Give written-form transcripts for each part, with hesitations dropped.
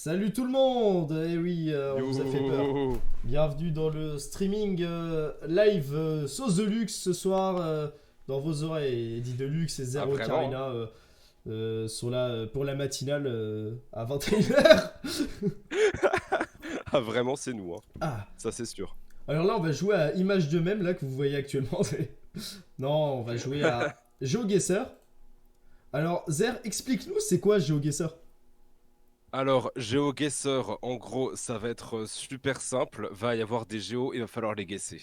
Salut tout le monde. Eh oui, on vous a fait peur. Yo. Bienvenue dans le streaming live Sauce de Luxe ce soir dans vos oreilles. Eddie Deluxe et Zero vraiment Carina sont là pour la matinale à 21h. Ah, vraiment, c'est nous, hein. Ah, Ça, c'est sûr. alors là on va jouer à Image de même là que vous voyez actuellement. Non, on va jouer à GeoGuessr. Alors Zer, explique-nous c'est quoi GeoGuessr? Alors, GeoGuessr, en gros, ça va être super simple. Va y avoir des géos, il va falloir les guesser.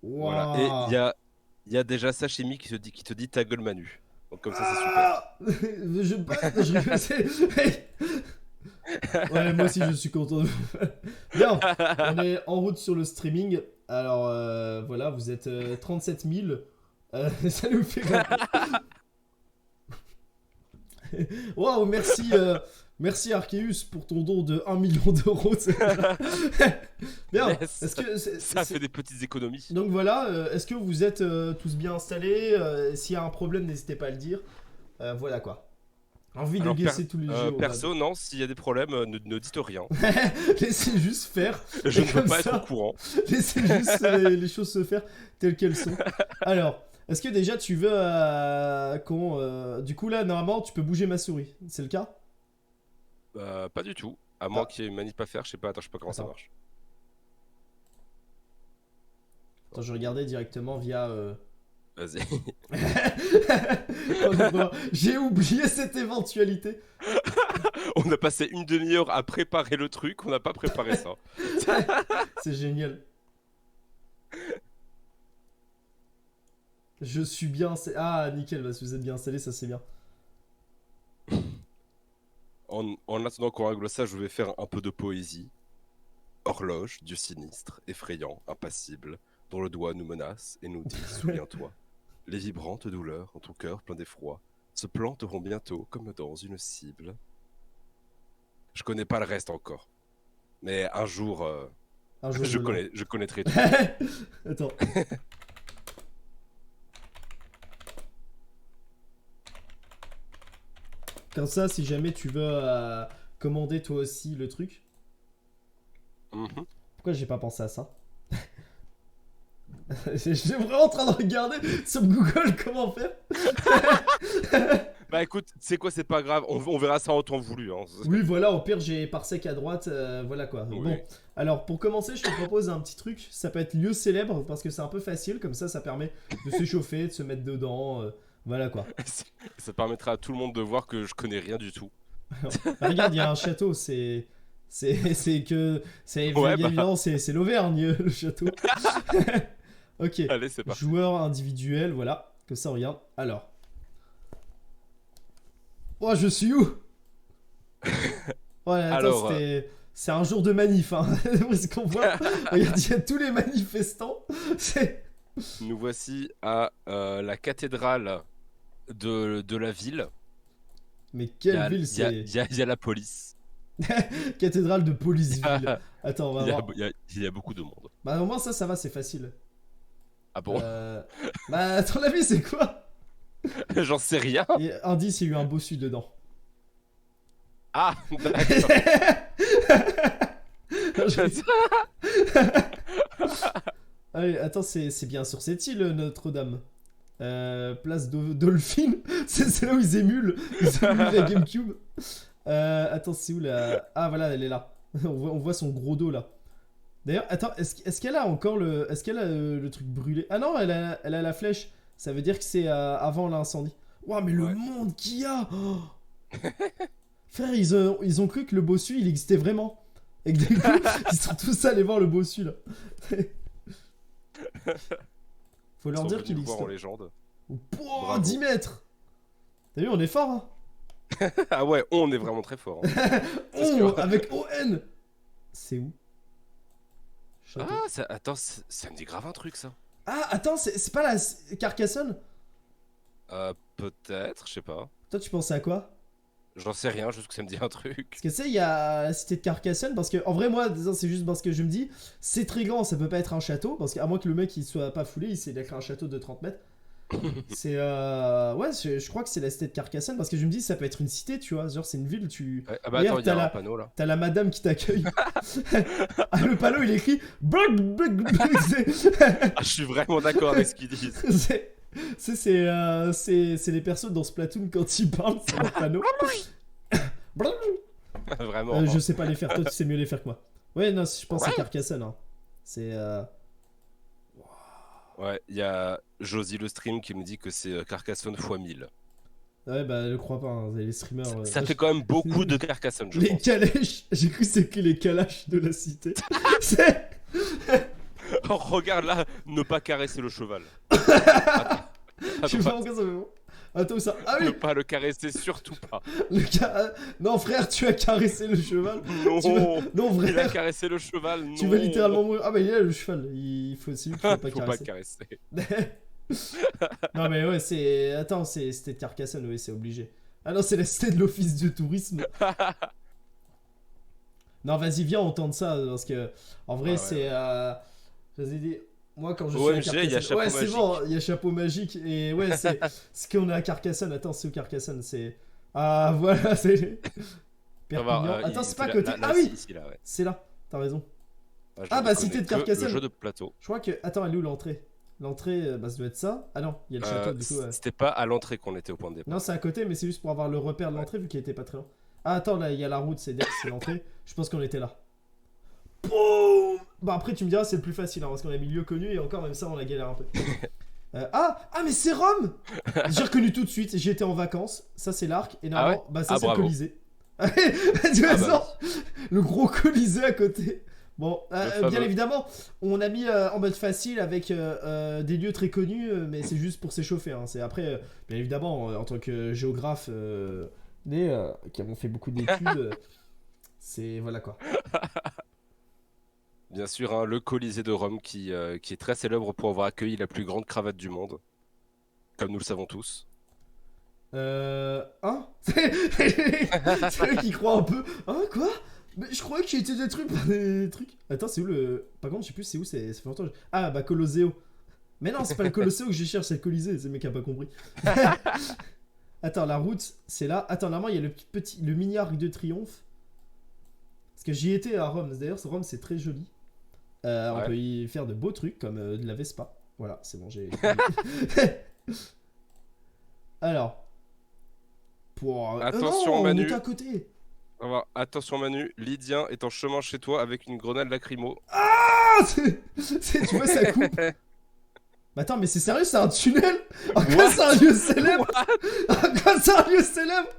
Voilà. Et il y Waouh. a, il y a déjà Sashimi qui te dit ta gueule Manu. Donc, comme ça, c'est super. Ah je rigole, Ouais, moi aussi je suis content de vous. Bien, on est en route sur le streaming. Alors voilà, vous êtes 37 000. Ça nous fait rire. Waouh, merci, merci Arceus pour ton don de 1 million d'euros. Bien, Yes. est-ce que. Ça fait des petites économies. Donc voilà, est-ce que vous êtes tous bien installés? S'il y a un problème, n'hésitez pas à le dire. Voilà quoi. Envie de Alors, guesser tous les jeux. perso, non, s'il y a des problèmes, ne dites rien. Laissez juste faire. Je Et ne veux comme pas être ça, au courant. laissez juste les choses se faire telles qu'elles sont. Alors, est-ce que déjà tu veux qu'on... Du coup là, normalement, tu peux bouger ma souris. C'est le cas? Pas du tout. À Ah, moins qu'il y ait une manip à faire, je sais pas, attends, je sais pas comment ça attends. marche. Attends, je regardais directement via... Vas-y. J'ai oublié cette éventualité. On a passé une demi-heure à préparer le truc, on n'a pas préparé ça. C'est génial. Je suis bien... Ah, nickel, bah, si vous êtes bien installé, ça c'est bien. En attendant qu'on règle ça, je vais faire un peu de poésie. Horloge, dieu sinistre, effrayant, impassible, dont le doigt nous menace et nous dit souviens-toi, les vibrantes douleurs en ton cœur plein d'effroi se planteront bientôt comme dans une cible. Je connais pas le reste encore, mais un jour, Un jour je l'aurai. je connaîtrai tout. Attends. Comme ça, si jamais tu veux commander toi aussi le truc. Mhm. Pourquoi j'ai pas pensé à ça? J'étais vraiment en train de regarder sur Google comment faire. Bah écoute, c'est quoi, c'est pas grave, on verra ça en temps voulu. Hein. Oui, voilà, au pire, j'ai parsec à droite. Voilà quoi. Oui. Bon, alors pour commencer, je te propose un petit truc. Ça peut être lieu célèbre parce que c'est un peu facile. Comme ça permet de s'échauffer, de se mettre dedans. Voilà quoi. Ça permettra à tout le monde de voir que je connais rien du tout. Bah, regarde, il y a un château. C'est que. C'est Ouais, évidemment, c'est l'Auvergne, le château. Ok. allez, c'est parti. Joueur individuel, voilà. Comme ça, on regarde. Alors. Oh, je suis où? Ouais, attends, Alors, c'est un jour de manif, hein. Parce qu'on voit. Regarde, il y a tous les manifestants. C'est. nous voici à la cathédrale de la ville. Mais Il y quelle a, ville il y a- c'est? il y a- il y a la police. Cathédrale de Il Policeville. Attends, on va y a, voir. il y a beaucoup de monde. Bah, au moins, ça va, c'est facile. Ah bon? Bah, à ton avis, c'est quoi? J'en sais rien. Et indice, il y a eu un bossu dedans. Ah, d'accord. Non, Allez, attends, c'est bien sur cette île, Notre-Dame. Place Dolphin. C'est là où ils émulent. Ils émulent la GameCube. Attends, c'est où la. Ah, voilà, elle est là. On voit son gros dos là. D'ailleurs, attends, est-ce qu'elle a encore le. Est-ce qu'elle a le truc brûlé? Ah non, elle a la flèche. Ça veut dire que c'est avant l'incendie. Waouh, mais le Ouais. monde qu'il y a! Oh. Frère, ils ont cru que le bossu il existait vraiment. Et que du coup, ils sont tous allés voir le bossu là. Faut Ils leur sont dire venus qu'il le existe. voir en légende. Pouah, Bravo. 10 mètres! T'as vu, on est fort, hein? Ah ouais, on est vraiment très fort. Hein. Parce que- Avec ON! C'est où? Château. Ah, attends, ça me dit grave un truc ça. Ah, attends, c'est pas la Carcassonne? Peut-être, je sais pas. Toi, tu pensais à quoi? J'en sais rien, juste que ça me dit un truc. Parce que tu sais, il y a la cité de Carcassonne, parce que, en vrai, moi, c'est juste parce que je me dis, c'est très grand, ça peut pas être un château, parce qu'à moins que le mec il soit pas foulé, il créé un château de 30 mètres. C'est ouais, je crois que c'est la cité de Carcassonne parce que je me dis ça peut être une cité, tu vois, genre c'est une ville, tu Ouais, ah bah regarde, attends, il y a un panneau là. t'as la madame qui t'accueille. Ah, le panneau il écrit bug bug bug. Ah, je suis vraiment d'accord avec ce qu'ils disent. C'est les personnes dans Splatoon quand ils parlent sur le panneau. Vraiment. Je sais pas les faire, toi tu sais mieux les faire que moi. Ouais, non, je pense que c'est Carcassonne. Hein. C'est Ouais, il y a Josie le stream qui me dit que c'est Carcassonne x 1000. ouais, bah je crois pas, hein. Les streamers. Ça fait quand même beaucoup de Carcassonne, je Les pense. calèches, j'ai cru que c'était les calaches de la cité. C'est. Oh, regarde là, ne pas caresser le cheval. Attends, Je sais pas attends, pourquoi ça fait bon. Attends, où ça. Ah ne oui, pas le caresser, surtout pas. Non, frère, tu as caressé le cheval. Non, Non, il a frère, caressé le cheval. Non. tu vas littéralement mourir. Ah, bah il est là le cheval. Il faut aussi qu'il faut pas Faut pas caresser. caresser. Non, mais ouais, c'est. Attends, c'était de Carcassonne, oui, c'est obligé. Ah non, c'est la cité de l'office du tourisme. Non, vas-y, viens, on tente ça. Parce que, en vrai, Ah ouais, c'est. Vas-y, moi, quand je suis à OMG, Carcassonne. il y a chapeau ouais, c'est magique. bon, il y a chapeau magique. Et ouais, c'est. Ce qu'on est à Carcassonne. Attends, c'est où Carcassonne? C'est. Ah, voilà, c'est. Ça va, Perpignan. Attends, c'est pas à là, côté. là, Ah oui, ici, là, ouais. c'est là. T'as raison. Ah, je Ah, ne bah, connais cité de que le Carcassonne. jeu de plateau. Je crois que. Attends, elle est où l'entrée? L'entrée, bah, ça doit être ça. Ah non, il y a le château, du coup. Ouais. C'était pas à l'entrée qu'on était au point de départ. Non, c'est à côté, mais c'est juste pour avoir le repère de Ouais. l'entrée vu qu'il était pas très loin. Ah, attends, là, il y a la route, c'est l'entrée. Je pense qu'on était là. Boum. Bah, après, tu me diras, c'est le plus facile, hein, parce qu'on a mis lieu connu et encore, même ça, on la galère un peu. Ah, mais c'est Rome. J'ai reconnu tout de suite, j'y étais en vacances. Ça, c'est l'arc. Et normalement, bah, ça, Ah, c'est le bravo. Colisée. Tu vois, Ah bah ça, le gros Colisée à côté. Bon, Le bien fameux. évidemment, on a mis en mode facile avec des lieux très connus, mais c'est juste pour s'échauffer. Hein. C'est après, bien évidemment, en tant que géographe qui avons fait beaucoup d'études, c'est voilà quoi. Bien sûr, hein, le Colisée de Rome qui est très célèbre pour avoir accueilli la plus grande cravate du monde, comme nous le savons tous. Hein. C'est eux qui croient un peu. Hein, quoi? Mais je croyais qu'il était détruit par des trucs. Attends, c'est où le. Par contre, je sais plus c'est où, ça fait longtemps. Ah, bah, Colosseo. Mais non, c'est pas le Colosseo que je cherche, c'est le Colisée, c'est le mec qui a pas compris. Attends, la route, c'est là. Attends, normalement, il y a le mini arc de triomphe. Parce que j'y étais à Rome. D'ailleurs, Rome, c'est très joli. On Ouais. peut y faire de beaux trucs comme de la Vespa. Voilà, c'est bon, j'ai. Alors. Pour. Attention, non, Manu. on était à côté. Au revoir. Attention Manu, Lydien est en chemin chez toi avec une grenade lacrymo. Ah, tu vois, ça coupe. Mais attends, mais c'est sérieux, c'est un tunnel? En quoi c'est un lieu célèbre? En quoi c'est un lieu célèbre?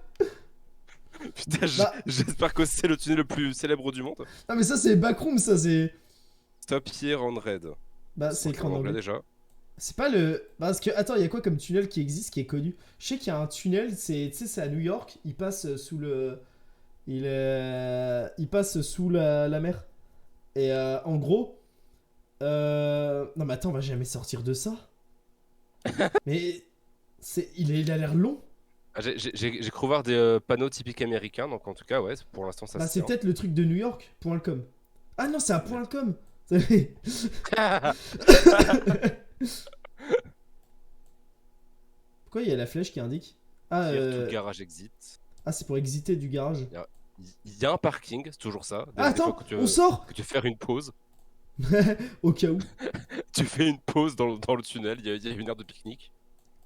Putain, Bah. j'espère que c'est le tunnel le plus célèbre du monde. Ah, mais ça, c'est backroom, ça, c'est. Stop here on red. Bah, c'est écran en anglais. déjà. C'est pas le. Parce que, attends, il y a quoi comme tunnel qui existe, qui est connu? Je sais qu'il y a un tunnel, tu sais, c'est à New York, il passe sous le. Il passe sous la mer. Et en gros. Non, mais attends, on va jamais sortir de ça. Mais. Il a l'air long. Ah, j'ai cru voir des panneaux typiques américains, donc en tout cas, ouais, pour l'instant ça Bah, se c'est tient. peut-être le truc de New York, .com. Ah non, c'est à .com. Pourquoi il y a la flèche qui indique? Ah, Here to garage exit. c'est pour exiter du garage. Il y a un parking, c'est toujours ça. Ah, Des fois attends, que tu, on sort. que tu fais une pause. Au cas où. Tu fais une pause dans le tunnel, il y a une aire de pique-nique.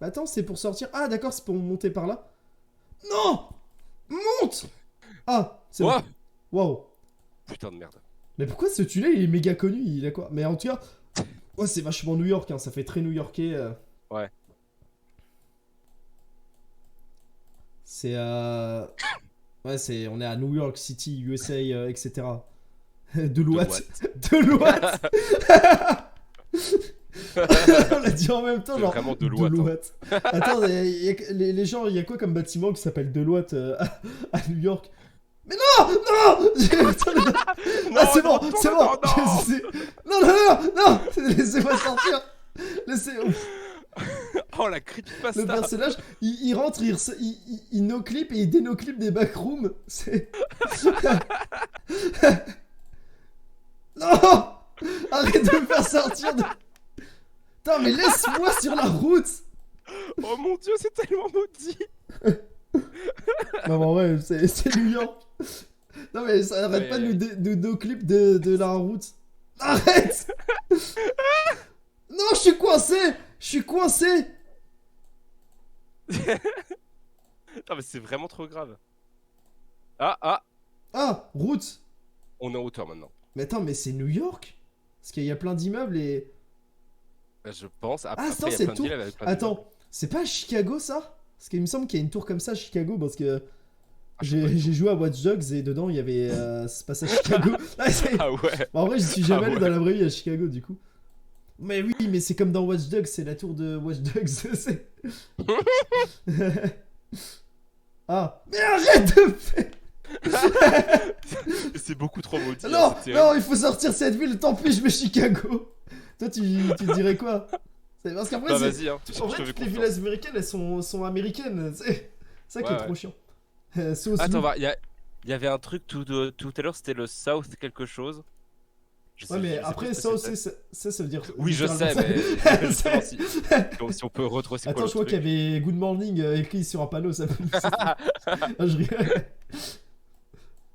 Bah, attends, c'est pour sortir. Ah, d'accord, c'est pour monter par là. Non. Monte. Ah, c'est bon. Ouah, Waouh. putain de merde. Mais pourquoi ce tunnel il est méga connu? Il a quoi? Mais en tout cas, ouais, c'est vachement New York, hein, ça fait très new-yorkais. Ouais. C'est ouais, on est à New York City, USA, etc. De l'Ouest. De l'Ouest. On l'a dit en même temps, C'est genre. vraiment Deloitte, hein. Attends, les gens, il y a quoi comme bâtiment qui s'appelle Deloitte à New York? Mais non, non. Ah, c'est bon, c'est bon. Non, non, non, non. Laissez-moi sortir. Laissez. Oh la Le creepypasta. personnage, il rentre, il no-clip et il déno-clip des backrooms. C'est. Non. Arrête de me faire sortir de. Putain, mais laisse-moi sur la route. Oh mon dieu, c'est tellement maudit. Non, mais en vrai, c'est New York. Non, mais ça arrête Aïe, pas de aïe, aïe. nous clips de la route. Arrête. Non, je suis coincé. Je suis coincé. Non mais c'est vraiment trop grave. Ah, ah, Ah, route. on est en hauteur maintenant. Mais attends, mais c'est New York? Parce qu'il y a plein d'immeubles et... Je pense. Ah, Après, attends, il y a c'est plein de tour. villes avec plein d'immeubles. Attends, c'est pas à Chicago ça? Parce qu'il me semble qu'il y a une tour comme ça à Chicago parce que Ah, je sais pas du j'ai tout. joué à Watch Dogs et dedans il y avait... ça se passait à Chicago. Ah, Ah ouais. Bah, en vrai, je suis jamais Ah allé ouais. dans la vraie vie à Chicago du coup. Mais oui, mais c'est comme dans Watch Dogs, c'est la tour de Watch Dogs. c'est- Ah, mais arrête de faire... C'est beaucoup trop maudit. Non, hein, c'est non, il faut sortir cette ville, tant pis, je vais Chicago. Toi, tu dirais quoi? Parce qu'après, Bah c'est... vas-y, hein. En Je te vrai, fais toutes les confiance. villes américaines, elles sont américaines. C'est ça qui Ouais, est ouais. trop chiant. Sauce Attends, loup. il y avait un truc tout à l'heure, c'était le South quelque chose. Ouais, mais Je sais plus après, ce que ça c'était. aussi, ça veut dire Oui, je littéralement sais, ça. mais justement, C'est- si on peut retrouver c'est quoi Attends, le je crois qu'il y truc. avait Good Morning écrit sur un panneau, ça peut nous aider. Ah, je rigole.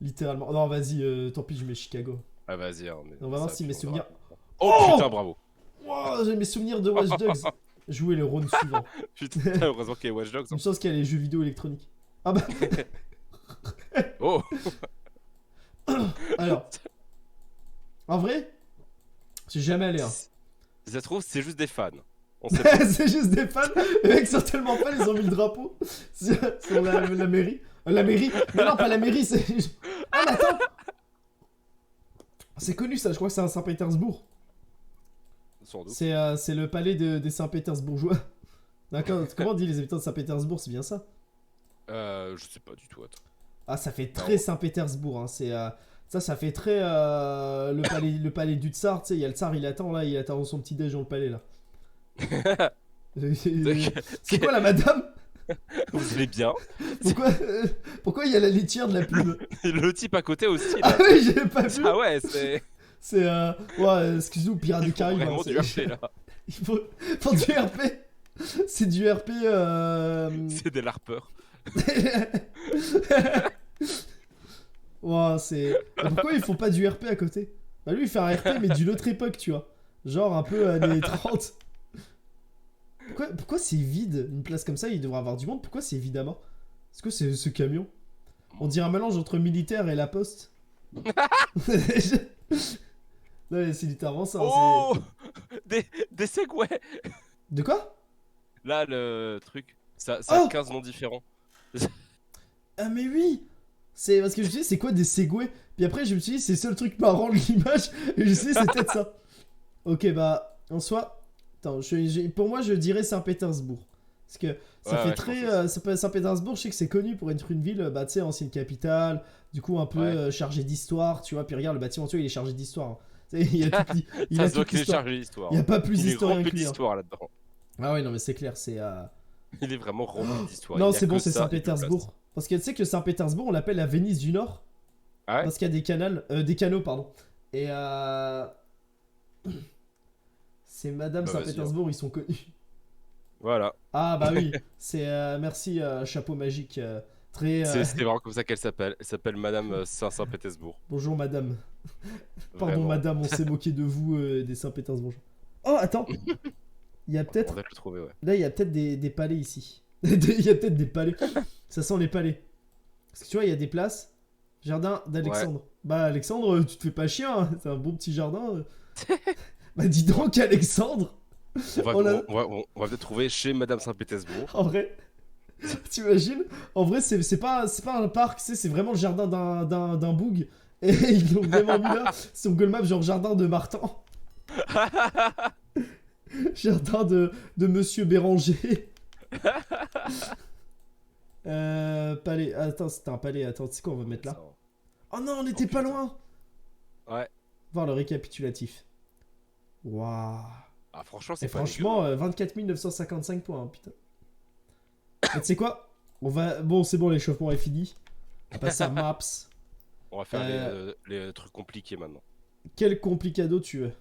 Littéralement. Non, vas-y, tant pis, je mets Chicago. Ah vas-y, hein, On va voir ça, si puis mes on verra. souvenirs. Oh Oh putain, bravo. Wow, j'ai mes souvenirs de Watch Dogs. Jouer le round suivant. Putain, heureusement qu'il y a Watch Dogs. hein. Une chance qu'il y a les jeux vidéo électroniques. Ah bah, Oh, alors. En vrai, j'ai jamais allé, hein. si ça se trouve, c'est juste des fans. On sait pas. C'est juste des fans. Les mecs sont tellement fans, ils ont mis le drapeau sur la mairie. La mairie. Mais non, pas la mairie, c'est. Ah, mais attends. C'est connu ça, je crois que c'est à Saint-Pétersbourg. Sans doute. C'est le palais des Saint-Pétersbourgeois. D'accord, comment on dit les habitants de Saint-Pétersbourg, c'est bien ça? Je sais pas du tout. Attends. Ah, ça fait très Non. Saint-Pétersbourg, hein. Ça fait très le palais du tsar, tu sais, il y a le tsar, il attend son petit déj dans le palais là. C'est quoi la madame? Vous allez bien. Pourquoi pourquoi il y a la litière de la pub? Le type à côté aussi. Ah Là. oui, j'avais pas vu. Ah ouais, c'est. C'est ouais, excuse-nous, Pirates Il des faut Caraïbes. vraiment hein, du RP là. Il faut du RP. C'est du RP. C'est des larpeurs. Ouais, c'est. Mais pourquoi ils font pas du RP à côté? Bah lui il fait un RP mais d'une autre époque, tu vois. Genre un peu années 30. Pourquoi c'est vide une place comme ça? Il devrait avoir du monde. Pourquoi c'est vide à mort? Est-ce que c'est ce camion? On dirait un mélange entre militaire et la poste. Non mais c'est littéralement ça. Hein, Oh des segways. de quoi? Là, le truc. Ça a Oh 15 noms différents. Ah mais oui. C'est parce que je me suis dit c'est quoi des segways? Puis après je me suis dit c'est le seul truc marrant de l'image. Et je me suis dit c'est peut-être ça. Ok bah en soi. Attends, pour moi je dirais Saint-Pétersbourg. Parce que ça Ouais, fait ouais, je très. pense aussi. Saint-Pétersbourg, je sais que c'est connu pour être une ville, bah tu sais, ancienne capitale, du coup un peu Ouais. chargée d'histoire, tu vois. Puis regarde, le bâtiment, tu vois, il est chargé d'histoire. Hein. Tu sais, il y a tout, il Ça a se voit toute qu'il est l'histoire. chargé d'histoire. Il n'y a pas plus Il est historien rempli que lui. Hein. d'histoire là-dedans. Ah ouais, non mais c'est clair, c'est. Il est vraiment rempli d'histoire. Non, Il y a c'est bon, que c'est ça et plus place. Saint-Pétersbourg. Parce que tu sais que Saint-Pétersbourg, on l'appelle la Venise du Nord. Ah ouais. Parce qu'il y a des canaux, pardon. Et c'est Madame Bah, vas-y, hein. Saint-Pétersbourg, ils sont connus. Voilà. Ah bah oui, c'est merci chapeau magique très C'était vraiment comme ça qu'elle s'appelle. Elle s'appelle Madame Saint-Pétersbourg. bonjour madame. Pardon Vraiment. madame, on s'est moqué de vous des Saint-Pétersbourg. Oh attends, il y a On peut-être va le trouver, ouais. là il y a peut-être des palais ici. Il y a peut-être des palais. Ça sent les palais. Parce que tu vois, il y a des places. Jardin d'Alexandre. Bah Alexandre, tu te fais pas chier, hein. C'est un bon petit jardin. Bah dis donc Alexandre. On va, On a- on va peut-être trouver chez Madame Saint-Pétersbourg. En vrai, t'imagines? En vrai, c'est pas un parc, c'est vraiment le jardin d'un boug. Et ils l'ont vraiment mis là sur Google Maps, genre jardin de Martin. Jardin de Monsieur Béranger. Palais. Attends, c'était un palais. Attends, c'est quoi on va mettre là? Oh non, on était pas putain. loin. Ouais. Voir le récapitulatif. Waouh. Ah, franchement, Et c'est pas franchement, 24 955 points, hein, putain. Mais tu sais quoi? Bon, c'est bon, l'échauffement est fini. On va passer à Maps. dégueu. On va faire les trucs compliqués maintenant. Quel complicado tu veux?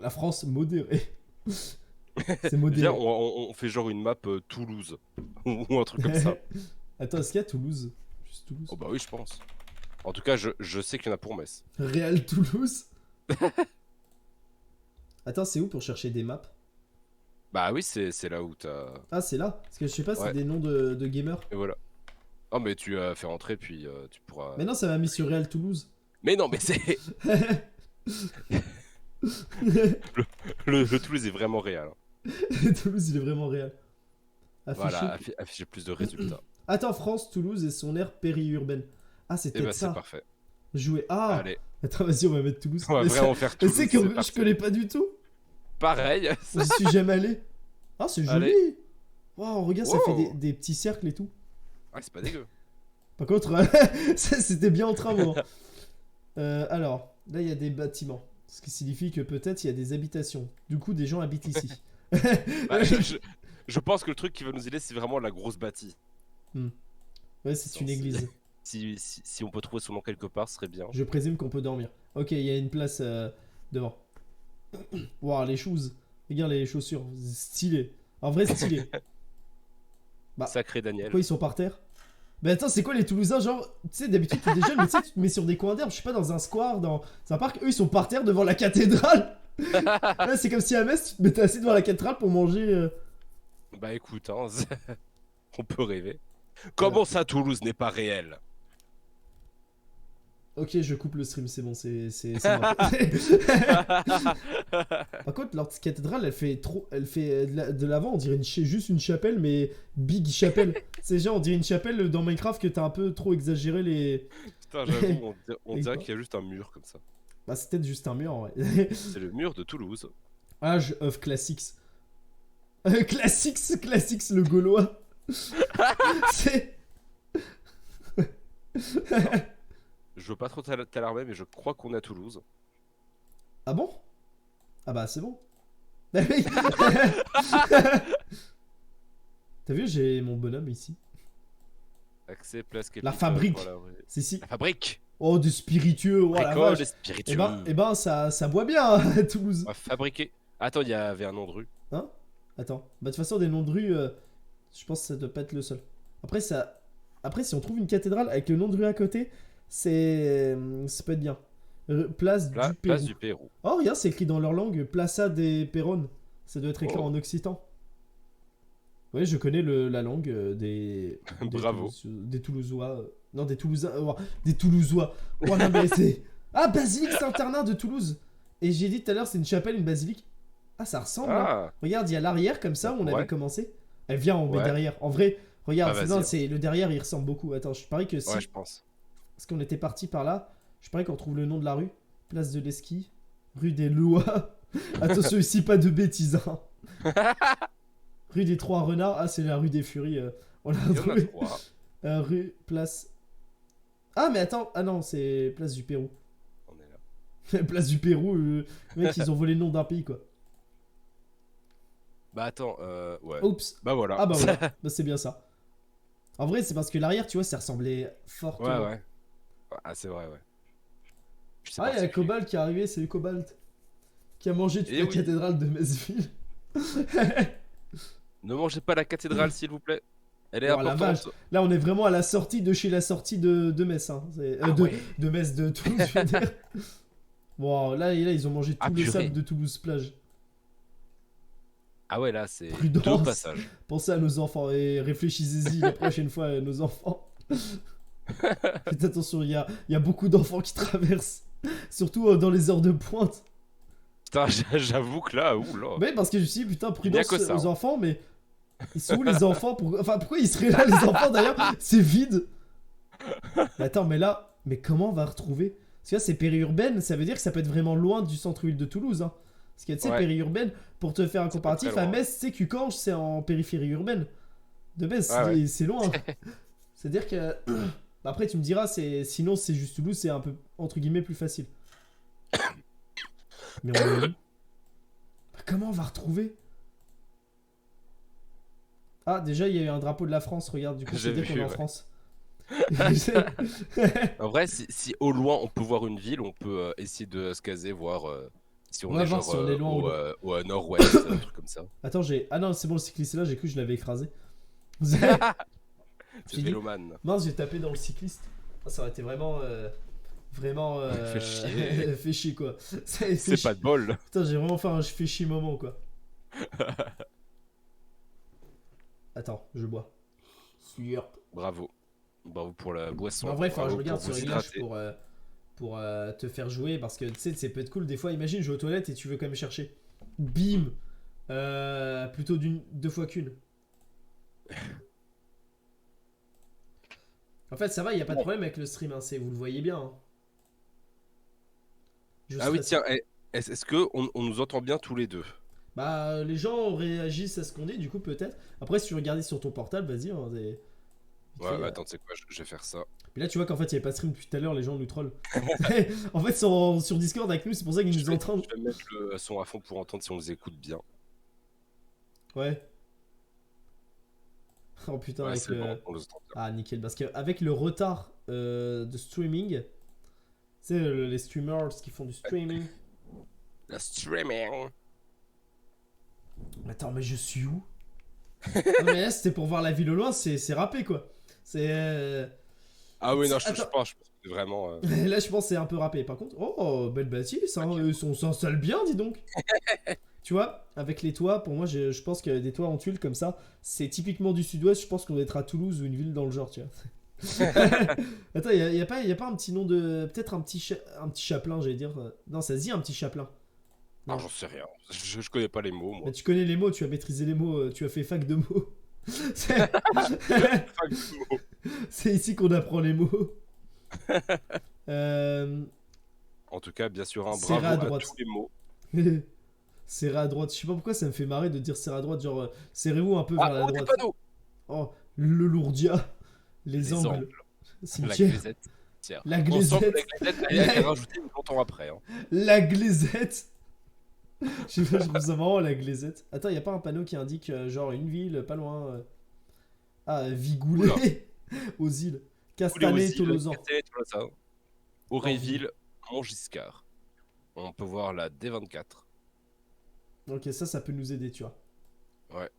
La France modérée. C'est modéré. Viens, on fait genre une map Toulouse. Ou un truc comme ça. Attends, est-ce qu'il y a Toulouse? Juste Toulouse. Oh bah oui, je pense. En tout cas, je sais qu'il y en a pour Metz. Real Toulouse. Attends, c'est où pour chercher des maps? Bah oui, c'est là où t'as... Ah, c'est là. Parce que je sais pas, c'est Ouais. des noms de gamers. Et voilà. Oh mais tu as fait rentrer, puis tu pourras... Mais non, ça m'a mis sur Real Toulouse. Mais non, mais c'est... Le Toulouse est vraiment réel. Hein. Toulouse, il est vraiment réel. Affiché. Voilà, afficher plus de résultats. Attends, France, Toulouse et son aire périurbaine. Ah, c'est Et peut-être bah c'est ça. parfait. Jouer. Ah Allez, attends, vas-y, on va mettre Toulouse. on va Mais vraiment faire mais Toulouse. c'est que c'est je parti. connais pas du tout. Pareil. J'y suis jamais allé. Ah, c'est joli. Allez. Waouh, regarde, ça fait Wow. des petits cercles et tout. Ouais, c'est pas dégueu. Par contre, ça, c'était bien en travaux. Hein. Alors, là, il y a des bâtiments. Ce qui signifie que peut-être il y a des habitations. Du coup, des gens habitent ici. Bah, je pense que le truc qui va nous aider, c'est vraiment la grosse bâtie. Ouais, c'est une Non, église. Si on peut trouver son nom quelque part, ce serait bien. Je présume qu'on peut dormir. Ok, il y a une place devant. Waouh, les choses. Regarde les chaussures. Stylé. En vrai, stylé. Bah, Sacré Daniel. Pourquoi ils sont par terre? Mais attends, c'est quoi les Toulousains? Genre, tu sais, d'habitude, t'es des jeunes, mais tu sais, tu te mets sur des coins d'herbe, je sais pas, dans un square, dans un parc. Eux, ils sont par terre devant la cathédrale. Là, c'est comme si à Metz, tu te mettais assis devant la cathédrale pour manger. Bah écoute, hein, on peut rêver. Comment ça, Toulouse n'est pas réel? Ok, je coupe le stream, c'est bon, c'est moi. Par contre, leur cathédrale, elle fait trop. Elle fait de l'avant, on dirait juste une chapelle, mais big chapelle. C'est genre, on dirait une chapelle dans Minecraft que t'as un peu trop exagéré les. Putain, j'avoue, on Et dirait quoi qu'il y a juste un mur comme ça. Bah, c'est peut-être juste un mur, en vrai. C'est le mur de Toulouse. Age of Classics. Classics, le gaulois. C'est. Je veux pas trop t'alarmer, mais je crois qu'on est à Toulouse. Ah bon? Ah bah, c'est bon. Bah oui. T'as vu, j'ai mon bonhomme ici. Accès, place La capitale. fabrique. Voilà, ouais. C'est ici. La fabrique. Oh, du spiritueux. Oh la Bricole vache. spiritueux. Eh ben, ça boit bien à Toulouse. On va fabriquer. Attends, il y avait un nom de rue. Hein? Attends. Bah, de toute façon, des noms de rue, je pense que ça doit pas être le seul. Après, si on trouve une cathédrale avec le nom de rue à côté, ça peut être bien. Place du Pérou. Place du Pérou. Oh, regarde, c'est écrit dans leur langue, Plaza de Perón. Ça doit être écrit Oh. en occitan. Ouais, je connais la langue des Bravo. des Toulousois. Non, des Toulousains. Des Toulousois. Oh, non, mais c'est. Ah, Basilique Saint-Ternin de Toulouse. Et j'ai dit tout à l'heure, c'est une chapelle, une basilique. Ah, ça ressemble. Hein. Ah, Regarde, il y a l'arrière comme ça où on avait Ouais. commencé. Elle vient, on met Ouais. derrière. En vrai, regarde, Ah, vas-y, non, hein. c'est le derrière, il ressemble beaucoup. Attends, je parie que si. ouais, je pense. Parce qu'on était parti par là, je parie qu'on trouve le nom de la rue. Place de l'Esquie, rue des Lois. Attention ici, pas de bêtises. Hein. Rue des Trois Renards. Ah, c'est la rue des Furies. On l'a Il y en a trouvé. 3. Rue, place. Ah, mais attends. Ah non, c'est place du Pérou. On est là. Place du Pérou. Mec, ils ont volé le nom d'un pays, quoi. Bah attends, ouais. Oups. Bah voilà. Ah bah voilà. Bah, c'est bien ça. En vrai, c'est parce que l'arrière, tu vois, ça ressemblait fortement. Ouais. Ah, c'est vrai, ouais. Puis c'est Ah, il y a particulier. Cobalt qui est arrivé, c'est le Cobalt. Qui a mangé toute Eh la oui. cathédrale de Metz-Ville. Ne mangez pas la cathédrale, s'il vous plaît. Elle est Oh, la importante. Là, on est vraiment à la sortie de chez la sortie de Metz. Hein. Ah ouais. De Metz, de Toulouse, je veux dire. Bon, là, ils ont mangé tout Ah, le purée. sable de Toulouse plage. Ah ouais, là, c'est Prudence. deux passages. Pensez à nos enfants et réfléchissez-y la prochaine fois à nos enfants. Faites attention, il y a beaucoup d'enfants qui traversent. Surtout dans les heures de pointe. Putain, j'avoue que là, oula. Mais parce que je me suis dit, putain, Bien prudence que ça, aux hein. enfants, mais ils sont où les enfants Enfin, pourquoi ils seraient là, les enfants d'ailleurs? C'est vide. Mais attends, mais là, mais comment on va retrouver? Parce que là, c'est périurbaine, ça veut dire que ça peut être vraiment loin du centre-ville de Toulouse. Hein. Parce que tu sais, Ouais. périurbaine, pour te faire un C'est pas comparatif, très à loin. Metz, tu sais, Cucange, c'est en périphérie urbaine. De Metz, Ouais, c'est loin. C'est-à-dire que. Après, tu me diras, sinon, c'est juste Toulouse, c'est un peu, entre guillemets, plus facile. Mais on est où? Bah, comment on va retrouver? Ah, déjà, il y a eu un drapeau de la France, regarde, du coup, J'ai c'est dire vu, qu'on est en ouais. France. En vrai, si au loin on peut voir une ville, on peut essayer de se caser, voir Si On on va est voir genre si on est loin ou loin. au nord-ouest, un truc comme ça. Attends, j'ai. Ah non, c'est bon, le cycliste est là, j'ai cru que je l'avais écrasé. C'est J'ai dit, vélomane. mince, j'ai tapé dans le cycliste. Ah, ça aurait été vraiment. Vraiment. Fait chier. fait chier quoi. Ça avait fait C'est pas chier. de bol. Putain, j'ai vraiment fait un fait chier moment quoi. Attends, je bois. Slurp. Bravo. Bravo pour la boisson. En vrai, il faudra que je Bravo regarde pour ce vous réglage hydrater. pour te faire jouer parce que tu sais, c'est peut être cool. Des fois, imagine, je vais aux toilettes et tu veux quand même chercher. Bim. Plutôt deux fois qu'une. En fait, ça va, il n'y a pas de Bon. problème avec le stream, hein, vous le voyez bien. Hein. Je Ah oui, stresse. tiens, est-ce que on nous entend bien tous les deux? Bah, les gens réagissent à ce qu'on dit, du coup, peut-être. Après, si tu regardais sur ton portable, vas-y. Hein, vite Ouais, fait, attends, tu sais quoi, je vais faire ça. Puis là, tu vois qu'en fait, il n'y avait pas de stream depuis tout à l'heure, les gens nous trollent. En fait, ils sont sur Discord avec nous, c'est pour ça qu'ils nous entendent. Je vais mettre le son à fond pour entendre si on les écoute bien. Ouais. Oh putain, Ouais, avec c'est bon, le. on les entend bien. Ah, nickel. Parce qu'avec le retard de streaming, tu sais, les streamers qui font du streaming. La streaming. Attends, mais je suis où? Non, mais là, c'était pour voir la ville au loin, c'est râpé quoi. C'est. Ah oui, non, Attends. je pense que c'est vraiment. Là, je pense que c'est un peu râpé. Par contre, oh, belle bâtisse, hein, on s'installe bien, dis donc. Tu vois, avec les toits, pour moi, je pense que des toits en tuiles comme ça, c'est typiquement du sud-ouest. Je pense qu'on doit être à Toulouse ou une ville dans le genre, tu vois. Attends, y a pas un petit nom de. Peut-être un petit chapelain, j'allais dire. Non, ça se dit un petit chapelain. Ah, Non. j'en sais rien. Je connais pas les mots, moi. Mais tu connais les mots, tu as maîtrisé les mots, tu as fait fac de mots. C'est Pas de mots. c'est ici qu'on apprend les mots. En tout cas, bien sûr, un Serré bravo à à droite. tous les mots. Serré à droite. Je sais pas pourquoi ça me fait marrer de dire serré à droite. Genre, serrez-vous un peu vers Ah, la oh, des droite. panneaux. Oh, le lourdia. Les angles. La Cimetière. grisette. Tiens. La On sent que glaisette. la grisette, elle a été rajoutée longtemps après. Hein. La glaisette. Je sais pas, je trouve ça marrant la glaisette. Attends, y a pas un panneau qui indique genre une ville pas loin. Ah, Vigoulé. Aux îles. Castanet, Tolosan. Castanet, Tolosan. Auréville, Montgiscard. On peut voir la D24. Ok, ça peut nous aider, tu vois. Ouais.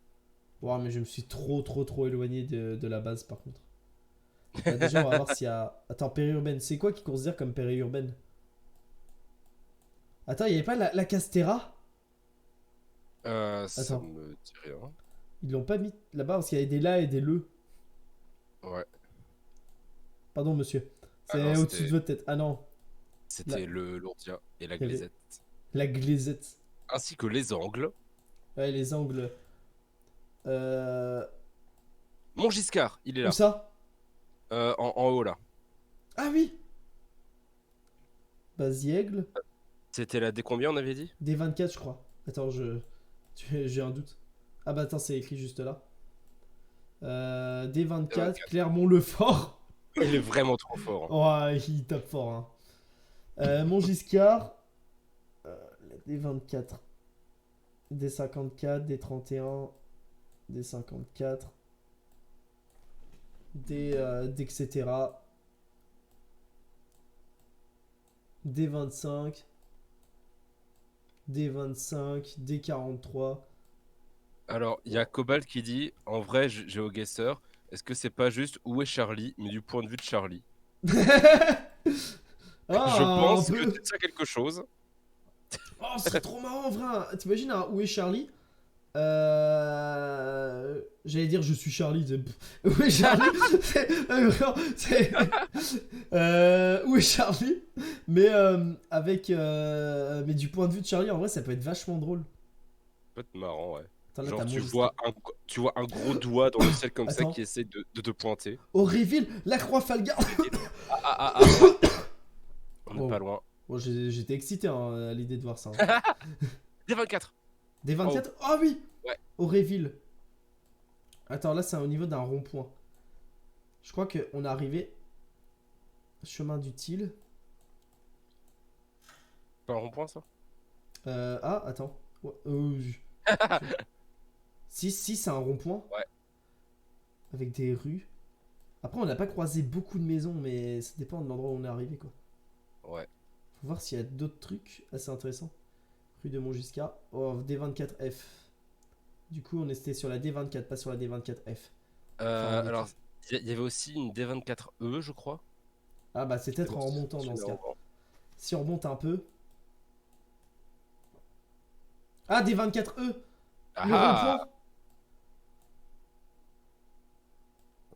Wow, mais je me suis trop éloigné de la base par contre. Déjà, on va voir s'il y a. Attends, périurbaine. C'est quoi qui considère comme périurbaine? Attends, il y avait pas la Castera? Ça Attends. me dit rien. Ils l'ont pas mis là-bas parce qu'il y avait des la et des le. Ouais. Pardon, monsieur. Ah C'est non, au-dessus c'était- de votre tête. Ah non, C'était le Lourdia et la Il y avait- Glaisette. la glaisette. Ainsi que les angles. Ouais, les angles. Euh... Montgiscard, il est Où là. ça? En haut là. Ah oui! Basiègle. C'était la D combien on avait dit? Des 24, je crois. Attends, j'ai un doute. Ah bah attends, c'est écrit juste là. Des 24, D24. Clermont-le-Fort. Il est vraiment trop fort. Hein. Oh, il tape fort. Hein. Montgiscard. Des 24. Des 54, des 31, des 54. D'etc. Des 25. Des 25. Des 43. Alors, il y a Cobalt qui dit en vrai, GeoGuessr, est-ce que c'est pas juste où est Charlie, mais du point de vue de Charlie? Ah, Je pense un que peu. c'est ça quelque chose. Oh, ce serait trop marrant en vrai. T'imagines un Où est Charlie? J'allais dire je suis Charlie. Où est Charlie? Vraiment, où est Charlie? Mais avec mais du point de vue de Charlie, en vrai, ça peut être vachement drôle. Peut être marrant, ouais. Attends, là, Genre, t'as tu mon vois, tu vois un gros doigt dans le ciel comme ça Attends. qui essaie de te pointer. Auréville, la Croix-Falgar. Ah. On n'est Oh. pas loin. Bon, j'étais excité hein, à l'idée de voir ça. Hein. Des 24. Des 24? Oh oui! Ouais. Auréville. Attends, là, c'est au niveau d'un rond-point. Je crois qu'on est arrivé. Chemin d'utile. Pas un rond-point, ça? Ah, attends. Ouais, si, c'est un rond-point. Ouais. Avec des rues. Après, on n'a pas croisé beaucoup de maisons, mais ça dépend de l'endroit où on est arrivé, quoi. Ouais. Faut voir s'il y a d'autres trucs assez intéressants. Rue de Montjuscat. Oh, D24F. Du coup, on était sur la D24, pas sur la D24F. Enfin, on Alors, était. il y avait aussi une D24E, je crois. Ah bah c'est Mais peut-être bon, en remontant dans ce celui-là, cas. Si on remonte un peu. Ah, D24E. Ah Le ah! rond-point.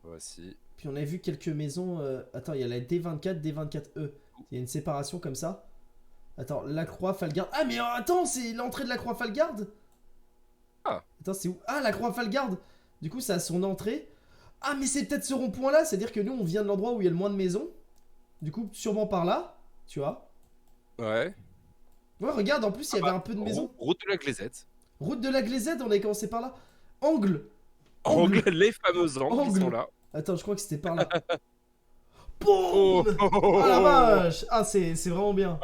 Voici. Puis on a vu quelques maisons. Attends, il y a la D24, D24E. Il y a une séparation comme ça. Attends, la Croix Falgarde. Ah, mais attends, c'est l'entrée de la Croix Falgarde. Ah, Attends, c'est où? Ah, la Croix Falgarde. Du coup, ça a son entrée. Ah, mais c'est peut-être ce rond-point là. C'est-à-dire que nous, on vient de l'endroit où il y a le moins de maisons. Du coup, sûrement par là. Tu vois? ouais. Ouais, regarde, en plus, il y avait Bah, un peu de maisons. route de la Glaisette. Route de la Glaisette, on avait commencé par là. Angle. Angles, Angle. les fameux angles qui sont Angle. là. Attends, je crois que c'était par là. Oh, Boum. oh, oh, Ah la oh. vache. Ah, c'est vraiment bien.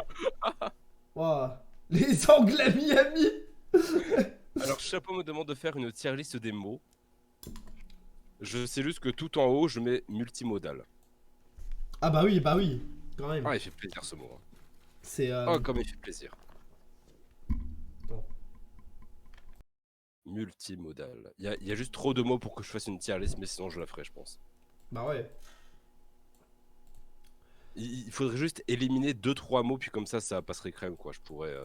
Waouh. Les angles à Miami. Alors, Chapeau me demande de faire une tier list des mots. Je sais juste que tout en haut, je mets multimodal. Ah bah oui. Quand même. Ah, il fait plaisir ce mot. Hein. C'est... Oh, comme il fait plaisir. Bon. Multimodal. Il y a juste trop de mots pour que je fasse une tier list, mais sinon je la ferai, je pense. Bah ouais. Il faudrait juste éliminer 2-3 mots, puis comme ça passerait crème, quoi. Je pourrais.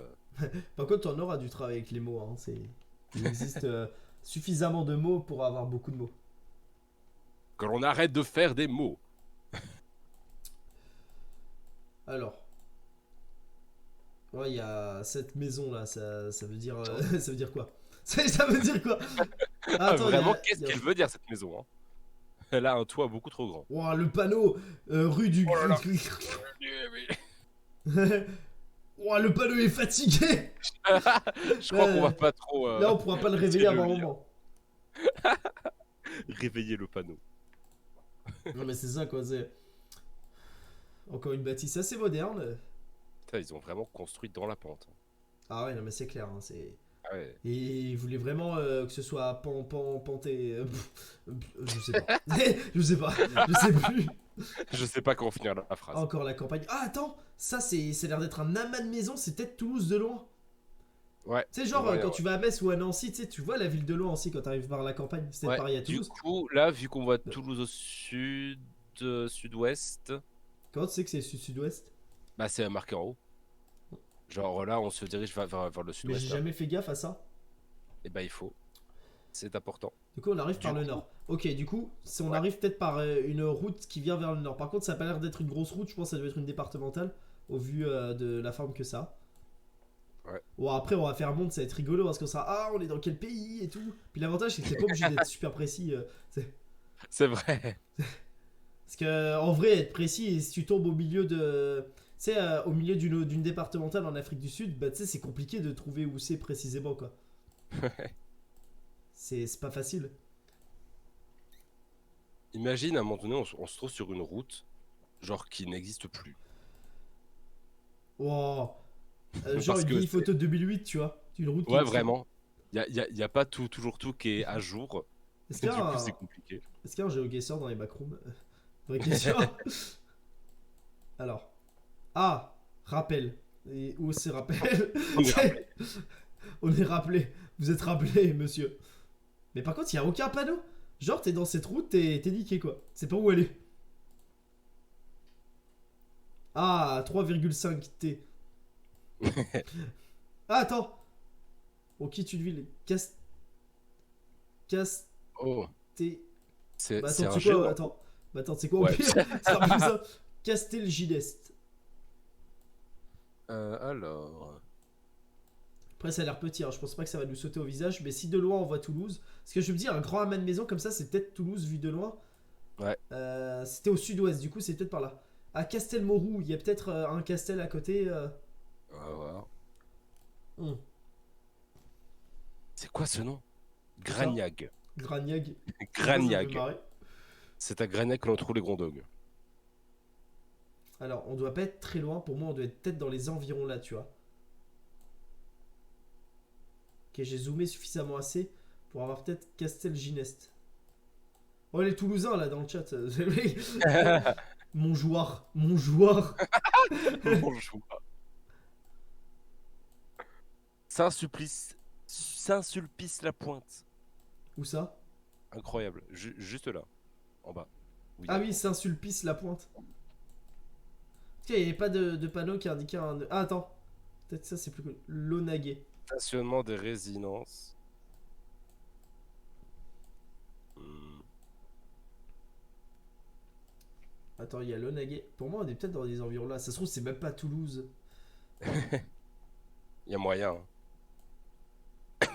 Par contre, on aura du travail avec les mots. Hein. Il existe suffisamment de mots pour avoir beaucoup de mots. Que l'on arrête de faire des mots. Alors. Ouais, il y a cette maison là. Ça veut dire... ça veut dire quoi? Ça veut dire quoi? Ah, Attends, vraiment, il qu'est-ce y a... qu'elle veut dire, cette maison, hein. Elle a un toit beaucoup trop grand. Ouah, le panneau rue du... Oh là là. Ouah, le panneau est fatigué. Je crois qu'on va pas trop Là, on pourra pas le essayer réveiller de avant le un lire. moment. Réveiller le panneau. Non, mais c'est ça, quoi. C'est encore une bâtisse assez moderne. Putain, ils ont vraiment construit dans la pente. Ah ouais, non, mais c'est clair. Hein, c'est... Ah ouais. Et ils voulaient vraiment que ce soit panté. Je sais pas. Je sais pas. Je sais plus. Je sais pas comment finir la phrase. Encore la campagne. Ah, attends. Ça a l'air d'être un amas de maisons. C'est peut-être Toulouse de loin. Ouais. Tu sais, genre, Ouais, quand ouais. tu vas à Metz ou à Nancy, tu sais, tu vois la ville de Nancy quand t'arrives par la campagne. C'est peut-être Ouais. pareil à Du Toulouse. coup, là, vu qu'on voit Toulouse au sud, sud-ouest, Comment tu sais que c'est sud-sud-ouest? bah c'est marqué en haut. Genre là, on se dirige vers le Mais j'ai sud-ouest. Là. jamais fait gaffe à ça. Et bah il faut. C'est important. Du coup, on arrive Du par le coup, nord. Ok, du coup, si on ouais. arrive peut-être par une route qui vient vers le nord. Par contre, ça a pas l'air d'être une grosse route. Je pense que ça doit être une départementale au vu de la forme que ça a. Ouais. Bon, après, on va faire un monde, ça va être rigolo parce qu'on sera ah, on est dans quel pays et tout. Puis l'avantage, c'est que t'es pas obligé d'être super précis. C'est vrai. Parce que en vrai, être précis, si tu tombes au milieu de. Tu sais, au milieu d'une départementale en Afrique du Sud, bah tu sais, c'est compliqué de trouver où c'est précisément quoi. C'est pas facile. Imagine à un moment donné, on se trouve sur une route, genre qui n'existe plus. Wow. Genre Parce une que vieille photo de 2008, tu vois. Une route qui ouais, existe. vraiment. Y a pas toujours tout qui est à jour. Est-ce Et qu'il y a du coup, un, c'est compliqué. est-ce qu'il y a un géoguesseur dans les backrooms? Vraie question. Alors. Ah, rappel. Et où c'est rappel? On est rappelé. On est rappelé. Vous êtes rappelé, monsieur. Mais par contre, il n'y a aucun panneau. Genre, t'es dans cette route, t'es niqué quoi. C'est pas où aller. Ah, 3,5 T. Ah, attends. Au qui tu ville Casté. Oh, c'est Bah c'est attends, un tu sais jeu. quoi? Attends. Bah attends, tu sais quoi? Au Ouais. pire, c'est un peu ça. Castelginest. Alors. Après, ça a l'air petit, hein. Je pense pas que ça va nous sauter au visage. Mais si de loin on voit Toulouse. Parce que je me dis, un grand amas de maison comme ça, c'est peut-être Toulouse vu de loin. Ouais. C'était au sud-ouest, du coup, c'est peut-être par là. À Castelmourou, il y a peut-être un castel à côté. On va voir. Hmm. C'est quoi ce nom? Gragnag. Gragnag. Gragnag. C'est à Gragnag que l'on trouve les Grondogs. Alors, on doit pas être très loin. Pour moi, on doit être peut-être dans les environs là, tu vois. Ok, j'ai zoomé suffisamment assez pour avoir peut-être Castelginest. Oh, les Toulousains là dans le chat. Mon joueur. Mon joueur. Bonjour. Saint-Sulpice-la-Pointe. Où ça? Incroyable. Juste là, en bas. Oui, Ah oui, Saint-Sulpice-la-Pointe. Tiens, il n'y avait pas de panneau qui indiquait un. Ah, attends. Peut-être ça, c'est plus cool. Launaguet. stationnement des résidences. Hmm. Attends, il y a Launaguet. Pour moi, on est peut-être dans des environs là. Ça se trouve, c'est même pas Toulouse. Il y a moyen, hein.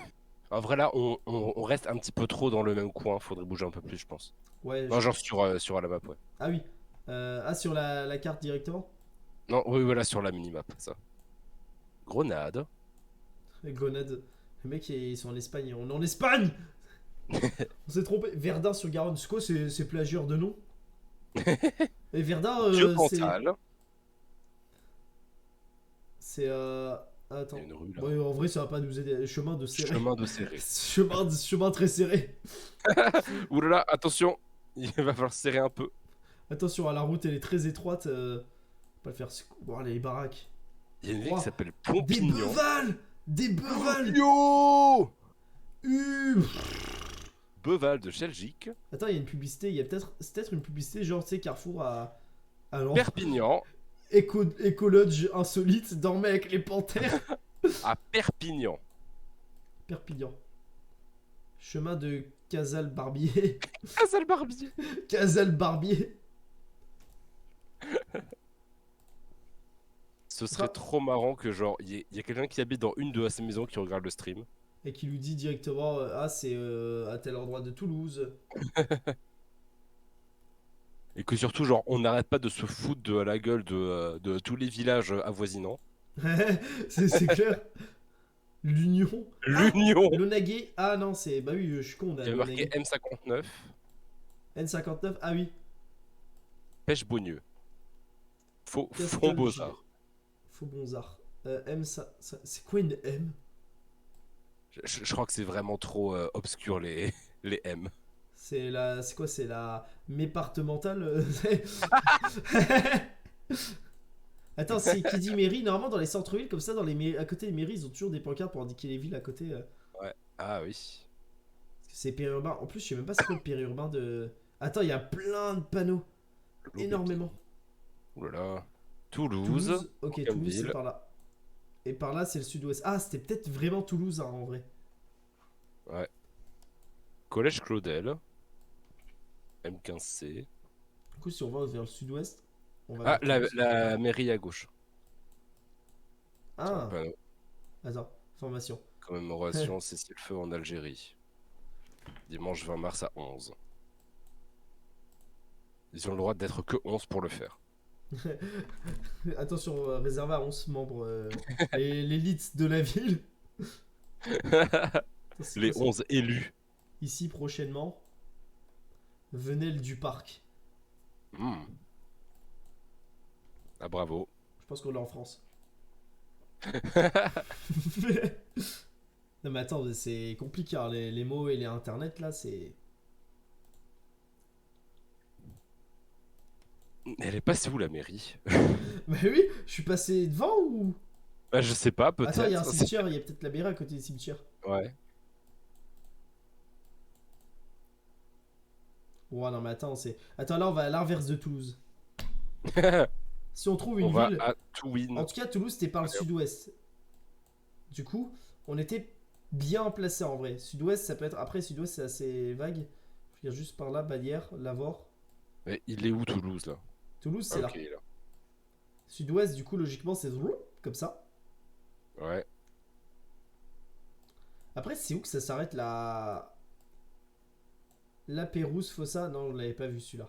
En vrai, là, on reste un petit peu trop dans le même coin. Faudrait bouger un peu plus, je pense. Ouais, Non, genre sur la map, ouais. Ah oui. Ah, sur la carte directement? Non, oui, voilà, sur la minimap, ça. Grenade. Grenade. Les mecs, ils sont en Espagne. On est en Espagne. On s'est trompé. Verdun sur Garonne. C'est quoi ces plagieurs de nom? Et Verdun, Dieu c'est. Cantal. C'est. Il y a Attends. une rue, là. Bon, en vrai, ça va pas nous aider. Chemin de serré. Chemin de Serré. Chemin très serré. Ouh là là, attention. Il va falloir serrer un peu. Attention, la route, elle est très étroite. Pas le faire. Bon, allez, les baraques. Il y a une ville Oh, qui s'appelle des Pompignan. bevals. Des bevals. Yo Uh. Beval de Belgique. Attends, il y a une publicité. Il y a peut-être. C'est peut-être une publicité, genre, tu sais, Carrefour à. Alors. Perpignan. Écologe insolite, dormait avec les panthères. À Perpignan. Perpignan. Chemin de Casal Barbier. Casal Barbier. Casal Barbier. Ce serait Ah. trop marrant que genre il y a quelqu'un qui habite dans une de ces maisons qui regarde le stream. Et qui lui dit directement ah, c'est à tel endroit de Toulouse. Et que surtout genre on n'arrête pas de se foutre de la gueule de tous les villages avoisinants. C'est clair. L'Union. Ah, L'Union. Launaguet. Ah non, c'est. Bah oui, je suis con, on a Il y a marqué Launaguet. M59. N59. Ah oui. Pêche Beaunieu. Faux Castel Beaux-Arts. Faux Bonzard. M, c'est quoi une M? Je crois que c'est vraiment trop obscur les M. C'est la. C'est quoi? C'est la. Mépartementale Attends, c'est qui dit mairie, normalement dans les centres-villes, comme ça, à côté des mairies, ils ont toujours des pancartes pour indiquer les villes à côté. Ouais. Ah oui. Parce que c'est périurbain. En plus, je sais même pas c'est quoi le périurbain de. Attends, il y a plein de panneaux. Énormément. Ouh là là. Toulouse. Toulouse. Ok, Comme Toulouse, c'est ville. par là. Et par là, c'est le sud-ouest. Ah, c'était peut-être vraiment Toulouse, hein, en vrai. Ouais. Collège Claudel. M15C. Du coup, si on va vers le sud-ouest, on va Ah, vers Toulouse. la mairie à gauche. Sur le Ah, panneau. attends, formation. Commémoration Cessez-le-feu en Algérie. Dimanche 20 mars à 11. Ils ont le droit d'être que 11 pour le faire. Attention, réservé à 11 membres. L'élite de la ville. C'est Les quoi ça? 11 élus. Ici prochainement, Venelle du Parc. Hmm. Ah bravo. Je pense qu'on est en France. Non mais attends, c'est compliqué, hein, les mots et les internet là, c'est... Elle est passée où la mairie? Bah oui, je suis passé devant ou... Bah je sais pas, Attends, il y a un peut-être. cimetière, il y a peut-être la mairie à côté du cimetière. Ouais. Ouais, non mais attends, c'est... Attends, là on va à l'inverse de Toulouse. Si on trouve On une va ville... à Touwin. En tout cas, Toulouse, c'était par le Allez, hop. sud-ouest. Du coup, on était bien placé en vrai. Sud-ouest, ça peut être... Après, sud-ouest, c'est assez vague. Je regarde juste par là, Bavière, Lavore. Mais il est où Toulouse là? Toulouse, Ah, c'est ok, là. il est là. Sud-ouest, du coup, logiquement, c'est comme ça. Ouais. Après, c'est où que ça s'arrête la Pérouse Fossa? Non, je l'avais pas vu celui-là.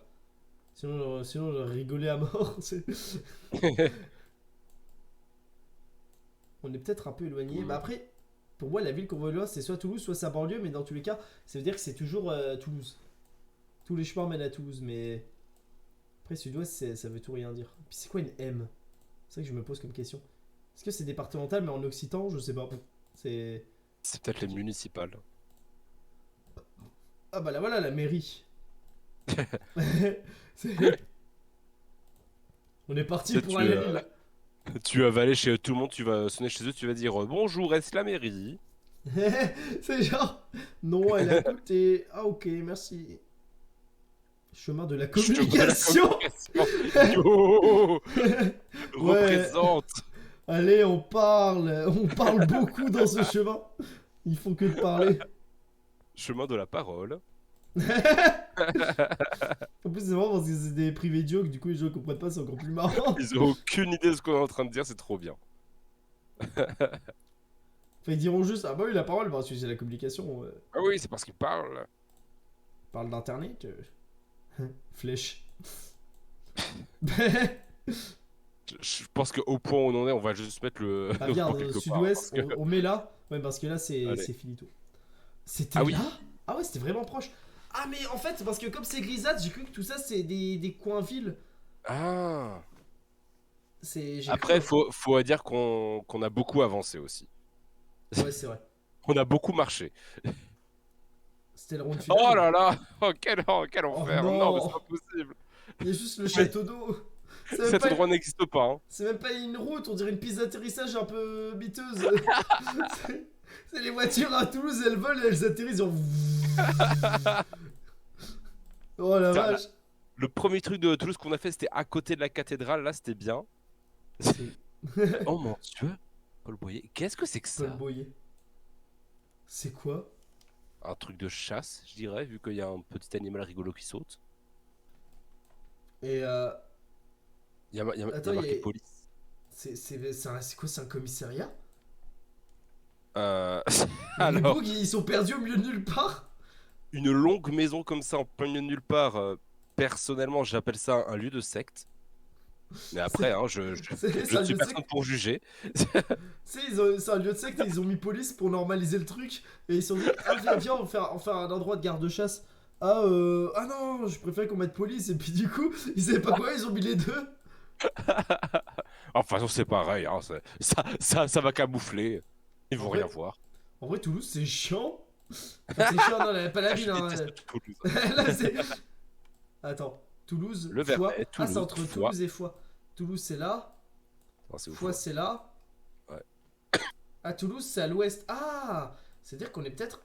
Sinon j'aurais rigolé à mort. On est peut-être un peu éloigné. Bah après, pour moi, la ville qu'on voit là, c'est soit Toulouse, soit sa banlieue, mais dans tous les cas, ça veut dire que c'est toujours Toulouse. Tous les chemins mènent à Toulouse, mais après, sud-ouest, ça veut tout rien dire. Puis c'est quoi une M? C'est ça que je me pose comme question. Est-ce que c'est départemental, mais en occitan? Je sais pas. C'est. C'est peut-être les municipales. Ah bah là voilà la mairie. C'est- On est parti Peut-être pour que, aller là. Tu vas aller chez tout le monde, tu vas sonner chez eux, tu vas dire bonjour, est-ce la mairie? C'est genre, non, elle est à côté. Ah, ok, merci. Chemin de la Chemin de la communication. communication. Yo, Ouais, représente. allez, on parle beaucoup dans ce chemin. Ils font que de parler. Chemin de la parole. En plus, c'est marrant parce que c'est des privés jokes, du coup, les gens comprennent pas, c'est encore plus marrant. Ils ont aucune idée de ce qu'on est en train de dire, c'est trop bien. Enfin, ils diront juste, ah bah oui, la parole, parce que c'est la communication. Ah oui, c'est parce qu'ils parlent. On parle d'internet. Flèche. Je pense qu'au point où on en est, on va juste mettre le Ah, notre camp regarde, quelque part. sud-ouest, Parce que... on met là. Ouais, parce que là, Allez. c'est finito. C'était Ah là? oui. Ah ouais, c'était vraiment proche. Ah, mais en fait, parce que comme c'est grisâtre, j'ai cru que tout ça, c'est des coins villes. Ah. J'ai cru, Après, hein. faut dire qu'on a beaucoup avancé aussi. Ouais, c'est vrai. On a beaucoup marché. C'était le round final Oh ou... là là, quel Oh enfer. Non, mais c'est non! pas possible. Il y a juste le Mais château d'eau. C'est même cet pas, endroit n'existe pas. Hein. c'est même pas une route, on dirait une piste d'atterrissage un peu miteuse. c'est c'est les voitures à Toulouse, elles volent et elles atterrissent genre... Oh la Putain, vache. le premier truc de Toulouse qu'on a fait, c'était à côté de la cathédrale. Là, c'était bien. C'est Oh mon dieu, Paul Boyer, qu'est-ce que c'est que Paul ça? Boyer. C'est quoi? Un truc de chasse, je dirais, vu qu'il y a un petit animal rigolo qui saute. Et Il y attends, a marqué police. c'est quoi, c'est un commissariat? Euh, Mais les Alors, bugs, ils sont perdus au milieu de nulle part. une longue maison comme ça en plein milieu de nulle part, personnellement, j'appelle ça un lieu de secte. Mais après, C'est hein, c'est je un ne suis lieu de personne secte. pour juger. Tu sais, c'est un lieu de secte et ils ont mis police pour normaliser le truc. Et ils se sont dit, ah viens, on fait un endroit de garde-chasse. Ah non, je préfère qu'on mette police. Et puis du coup, ils savaient pas quoi, ils ont mis les deux. Enfin, c'est pareil, hein, ça va camoufler. Ils En vont rien vrai, voir. en vrai, Toulouse, c'est chiant. Enfin, c'est chiant, non, pas la Ah, ville, je hein. déteste Toulouse. Là, c'est. Attends, Toulouse, Le Foix. Vernet, Ah, c'est Toulouse, entre Foix. Toulouse et Foix. Toulouse, c'est là. Non, c'est où Foix, Foix? c'est là. Ouais. Ah, Toulouse, c'est à l'ouest. Ah, c'est-à-dire qu'on est peut-être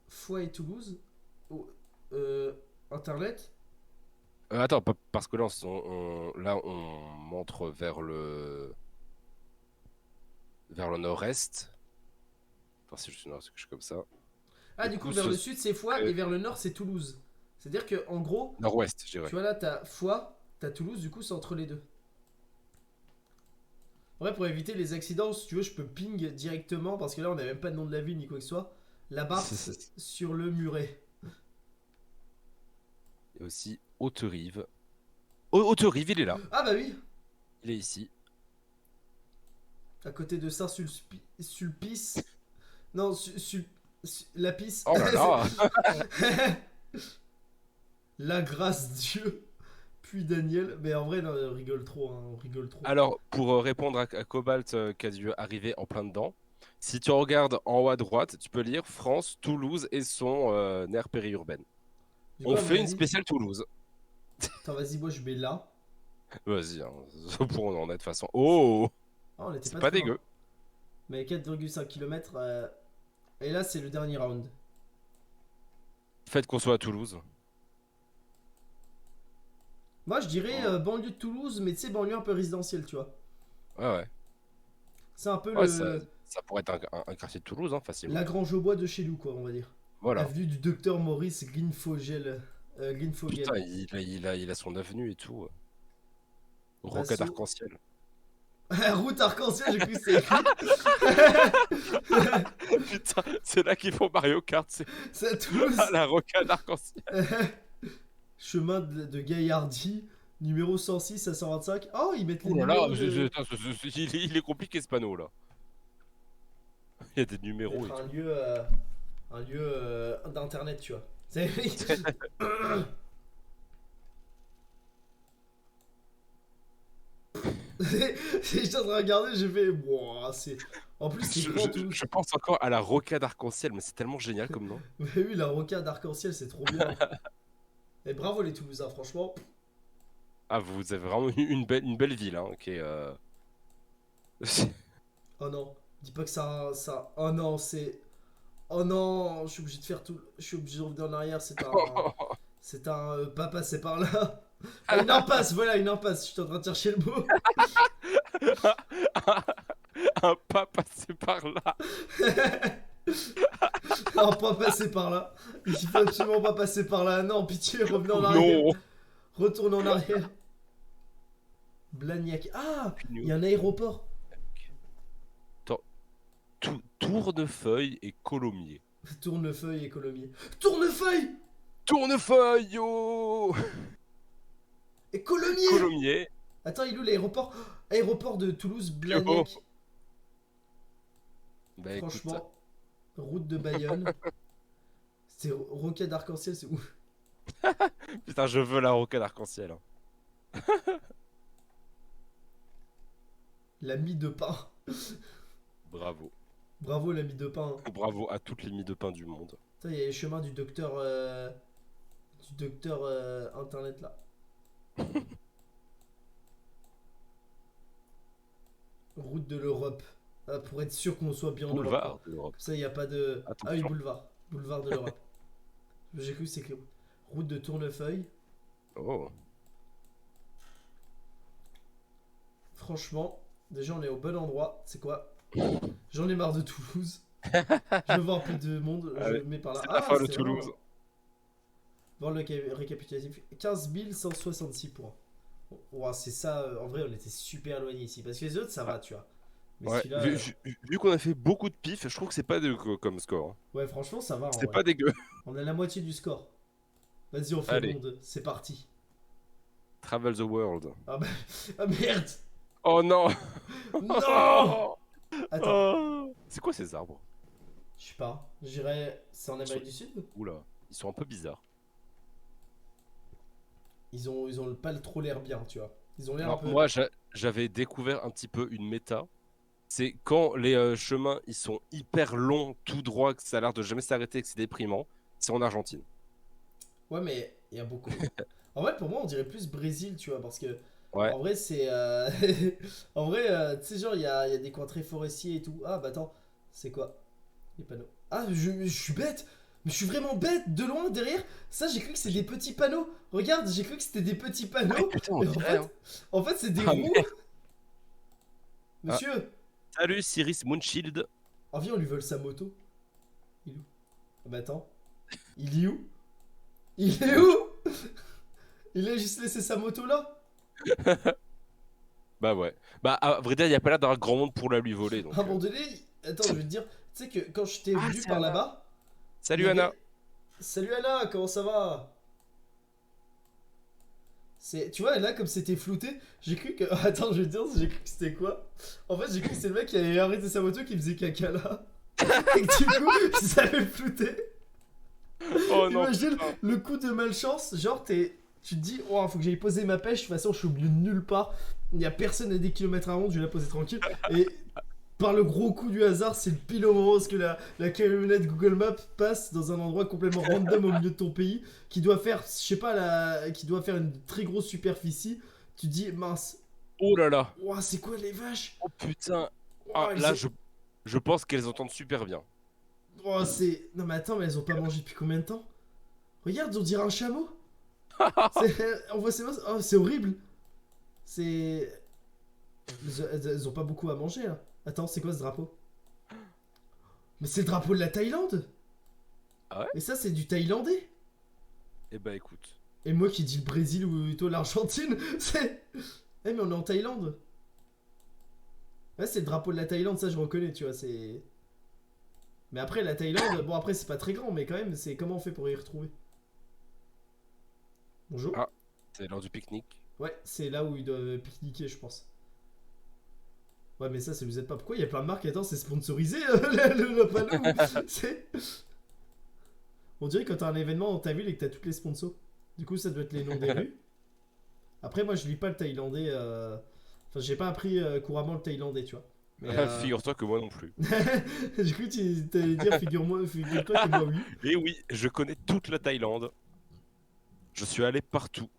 Foix et Toulouse. Oh, Internet. Attends, parce que là, là, on montre vers le nord-est. Enfin, c'est juste nord-est que je suis comme ça. Ah, Du du coup, coup, vers le sud, c'est Foix euh, et vers le nord, c'est Toulouse. C'est-à-dire que, en gros, nord-ouest, je tu dirais. vois là, t'as Foix, t'as Toulouse, du coup, c'est entre les deux. En vrai, pour éviter les accidents, si tu veux, je peux ping directement parce que là, on n'a même pas de nom de la ville ni quoi que ce soit. La Barthe sur le muret. Il y a aussi Haute-Rive. Haute-Rive, il est là. Ah, bah oui, Il est ici. à côté de Saint-Sulpice. Non, Lapis. Oh là là! La grâce Dieu. Puis Daniel. Mais en vrai, non, on rigole trop, hein, on rigole trop. Alors, pour répondre à Cobalt qui a dû arriver en plein dedans, si tu regardes en haut à droite, tu peux lire France, Toulouse et son aire périurbaine. Du coup, On à mon fait une avis. spéciale Toulouse. Attends, vas-y, moi je mets là. Vas-y, hein, pour on en est de toute façon. Oh! Ah, on était C'est pas pas très loin. dégueu. Mais 4,5 km. Et là, c'est le dernier round. Faites qu'on soit à Toulouse. Moi, je dirais Oh. banlieue de Toulouse, mais tu sais, banlieue un peu résidentielle, tu vois. Ouais, ouais. C'est un peu Ouais, le ça pourrait être un quartier de Toulouse, hein, facilement. la Grange aux Bois de chez nous, quoi, on va dire. Voilà. Avenue du docteur Maurice Grinfogel. Grinfogel. Putain, il a son avenue et tout. Rocade Basso. arc-en-ciel. Route arc-en-ciel, j'ai cru que c'était écrit. Putain, c'est là qu'ils font Mario Kart, c'est C'est à Toulouse. la rocade arc-en-ciel. Chemin de Gaillardy, numéro 106 à 125. Oh, ils mettent les Oh là là, numéros de... attends, il est compliqué ce panneau là. Il y a des numéros et Mettre tout. un lieu d'internet, tu vois. C'est... J'étais en train de regarder, j'ai fait... Wow, c'est... En plus, c'est grand, tout. Je pense encore à la rocade arc-en-ciel, mais c'est tellement génial comme nom. Mais oui, la rocade arc-en-ciel, c'est trop bien. Et bravo les Toulousains, franchement. Ah, vous avez vraiment une belle ville, hein, qui est. Oh non, dis pas que ça. Oh non, c'est. Oh non, je suis obligé de faire tout. Je suis obligé de revenir en arrière. C'est un. Pas passer par là. Ah, une impasse, voilà, une impasse. Je suis en train de chercher le mot. Un pas passé par là. Non, pas passer par là. Il faut absolument pas passer par là. Non, pitié, revenez en arrière. Non. Retourne en arrière. Blagnac. Ah, il y a un aéroport. Attends, Tournefeuille et Colomiers. Tournefeuille et Colomiers. Tournefeuille Tournefeuille, yo. et Colomiers. Colomiers, Attends, il est où l'aéroport? Aéroport de Toulouse, yo. Blagnac. Bah écoute, Franchement, route de Bayonne. C'est Rocade d'Arc-en-Ciel, c'est où? putain, je veux la rocade arc-en-ciel, hein. La mie de pain. Bravo. Bravo, la mie de pain. Bravo à toutes les mie de pain du monde. Putain, il y a les chemins du docteur. Internet là. Route de l'Europe. Ah, pour être sûr qu'on soit bien en Europe, quoi. Boulevard de l'Europe. Comme ça, il n'y a pas de. Ah oui, Attention. boulevard. Boulevard de l'Europe. J'ai cru que c'est écrit. Route de Tournefeuille. Oh. Franchement, déjà, on est au bon endroit. C'est quoi? J'en ai marre de Toulouse. Je veux voir un peu de monde. Je Allez, mets par là. c'est la Ah, fin de c'est Toulouse. vraiment. Voir le récapitulatif. 15 166 points. Ouah, c'est ça. En vrai, on était super éloigné ici. Parce que les autres, ça va, tu vois. Mais Ouais, celui-là. vu qu'on a fait beaucoup de pif, je trouve que c'est pas dégueu comme score, hein. Ouais, franchement, ça va en C'est vrai. pas dégueu. On a la moitié du score. Vas-y, on fait Allez, monde. C'est parti. Travel the World. Ah bah. Ah merde. Oh non. Non. Attends. Oh. C'est quoi ces arbres? Je sais pas. J'irais. C'est en Ils sont- Amérique du Sud? Oula, ils sont un peu bizarres. Ils ont pas trop l'air bien, tu vois. Ils ont l'air un Alors peu. moi, j'avais découvert un petit peu une méta. C'est quand les chemins ils sont hyper longs, tout droit, que ça a l'air de jamais s'arrêter, que c'est déprimant. C'est en Argentine. Ouais, mais il y a beaucoup. En vrai, pour moi, on dirait plus Brésil, tu vois, parce que Ouais. en vrai, c'est. En vrai, tu sais, genre, il y a des coins très forestiers et tout. Ah, bah attends, c'est quoi? Les panneaux. Ah, je suis bête! Mais je suis vraiment bête! De loin, derrière, ça, j'ai cru que c'était des petits panneaux. Regarde, j'ai cru que c'était des petits Ah, panneaux. putain, on Et dirait, hein. en fait c'est des Ah, roues. merde. Ah, Monsieur, salut Cyrus Moonshield. en vie, on lui vole sa moto. Il est où? Ah, bah attends. Il est où? Il est où? Il a juste laissé sa moto là? Bah ouais. Bah à vrai dire, il y a pas l'air d'avoir grand monde pour la lui voler À donc. un moment donné, attends, je vais te dire, tu sais que quand je t'ai Ah, vu c'est par Anna. là-bas, il y Salut Anna. avait. Salut Anna, comment ça va? Tu vois, là, comme c'était flouté, j'ai cru que. Attends, je vais te dire, j'ai cru que c'était quoi? En fait, j'ai cru que c'était le mec qui avait arrêté sa moto qui faisait caca là. Et que du coup, ça avait flouté. Oh non. Imagine Putain. le coup de malchance, genre tu te dis, oh, faut que j'aille poser ma pêche, de toute façon, je suis au milieu de nulle part. Il n'y a personne à des kilomètres à ronde, je vais la poser tranquille. Et par le gros coup du hasard, c'est le pile au moment où la camionnette Google Maps passe dans un endroit complètement random au milieu de ton pays, qui doit faire, je sais pas, qui doit faire une très grosse superficie. Tu te dis, mince, Oh là là. ouah, c'est quoi les vaches? Oh putain. Ah Ouah, là, je pense qu'elles entendent super bien. ouah, c'est. Non, mais attends, mais elles ont pas mangé depuis combien de temps? Regarde, on dirait un chameau. On voit oh, c'est horrible. C'est. Elles ont pas beaucoup à manger là. Attends, c'est quoi ce drapeau? Mais c'est le drapeau de la Thaïlande. Ah ouais? Mais ça, c'est du thaïlandais. Eh bah écoute. Et moi qui dis le Brésil ou plutôt l'Argentine, c'est. Eh, mais on est en Thaïlande. Ouais, c'est le drapeau de la Thaïlande, ça je reconnais, tu vois, c'est. Mais après, la Thaïlande, bon, après, c'est pas très grand, mais quand même, c'est comment on fait pour y retrouver? Bonjour. Ah, c'est l'heure du pique-nique. Ouais, c'est là où ils doivent pique-niquer, je pense. Ouais, mais ça vous aide pas. Pourquoi il y a plein de marques? Attends, c'est sponsorisé le panneau. C'est. On dirait quand t'as un événement dans ta ville et que t'as toutes les sponsors. Du coup, ça doit être les noms des rues. Après, moi, je lis pas le thaïlandais. Enfin, j'ai pas appris couramment le thaïlandais, tu vois. Mais, Figure-toi que moi non plus. j'ai cru que tu t'allais dire figure-toi que moi, oui. Et oui, je connais toute la Thaïlande. Je suis allé partout.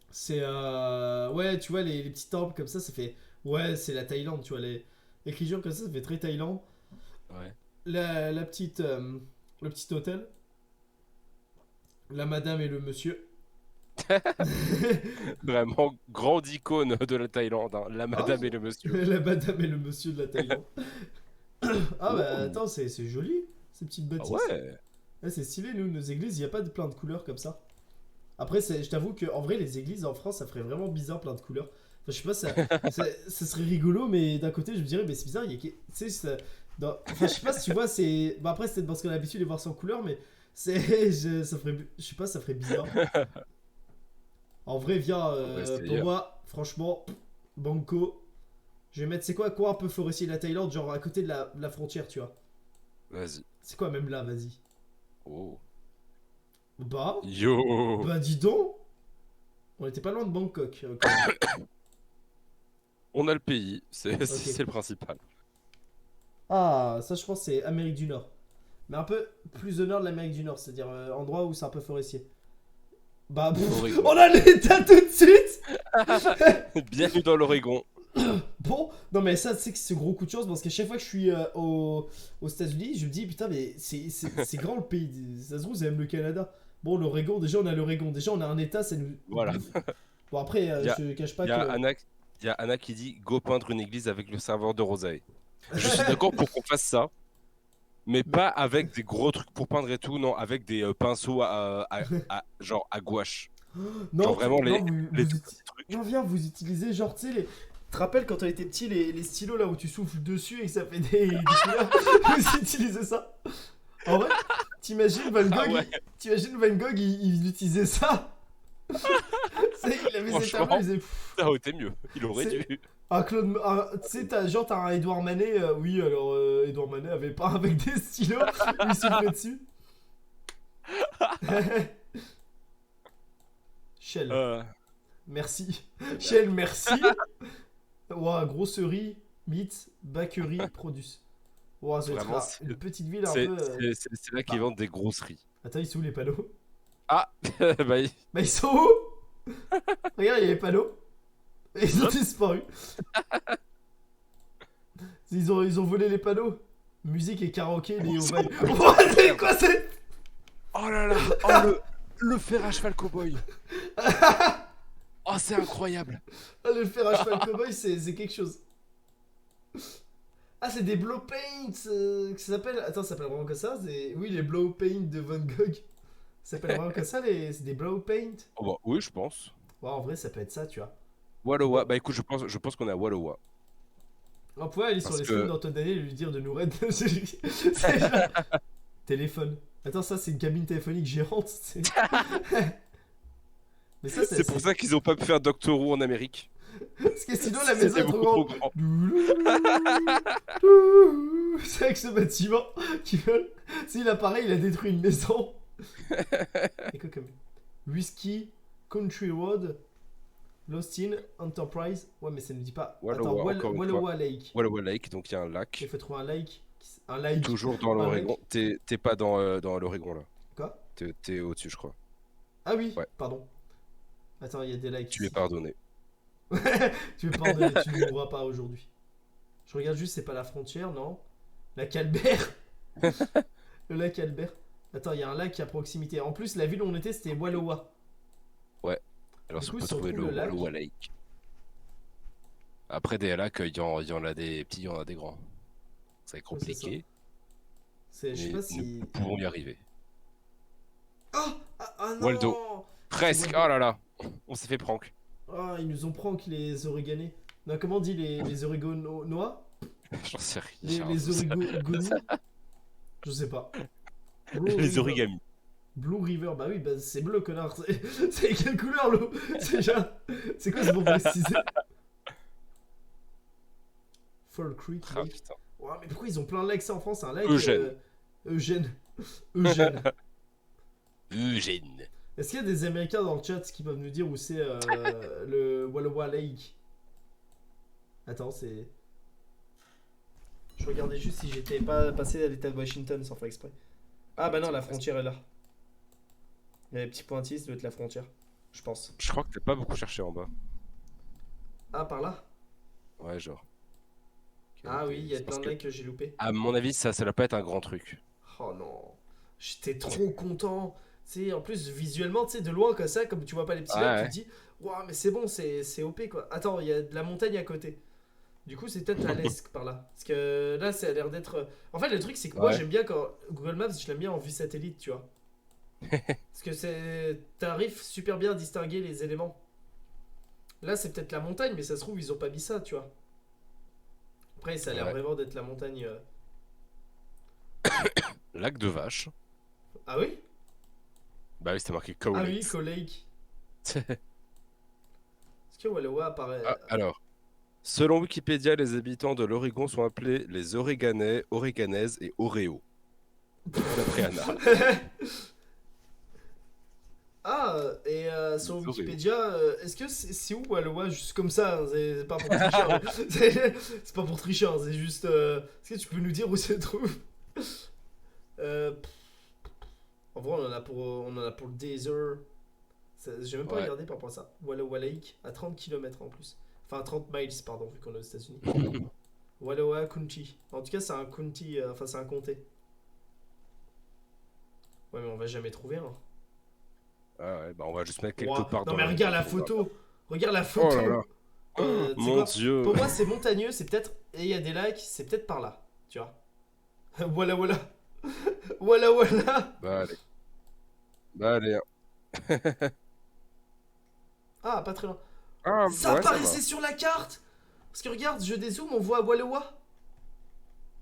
C'est. Ouais, tu vois, les petits temples comme ça fait. Ouais, c'est la Thaïlande, tu vois. L'écriture comme ça fait très Thaïlande. Ouais. La petite, le petit hôtel, la madame et le monsieur. Vraiment grande icône de la Thaïlande, hein. La Ah, madame et le monsieur. la madame et le monsieur de la Thaïlande. Ah bah Oh. attends, c'est joli, ces petites Ah bâtisses. ouais. Ouais, c'est stylé, nous, nos églises, il n'y a pas de plein de couleurs comme ça. Après, je t'avoue que en vrai, les églises en France, ça ferait vraiment bizarre plein de couleurs. Enfin, je sais pas, ça serait rigolo, mais d'un côté, je me dirais, mais c'est bizarre, il y a. Tu sais, enfin, je sais pas si tu vois, c'est. Bah, après, c'est peut-être parce qu'on a l'habitude de les voir sans couleur, mais c'est. Ça ferait. Je sais pas, ça ferait bizarre. En vrai, viens, On va pour essayer. moi, franchement, Banco. Je vais mettre, c'est quoi un peu forestier de la Thaïlande, genre à côté de la frontière, tu vois. Vas-y. C'est quoi, même là, vas-y. Oh. Bah, Yo. bah, dis donc, on était pas loin de Bangkok, quand même. On a le pays, c'est Ok. c'est le principal. Ah, ça, je pense, c'est Amérique du Nord. Mais un peu plus au nord de l'Amérique du Nord, c'est-à-dire endroit où c'est un peu forestier. Bah, Oregon. on a l'état tout de suite. Bienvenue dans l'Oregon. Bon, non mais ça, c'est que c'est gros coup de chance parce qu'à chaque fois que je suis aux États-Unis, je me dis putain, mais c'est grand le pays. Ça se trouve, c'est même le Canada. Bon, l'Oregon, déjà, on a l'Oregon. Déjà, on a un état, ça nous. Voilà. Bon, après, Il y a, je cache pas il y a que. Anna, il y a Anna qui dit go peindre une église avec le serveur de rosaille. Je suis d'accord pour qu'on fasse ça, mais Mais- pas avec des gros trucs pour peindre et tout, non, avec des pinceaux genre à gouache. Genre Non, vraiment non, les tout petits trucs. non, viens, vous utilisez genre, tu sais, les. Tu te rappelles quand on était petit, les stylos là où tu souffles dessus et que ça fait des couleurs. Vous utilisez ça. En vrai, t'imagines Van Ah Gogh, ouais, t'imagines Van Gogh, il utilisait ça. Il avait ses tableaux, il franchement, faisait. ça aurait été mieux. Il aurait C'est dû. un Claude. Tu sais, genre, t'as un Edouard Manet. Oui, alors, Edouard Manet avait pas avec des stylos où il soufflait dessus. Shell, Euh, merci. Génial. Shell, merci. Ouah, grosserie, mythe, bakery, produce. Ouah, ça doit être Vraiment, c'est une petite ville un c'est- peu. c'est là qu'ils Bah, vendent des grosseries. attends, ils sont où les panneaux? Ah, bah, Bah, ils sont où? Regarde, il y a les panneaux. Et ils ont hop. disparu. Ils ont volé les panneaux. Musique et karaoké, les Ils Ovailles. ont- Ouah, c'est quoi c'est? Oh là là, oh le fer à cheval cowboy. Oh, c'est incroyable. Ah, le fer à cheval cowboy, c'est quelque chose. Ah, c'est des blow paints que ça s'appelle. Attends, ça s'appelle vraiment comme ça? Oui, les blow paint de Van Gogh. Ça s'appelle vraiment comme ça, c'est des blow paint? Oh bah oui, je pense. Ouais, en vrai, ça peut être ça, tu vois. Wallowa, Bon, bah écoute, je pense qu'on est à Wallowa. on pourrait aller sur Parce les streams que d'Antoine Daniel et lui dire de nous raid. C'est genre- Téléphone. Attends, ça, c'est une cabine téléphonique géante. Mais ça, c'est pour ça qu'ils ont pas pu faire Doctor Who en Amérique. Parce que sinon, la maison C'était est trop beaucoup trop grande. grand. C'est avec ce bâtiment qui veut. Si l'appareil, il a détruit une maison. Et quoi comme. Whisky, Country Road, Lost in, Enterprise. Ouais, mais ça ne dit pas. Attends, Wallowa, encore une fois. Wallowa Lake. Wallowa Lake, donc il y a un Il lac. faut trouver un lake. Un lake. Toujours dans Un l'Oregon. lake. T'es pas dans l'Oregon là. Quoi? T'es au-dessus, je crois. Ah oui, Ouais, pardon. Attends, il y a des likes tu es ici. pardonné. Tu veux pardonner, tu ne mourras pas aujourd'hui. Je regarde juste, c'est pas la frontière, non? La Calbert. Le lac Albert. Attends, il y a un lac à proximité. En plus, la ville où on était, c'était Wallowa. Ouais. Alors Du si coup, on peut si on trouver trouve le le lac. Wallowa Lake. Après des lacs, il y en a des petits, il y en a des grands. C'est Ouais, c'est ça. compliqué, Je sais mais pas nous si. pouvons y arriver. Ah Waldo. non. C'est Presque. Waldo. Oh là là. On s'est fait prank. Ah, ils nous ont prank les Oreganais. Non, comment on dit les Oreganois? J'en sais Les, rien de les ça. Oregoni? Je sais pas. Blue Les River. origamis. Blue River, bah oui, bah c'est bleu, connard. C'est quelle couleur l'eau? C'est déjà. C'est quoi, c'est pour préciser? Fall Creek Ah Lake. putain. Ouais, mais pourquoi ils ont plein de lakes ça en France? Un lac. Eugène. Eugène. Eugène. Eugène. Est-ce qu'il y a des Américains dans le chat qui peuvent nous dire où c'est le Wallowa Lake? Attends, c'est. Je regardais juste si j'étais pas passé à l'état de Washington sans faire exprès. Ah bah non, la frontière est là. Il y a les petits pointillés, ça doit être la frontière. Je pense. Je crois que t'as pas beaucoup cherché en bas. Ah, par là? Ouais, genre. Ah oui, il y a Parce plein de que, likes que j'ai loupé. à mon avis, ça doit pas être un grand truc. Oh non. J'étais trop content. Tu sais, en plus, visuellement, tu sais, de loin comme ça, comme tu vois pas les petits Ouais, lacs, tu te ouais. dis, waouh, mais c'est bon, c'est OP quoi. Attends, il y a de la montagne à côté. Du coup, c'est peut-être à l'est par là. Parce que là, ça a l'air d'être. En fait, le truc, c'est que moi, Ouais. j'aime bien quand Google Maps, je l'aime bien en vue satellite, tu vois. Parce que c'est. T'arrives super bien à distinguer les éléments. Là, c'est peut-être la montagne, mais ça se trouve, ils ont pas mis ça, tu vois. Après, ça a l'air Ouais. vraiment d'être la montagne. Lac de Vache. Ah oui? Bah oui, c'était marqué Cow Ah oui, Lakes. Cow Lake. Est-ce que Wallowa apparaît. Ah, alors, selon Wikipédia, les habitants de l'Oregon sont appelés les Oreganais, Oreganaises et Oréo. D'après Anna. Ah, et sur Les Oréos. Wikipédia, est-ce que c'est où Wallowa? Juste comme ça, hein, c'est pas pour tricher. Hein, c'est pas pour tricher, hein, c'est juste. Est-ce que tu peux nous dire où se trouve? euh, En vrai, on en a pour le Desert. J'ai même pas Ouais. regardé par rapport à ça. Wallowa Lake, à 30 km en plus. Enfin, 30 miles, pardon, vu qu'on est aux États-Unis. Wallowa County. En tout cas, c'est un county, enfin, c'est un comté. Ouais, mais on va jamais trouver un. Ah ouais, bah on va juste mettre quelque Ouah. part Non, dans mais la ville, regarde la on verra bien. photo! Regarde la Oh là là. photo! Oh, Tu sais mon quoi? Dieu. Pour moi, c'est montagneux, c'est peut-être. Et il y a des lacs, c'est peut-être par là. Tu vois? Voilà, voilà. Voilà, voilà. Bah allez. Bah allez. Ah, pas très loin. Ah Ça ouais, ça va. apparaissait sur la carte! Parce que regarde, je dézoome, on voit Wallowa.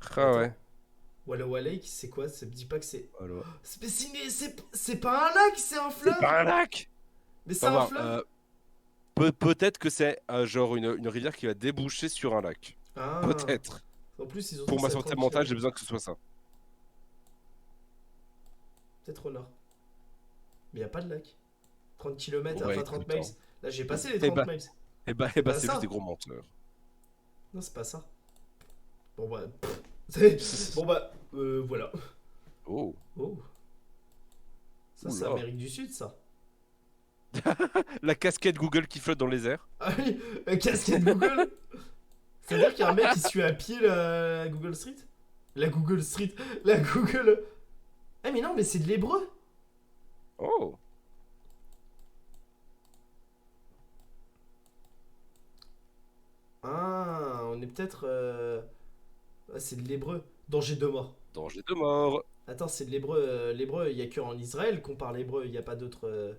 Mais Ah attends, ouais. Wallowa Lake, c'est quoi? Ça me dit pas que c'est. Alors. C'est pas un lac, c'est un C'est fleuve! pas un lac! Mais c'est On va un voir. fleuve! Peut-être que c'est genre une rivière qui va déboucher sur un lac. Ah! Peut-être. En plus, ils ont dit Pour que ma c'est à santé 30 mentale, j'ai km. besoin que ce soit ça. Peut-être au nord. Mais y a pas de lac. 30 km, Ouais, enfin 30 écoute, miles. hein. Là, j'ai passé les Eh 30 bah, miles. eh C'est bah pas c'est juste des ça. gros menteurs. Non, c'est pas ça. Bon bah. Bon bah. Voilà. Oh, Oh. Ça, c'est oula. Amérique du Sud, ça. La casquette Google qui flotte dans les airs. Ah oui, casquette Google. C'est-à-dire qu'il y a un mec qui suit à pied la Google Street. La Google Street. La Google. Eh, mais non, mais c'est de l'hébreu. Oh, Ah, on est peut-être. Ah, c'est de l'hébreu. Danger de mort. danger de mort. Attends, c'est de l'hébreu. L'hébreu, il y a que en Israël qu'on parle hébreu. Il n'y a pas d'autre.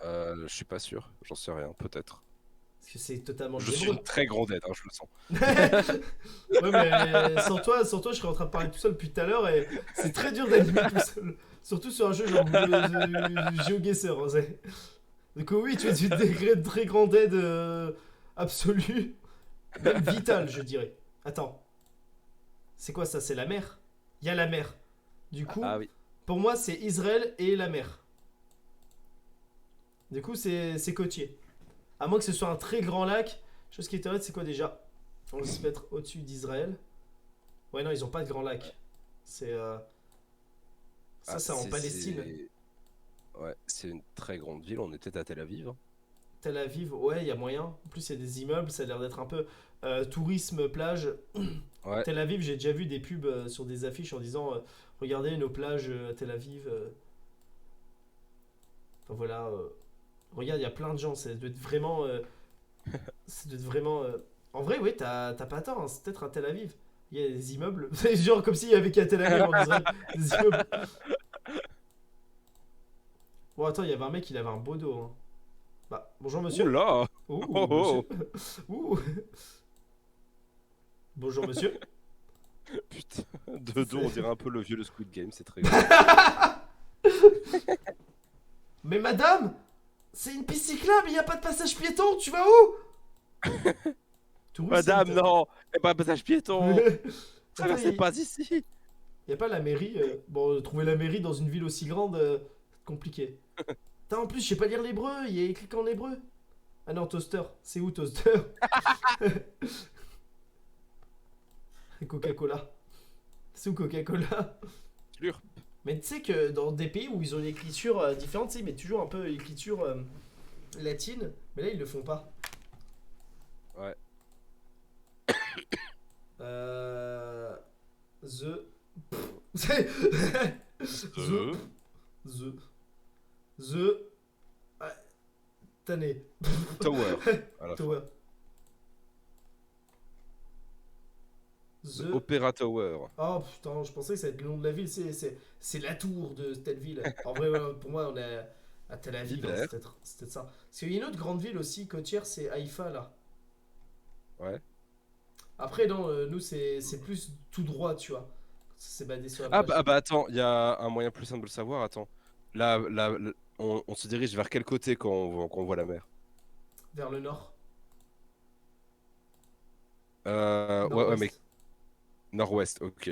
Je suis pas sûr, j'en sais rien, peut-être. Parce que c'est totalement de Je suis une l'hébreu. très grande aide, hein, je le sens. Ouais, mais sans toi, je serais en train de parler tout seul depuis tout à l'heure et c'est très dur d'animer tout seul. Surtout sur un jeu genre GeoGuessr. Hein, donc, oui, tu es une degré de très grande aide absolue. Même vitale, je dirais. Attends, c'est quoi ça? C'est la mer? Il y a la mer. Du coup, Ah oui. pour moi, c'est Israël et la mer. Du coup, c'est côtier. À moins que ce soit un très grand lac. Chose qui est intéressante, c'est quoi déjà? On va se mettre au-dessus d'Israël. Ouais, non, ils ont pas de grand lac. C'est. Ça, Ah, c'est en Palestine. Ouais, c'est une très grande ville, on était à Tel Aviv, hein. Tel Aviv, ouais, il y a moyen. En plus, il y a des immeubles, ça a l'air d'être un peu tourisme, plage. Ouais. Tel Aviv, j'ai déjà vu des pubs sur des affiches en disant regardez nos plages à Tel Aviv. Enfin voilà. Regarde, il y a plein de gens. Ça doit être vraiment. Ça doit être vraiment. En vrai, oui, t'as pas tort. Hein, c'est peut-être un Tel Aviv. Il y a des immeubles. C'est genre comme s'il y avait qu'à Tel Aviv en Israël. Des immeubles. Bon, attends, il y avait un mec, il avait un beau dos. Hein. Bah, bonjour monsieur. Oula! Ouh, Oh monsieur. oh! Ouh. Bonjour monsieur. Putain, de dos, on C'est- dirait un peu le vieux de Squid Game, c'est très grave. Mais madame, c'est une piste cyclable, il n'y a pas de passage piéton, tu vas où? Touriste Madame, Center. non! Et pas un passage piéton! Attends, Traversez il pas ici! n'y a pas la mairie. Bon, trouver la mairie dans une ville aussi grande, c'est compliqué. Putain, en plus, je sais pas lire l'hébreu, il y a écrit qu'en hébreu. Ah non, toaster. C'est où toaster? Coca-Cola. C'est où Coca-Cola? Sûr. Mais tu sais que dans des pays où ils ont une écriture différente, tu sais, ils mettent toujours un peu l'écriture latine, mais là ils le font pas. Ouais. Euh... The... The The... The... Ah, Tanné. Tower. À la fin. Tower. The The... Opera Tower. Oh putain, je pensais que ça allait être le nom de la ville. C'est la tour de telle ville. En vrai, ouais, pour moi, on est à Tel Aviv. Hein, Hiver. c'est peut-être ça. Parce qu'il y a une autre grande ville aussi, côtière, c'est Haïfa, là. Ouais. Après, non, nous, c'est plus tout droit, tu vois. C'est basé sur la Ah plage. bah attends, il y a un moyen plus simple de le savoir. Attends. On se dirige vers quel côté quand on voit la mer? Vers le nord. Ouais, mais Nord-ouest. nord-ouest, ok.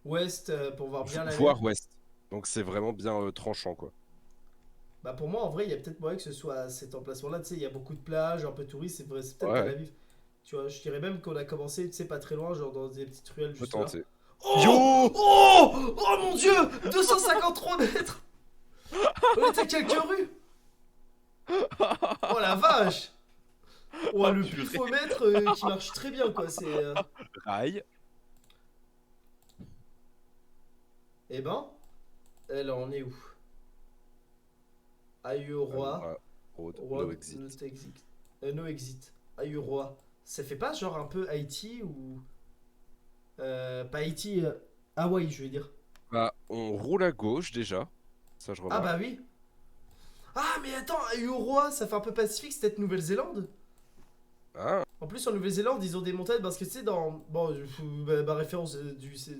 Ouest, pour voir bien la mer. Voire ouest. Donc c'est vraiment bien tranchant, quoi. Bah, pour moi, en vrai, il y a peut-être moyen que ce soit cet emplacement-là. Tu sais, il y a beaucoup de plages, un peu touristes. C'est vrai, c'est peut-être Ouais, Tel ouais, Aviv. Tu vois, je dirais même qu'on a commencé, tu sais, pas très loin, genre dans des petites ruelles peut juste là. tenter. Oh! Yo! Oh! Oh mon dieu! 253 mètres! On était à quelques rues! Oh la vache! Oh, Oh le purée. pifomètre qui marche très bien, quoi. Rail. Eh ben, alors on est où? Ayuroi. Alma Road, no Road, exit. not exit. No exit. Ayuroi. Ça fait pas genre un peu Haïti ou. Pas Haïti, Hawaï, je veux dire. Bah, on roule à gauche déjà. Ça, je Ah bah remarque. oui. Ah mais attends, Ayuroi, ça fait un peu Pacifique, c'est peut-être Nouvelle-Zélande? Ah, En plus, en Nouvelle-Zélande, ils ont des montagnes parce que tu sais, dans. Bon, ma référence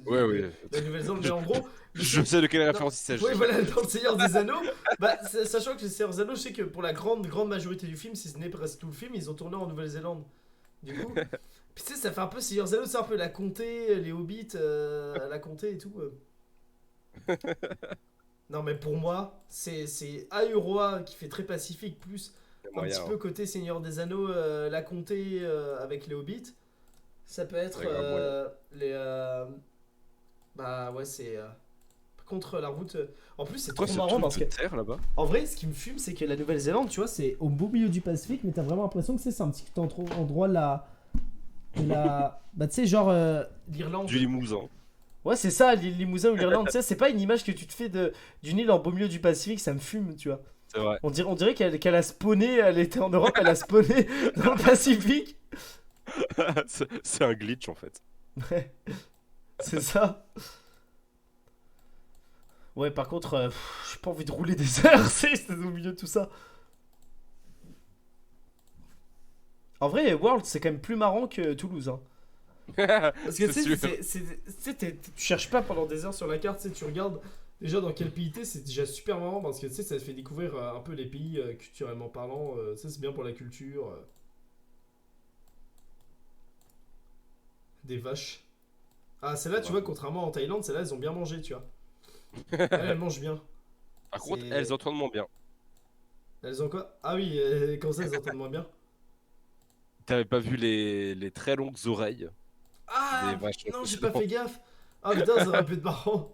ouais, de ouais. la Nouvelle-Zélande, mais Je, en gros, je sais de quelle Non, référence il ouais, s'agit. voilà, dans le Seigneur des Anneaux, bah, sachant que le Seigneur des Anneaux, je sais que pour la grande majorité du film, si ce n'est presque tout le film, ils ont tourné en Nouvelle-Zélande. Du coup, puis tu sais, ça fait un peu Seigneur des Anneaux, c'est un peu la comté, les hobbits, la comté et tout. Non, mais pour moi, c'est Ahuroa qui fait très pacifique, plus Il y a un petit moyen, peu hein. côté Seigneur des Anneaux, la comté avec les hobbits. Ça peut être Il y a grave moyen. les. Bah ouais, c'est. Contre la route. En plus, c'est C'est quoi trop ce marrant truc parce de que. terre là-bas? En vrai, ce qui me fume, c'est que la Nouvelle-Zélande, tu vois, c'est au beau milieu du Pacifique, mais t'as vraiment l'impression que c'est un petit endroit de la. Bah, tu sais, genre. Du L'Irlande. Limousin. Ouais, c'est ça, l'île Limousin ou l'Irlande. Tu sais, c'est pas une image que tu te fais d'une île en beau milieu du Pacifique, ça me fume, tu vois. C'est vrai. On dirait qu'elle a spawné, elle était en Europe, elle a spawné dans le Pacifique. C'est un glitch en fait. Ouais, c'est ça. Ouais, par contre, j'ai pas envie de rouler des heures, c'est au milieu de tout ça. En vrai, World, c'est quand même plus marrant que Toulouse, hein. Parce que C'est tu sûr. sais, tu cherches pas pendant des heures sur la carte, tu sais, tu regardes déjà dans quel pays t'es, c'est déjà super marrant parce que tu sais, ça te fait découvrir un peu les pays culturellement parlant. Ça, c'est bien pour la culture. Des vaches. Ah, celle-là, tu vois, contrairement en Thaïlande, celle-là, elles ont bien mangé, tu vois. Elles mangent bien. Par contre, elles C'est. entendent moins bien. Elles ont quoi? Ah oui, comme ça, elles entendent moins bien. T'avais pas vu les très longues oreilles des Ah vaches non, j'ai pas fait précédentes? gaffe. Ah putain, ça aurait pu être marrant.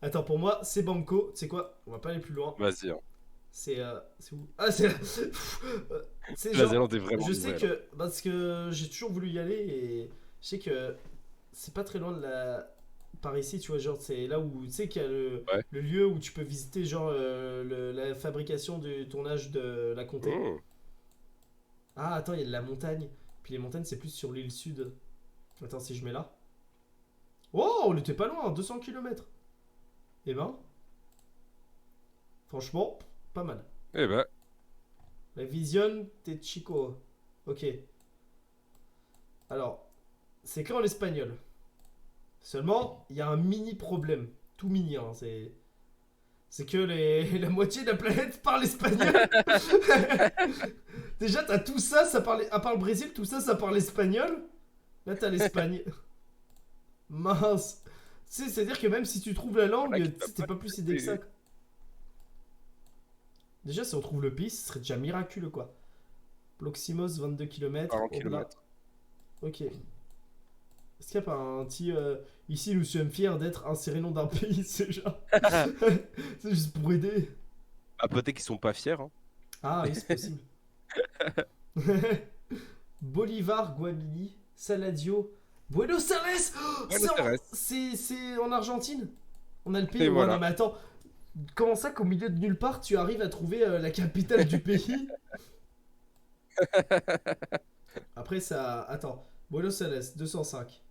Attends, pour moi, c'est Banco. C'est quoi? On va pas aller plus loin. Vas-y, hein. C'est où? Ah, c'est. C'est La genre. Zélande est vraiment Je sais nouvelle, hein. que. Parce que j'ai toujours voulu y aller et je sais que c'est pas très loin de la. Par ici, tu vois, genre, c'est là où. Tu sais qu'il y a Ouais. le lieu où tu peux visiter, genre, la fabrication du tournage de la comté. Hmm. Ah, attends, il y a de la montagne. Puis les montagnes, c'est plus sur l'île sud. Attends, si je mets là. Oh, on était pas loin, 200 km. Eh ben, franchement, pas mal. Eh ben, La vision de Chico. Ok. Alors, c'est écrit en espagnol. Seulement, il y a un mini problème. Tout mini, hein. C'est que la moitié de la planète parle espagnol. Déjà, t'as tout ça, ça parle. À part le Brésil, tout ça, ça parle espagnol. Là, t'as l'Espagne. Mince. Tu sais, c'est-à-dire que même si tu trouves la voilà qui langue, t'a t'es pas pas plus aidé que ça. coupé. Quoi. Déjà, si on trouve le pays, ce serait déjà miraculeux, quoi. Proximos, 22 km. 40 Obla. km. Ok. Est-ce qu'il n'y a pas un petit. Ici, nous sommes fiers d'être insérés nom d'un pays, c'est genre. C'est juste pour aider. Ah, peut-être qu'ils sont pas fiers, hein. Ah oui, c'est possible. Bolivar, Guamini, Saladio, Buenos Aires. Oh, Buenos Aires. c'est en Argentine. On a le pays. Et Ouais, voilà. non, mais attends. Comment ça qu'au milieu de nulle part, tu arrives à trouver la capitale du pays? Après, ça. Attends. Buenos Aires, 205.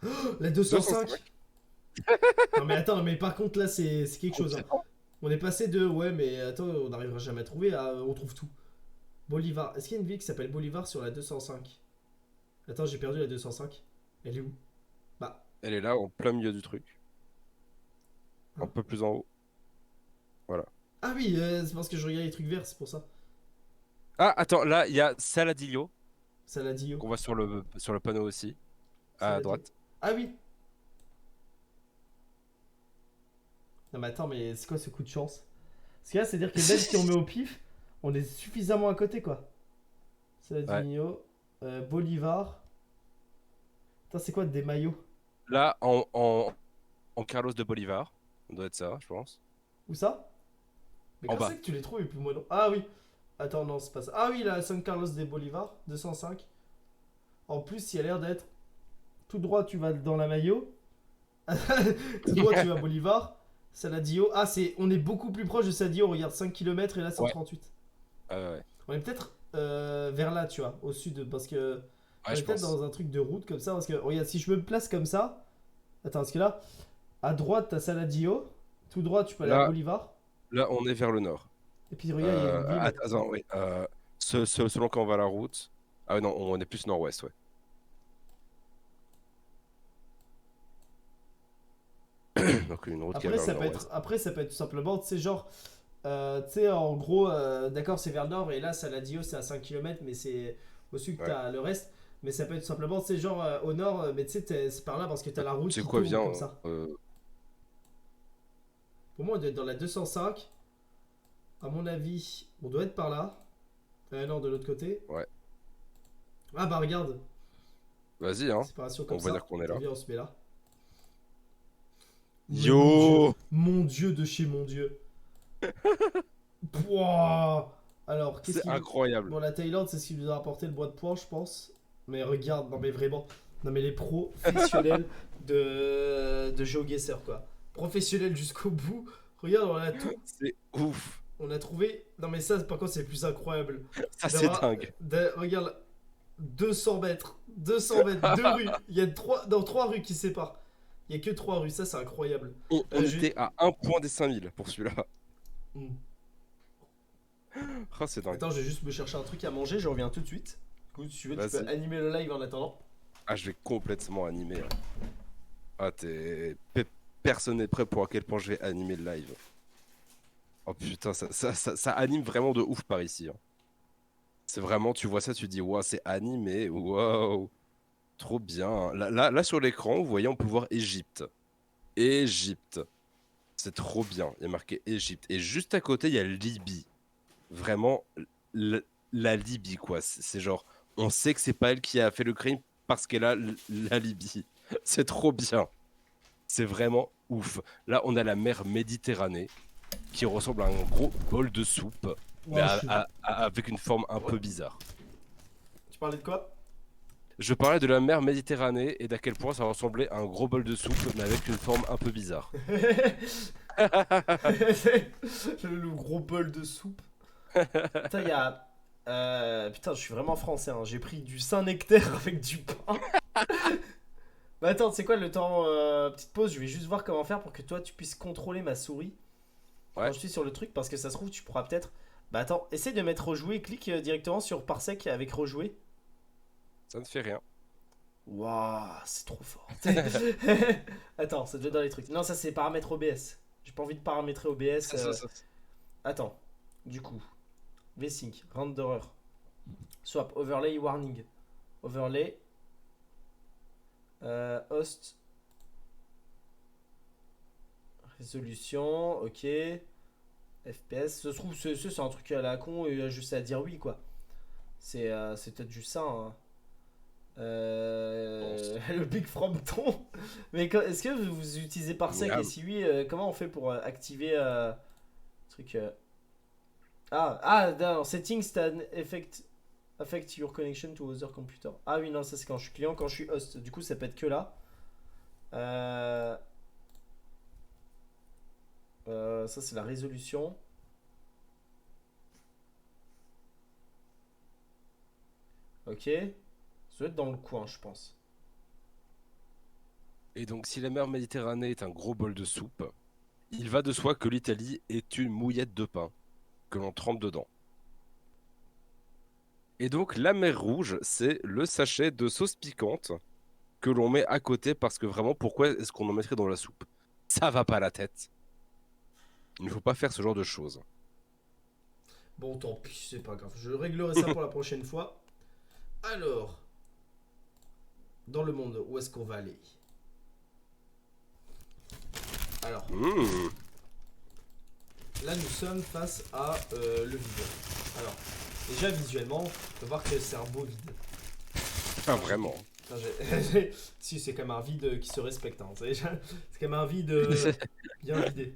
Oh, la 205. 205. Non, mais attends, mais par contre, là, c'est quelque chose. Hein. Continent. On est passé de. Ouais, mais attends, on n'arrivera jamais à trouver. On trouve tout. Bolivar. Est-ce qu'il y a une ville qui s'appelle Bolivar sur la 205? Attends, j'ai perdu la 205. Elle est où? Bah. Elle est là, en plein milieu du truc. Un Hein. peu plus en haut. Voilà. Ah oui, c'est parce que je regarde les trucs verts, c'est pour ça. Ah, attends, là, il y a Saladillo, Saladio. qu'on voit sur le panneau aussi, à Saladio. droite. Ah oui. Non, mais attends, mais c'est quoi ce coup de chance? Parce que là, c'est-à-dire que même si on met au pif, on est suffisamment à côté, quoi. Ouais. Saladio. Bolivar. Putain, c'est quoi des maillots? Là, en Carlos de Bolivar. Ça doit être ça, je pense. Où ça? Mais En quand bas. c'est que tu les trouves et puis moi non. Ah oui. Attends, non, c'est pas ça. Ah oui, la San Carlos de Bolivar, 205. En plus, il a l'air d'être tout droit, tu vas dans la Mayo. Tout droit, tu vas à Bolivar. Saladio. Ah, on est beaucoup plus proche de Saladio. On regarde 5 km et là, Ouais. 138. Ouais. On est peut-être vers là, tu vois, au sud. Parce que on Ouais, est je peut-être pense. dans un truc de route comme ça. Parce que, regarde, si je me place comme ça. Attends, parce que là, à droite, t'as Saladio. Tout droit, tu peux aller à Là, Bolivar. là, on est vers le nord. Et puis, regarde, il y a une ville. Attends, oui. Selon quand on va la route. Ah non, on est plus nord-ouest, ouais. Donc une route qui va Après vers le ça, peut être, nord-ouest. après, ça peut être tout simplement, tu sais, genre, tu sais, en gros, d'accord, c'est vers le nord, et là, Saladio, c'est à 5 km, mais c'est au sud que Ouais. t'as le reste. Mais ça peut être tout simplement, tu sais, genre, au nord, mais tu sais, c'est par là parce que t'as la route C'est qui quoi, tourne viens. comme ça. Pour moi, on doit être dans la 205. À mon avis, on doit être par là. Non, de l'autre côté. Ouais. Ah bah regarde, Vas-y, hein. séparation On comme va ça. dire qu'on est là. Attends, viens, on se met là. Mais Yo! mon dieu de chez mon dieu. Pouah. Alors, qu'est-ce C'est qu'il nous... incroyable. Bon, la Thaïlande, c'est ce qui nous a apporté le bois de poing, je pense. Mais regarde, non mais vraiment. Non mais les professionnels de GeoGuessr, quoi. Professionnels jusqu'au bout. Regarde, on a tout. C'est ouf. On a trouvé... Non mais ça, par contre, c'est le plus incroyable. Ça, c'est dingue. Regarde, 200 mètres. 200 mètres, deux rues. Il y a trois rues qui séparent. Il y a que trois rues, ça c'est incroyable. On était à un point des 5000 pour celui-là. Hmm. Oh, c'est dingue. Attends, je vais juste me chercher un truc à manger, je reviens tout de suite. Écoute, si tu veux, tu Vas-y. peux animer le live en attendant. Ah, je vais complètement animer. Hein. Ah, personne n'est prêt pour à quel point je vais animer le live. Oh putain, ça anime vraiment de ouf par ici. Hein. C'est vraiment, tu vois ça, tu dis, waouh, c'est animé, waouh, trop bien. Là, sur l'écran, vous voyez, on peut voir Égypte. Égypte. C'est trop bien. Il y a marqué Égypte. Et juste à côté, il y a Libye. Vraiment, la Libye, quoi. C'est genre, on sait que c'est pas elle qui a fait le crime parce qu'elle a la Libye. C'est trop bien. C'est vraiment ouf. Là, on a la mer Méditerranée qui ressemble à un gros bol de soupe, mais Ouah, avec une forme un peu bizarre. Tu parlais de quoi? Je parlais de la mer Méditerranée et d'à quel point ça ressemblait à un gros bol de soupe, mais avec une forme un peu bizarre. Le gros bol de soupe. Putain, il y a. Putain, je suis vraiment français, hein. J'ai pris du Saint-Nectaire avec du pain. Bah attends, c'est quoi le temps? Petite pause, je vais juste voir comment faire pour que toi tu puisses contrôler ma souris Ouais. quand je suis sur le truc, parce que ça se trouve, tu pourras peut-être. Bah attends, essaie de mettre rejouer, clique directement sur parsec avec rejouer. Ça ne fait rien. Waouh, c'est trop fort. Attends, ça doit être dans les trucs. Non, ça c'est paramètres OBS. J'ai pas envie de paramétrer OBS. Ça. Attends, du coup, VSync, renderer, swap, overlay, warning, overlay, host, résolution, ok, FPS. Ça se trouve, c'est un truc à la con et juste à dire oui, quoi. C'est peut-être juste ça, hein. Le Big Frompton. Mais est-ce que vous utilisez Parsec? Miam. Et si oui, comment on fait pour activer truc Ah, dans Settings, t'as un effect. affect your connection to other computer. Ah oui, non, ça c'est quand je suis client, quand je suis host. Du coup, ça peut être que là. Ça c'est la résolution. Ok. Ça doit être dans le coin, je pense. Et donc, si la mer Méditerranée est un gros bol de soupe, il va de soi que l'Italie est une mouillette de pain que l'on trempe dedans. Et donc, la mer Rouge, c'est le sachet de sauce piquante que l'on met à côté parce que vraiment, pourquoi est-ce qu'on en mettrait dans la soupe? Ça va pas à la tête. Il ne faut pas faire ce genre de choses. Bon, tant pis, c'est pas grave. Je réglerai ça pour la prochaine fois. Alors, dans le monde, où est-ce qu'on va aller? Alors, Mmh. là nous sommes face à le vide. Alors, déjà visuellement, on peut voir que c'est un beau vide. Pas vraiment. Enfin, si, c'est quand même un vide qui se respecte. Hein. C'est quand même un vide bien vidé.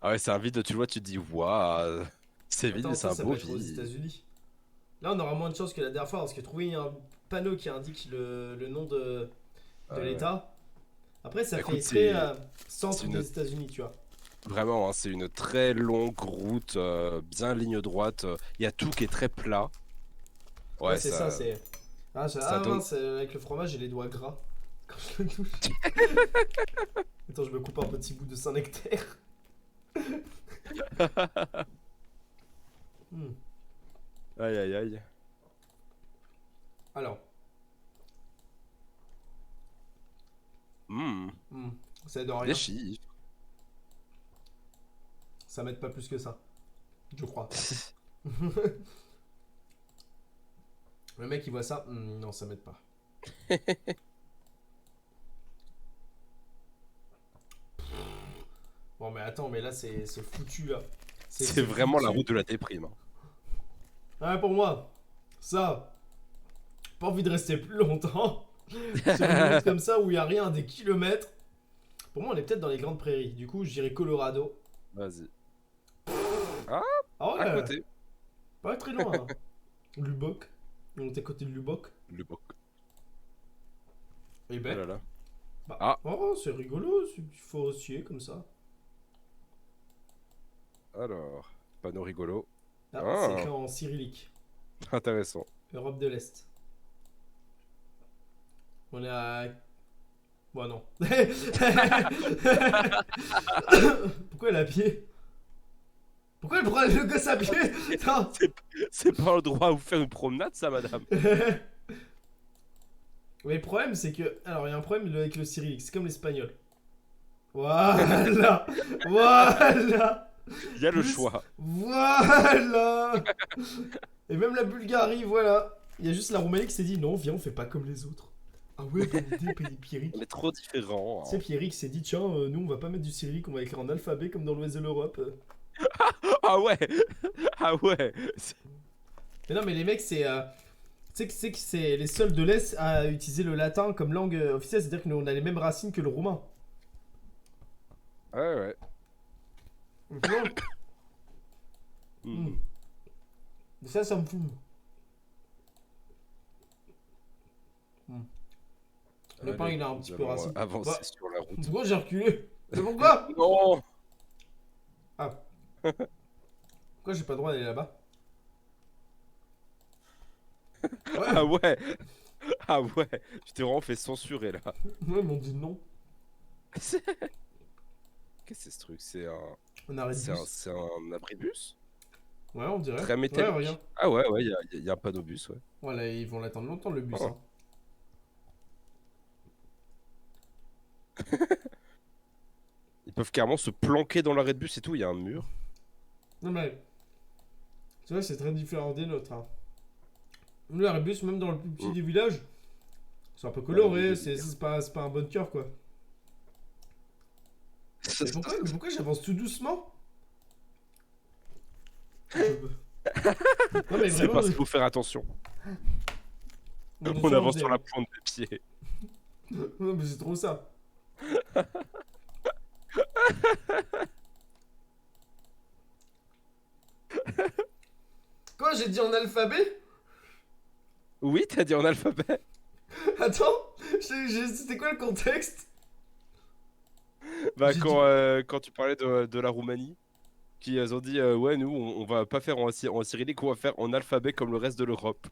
Ah ouais, c'est un vide, tu le vois, tu te dis, waouh, c'est vide, Attends, mais c'est un ça beau va être aux vide. États-Unis. Là, on aura moins de chance que la dernière fois parce que trouver un panneau qui indique le nom de Ah ouais. l'État. Après, ça Écoute, fait très c'est centre une... des États-Unis, tu vois. Vraiment, hein, c'est une très longue route, bien ligne droite. Il y a tout qui est très plat. Ouais, Ouais, c'est ça, ça, c'est. ça donne. Mince, avec le fromage, j'ai les doigts gras quand je le touche. Attends, je me coupe un petit bout de Saint-Nectaire. Hmm. Aïe, aïe, aïe. Alors, Hmm, hmm, ça aide à des rien. chiffres. Ça m'aide pas plus que ça, je crois. Le mec, il voit ça. Non, ça m'aide pas. Bon, mais attends, mais là, c'est foutu, là. C'est vraiment la foutu. route de la déprime, hein. Ouais, pour moi, ça, pas envie de rester plus longtemps sur une route comme ça où il y a rien des kilomètres. Pour moi, on est peut-être dans les grandes prairies. Du coup, je dirais Colorado. Vas-y. Ah, Ah à ouais, côté. pas très loin. Hein. Lubbock. On était à côté de Lubbock. Le boc. Eh Oh ben, là là. bah, Ah, oh, c'est rigolo, c'est du forestier comme ça. alors. Panneau rigolo. Ah, c'est Ah, écrit en cyrillique. intéressant. Europe de l'Est. On est à. Bon, non. Pourquoi elle est à pied? Pourquoi elle prend le gosse à pied? Putain. C'est pas le droit à vous faire une promenade, ça, madame. Mais le problème, c'est que. Alors, il y a un problème avec le cyrillique, c'est comme l'espagnol. Voilà. Voilà. Il y a le Plus. choix. Voilà. Et même la Bulgarie, voilà. Il y a juste la Roumanie qui s'est dit non, viens, on fait pas comme les autres. Ah ouais, bonne idée, Pierrick. On est trop différents, Tu hein. sais, Pierrick s'est dit tiens, nous, on va pas mettre du cyrillique, on va écrire en alphabet comme dans l'ouest de l'Europe. Ah ouais. Ah ouais. Mais non, mais les mecs, c'est. Tu sais que c'est les seuls de l'Est à utiliser le latin comme langue officielle, c'est-à-dire que nous, on a les mêmes racines que le roumain. Ouais, ouais. Tu vois. Hmm. Mais ça me fume. Le pain, Allez, il est un nous petit peu allons, racine. avancer Bah, sur la route. pourquoi j'ai reculé? C'est pourquoi? Non. Ah. Pourquoi j'ai pas le droit d'aller là-bas? Ouais, Ah ouais. Ah ouais. Je t'ai vraiment fait censurer, là. ouais, ils m'ont dit non. Qu'est-ce que c'est ce truc? C'est un... On arrête C'est un... bus. c'est un abribus? Ouais, on dirait. Très Ouais, regarde. métallique? Ah ouais, ouais, il y a un panneau bus, ouais. Voilà, ils vont l'attendre longtemps le bus. Oh. Hein. Ils peuvent carrément se planquer dans l'arrêt de bus et tout, il y a un mur. Non, mais. Tu vois, c'est très différent des nôtres. Hein. Nous, les bus, même dans le plus petit Mm. des villages, c'est un peu coloré, c'est pas un bon cœur quoi. Mais pourquoi j'avance tout doucement? Non, mais C'est vraiment, parce qu'il faut faire attention. On avance sur la pointe des pieds. Non, mais c'est trop ça. Quoi, j'ai dit en alphabet? t'as dit en alphabet? Attends, c'était quoi le contexte? Bah, J'ai quand tu parlais de la Roumanie, qui ont dit ouais, nous, on va pas faire en cyrillique, on va faire en alphabet comme le reste de l'Europe.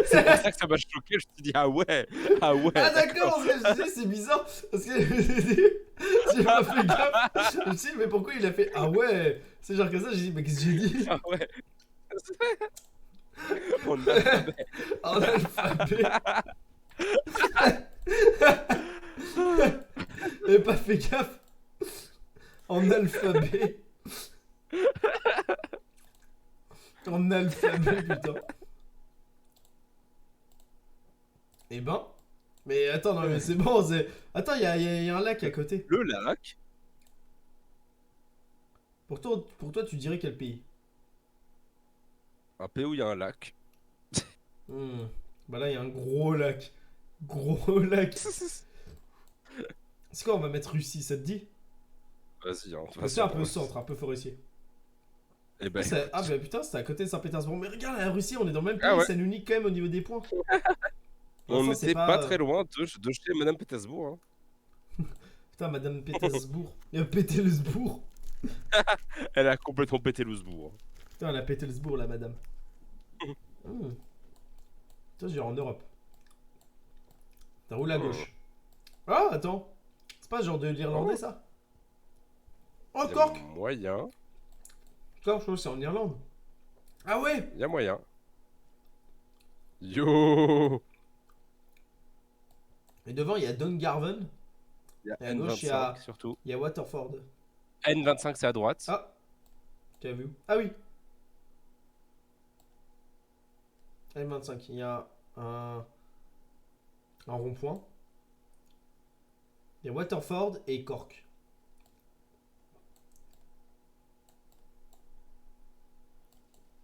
C'est pour ça que ça m'a choqué. Je me suis dit, ah ouais, Ah d'accord, d'accord. parce que je disais c'est bizarre, parce que j'ai pas fait gaffe. Je me suis dit mais pourquoi il a fait ah ouais? C'est genre comme ça, j'ai dit mais qu'est-ce que j'ai dit? Ah ouais, en alphabet. En alphabet. J'avais pas fait gaffe. En alphabet. En alphabet putain. Eh ben. Mais attends, non mais c'est bon, c'est... Attends, y a un lac à côté. Le lac, Pour toi, tu dirais quel pays? un pays où il y a un lac. Hmm. Bah là, il y a un gros lac. Gros lac. C'est quoi, on va mettre Russie, ça te dit? Vas-y, hein, de toute C'est un façon. peu centre, un peu forestier. Eh ben, Ah bah putain, c'était à côté de Saint-Pétersbourg. Mais regarde, la Russie, on est dans le même ah pays, ouais, ça nous nique quand même au niveau des points. Pour on l'instant, c'est n'était pas pas... très loin de chez Madame Pétersbourg. Hein. Putain, Madame Pétersbourg. Pétersbourg. Elle a complètement pété l'Ousbourg. Putain, elle a Pétersbourg, la madame. Hmm. Putain, j'irai en Europe. T'as roule à gauche. Ah, attends. C'est pas genre de l'irlandais, ça? Oh, Il y a Cork! moyen. Putain, je crois que c'est en Irlande. Ah ouais! Il y a moyen. Yo! Et devant, il y a Dungarvan. Il y a Et à gauche, N25 surtout. il y a Waterford. N25 c'est à droite. Ah, tu as vu? Ah oui! M25, il y a un rond-point. Il y a Waterford et Cork.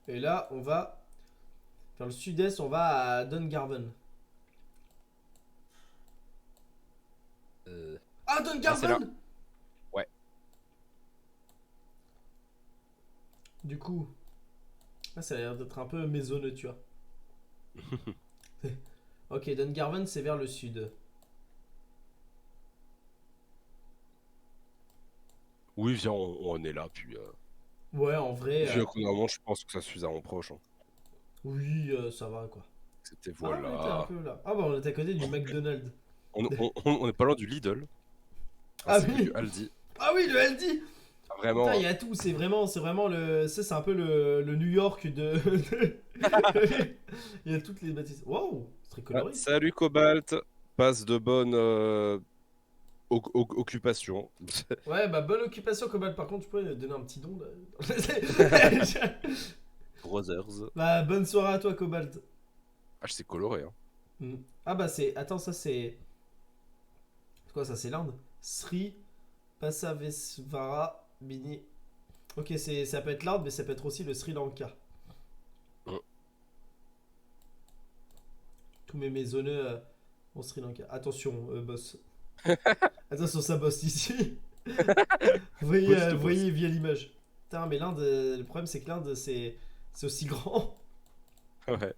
Et là, on va vers le sud-est, on va à Dungarvan. Ah, c'est là. Dungarvan! Ouais. Du coup, là, ça a l'air d'être un peu maisonneux, tu vois. Ok, Dungarvan, c'est vers le sud. Oui, viens, on est là, puis... Ouais, en vrai, Vu qu'au moment, je pense que ça suffisamment proche. Hein. oui, ça va quoi. C'était Ah, on était un voilà. peu là. Ah, bah, on était à côté du McDonald's. On est pas loin du Lidl. Ah Ainsi que oui! du Aldi. Ah oui, le Aldi! Ah, vraiment. Putain, il y Hein. a tout, c'est vraiment le. Ça, c'est un peu le New York de. Il y a toutes les bâtisses. Waouh! C'est très Ah, coloré. salut Cobalt. Passe de bonnes occupations. Ouais, bah, bonne occupation, Cobalt. Par contre, tu pourrais donner un petit don là. Brothers. Bah, bonne soirée à toi, Cobalt. Ah, c'est coloré. Hein. Hmm. Ah, bah, c'est. Attends, ça, c'est. C'est quoi ça? C'est l'Inde? Sri Passavesvara Bini. Ok, ça peut être l'Inde, mais ça peut être aussi le Sri Lanka. Mm. Tous mes maisonneux au Sri Lanka. Attention, boss. Attention, ça bosse ici. Vous voyez, Oui, je te vous voyez via l'image. Putain, mais l'Inde, le problème c'est que l'Inde c'est aussi grand. Ouais.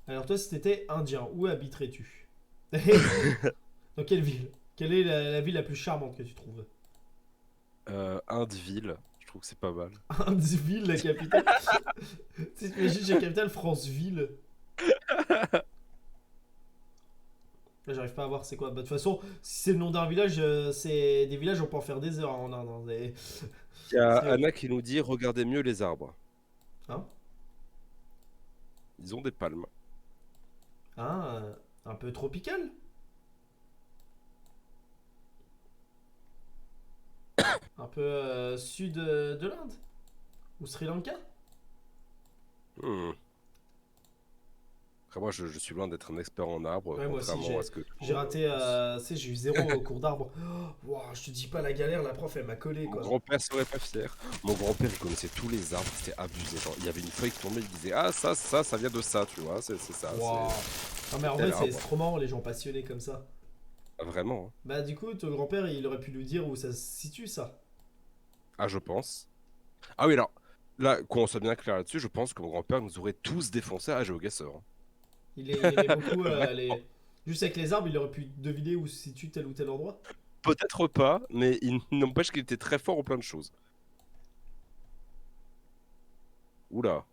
Alors toi, si t'étais indien, où habiterais-tu? Dans quelle ville? Quelle est la ville la plus charmante que tu trouves? Indeville. Je trouve que c'est pas mal. Indeville, la capitale. Tu t'imagines la capitale Franceville. Là, j'arrive pas à voir c'est quoi. Bah, de toute façon, si c'est le nom d'un village, c'est des villages, on peut en faire des heures en Inde. Hein. Il y a C'est- Anna qui nous dit regardez mieux les arbres. Hein? Ils ont des palmes. Ah, un peu tropical? Un peu sud de l'Inde? Ou Sri Lanka? Hmm. Après, moi, je suis loin d'être un expert en arbres, Ouais, moi aussi, contrairement à ce que. j'ai raté. Tu sais, j'ai eu 0 au cours d'arbre. Oh, wow, je te dis pas la galère, la prof elle m'a collé Mon quoi. grand-père serait pas fier. Mon grand-père, il connaissait tous les arbres, c'était abusé. Genre, il y avait une feuille qui tombait, il disait ah ça vient de ça, tu vois, c'est ça. Wow. Non, mais en Tel vrai, c'est arbre. trop marrant les gens passionnés comme ça. Ah, vraiment. Hein. Bah, du coup, ton grand-père il aurait pu nous dire où ça se situe ça. Ah, je pense. Ah oui, alors, Là, qu'on soit bien clair là-dessus, je pense que mon grand-père nous aurait tous défoncés à GeoGuessr. Hein. Il aimait beaucoup juste avec les arbres, il aurait pu deviner où se situe tel ou tel endroit. Peut-être pas, mais il n'empêche qu'il était très fort en plein de choses. Oula,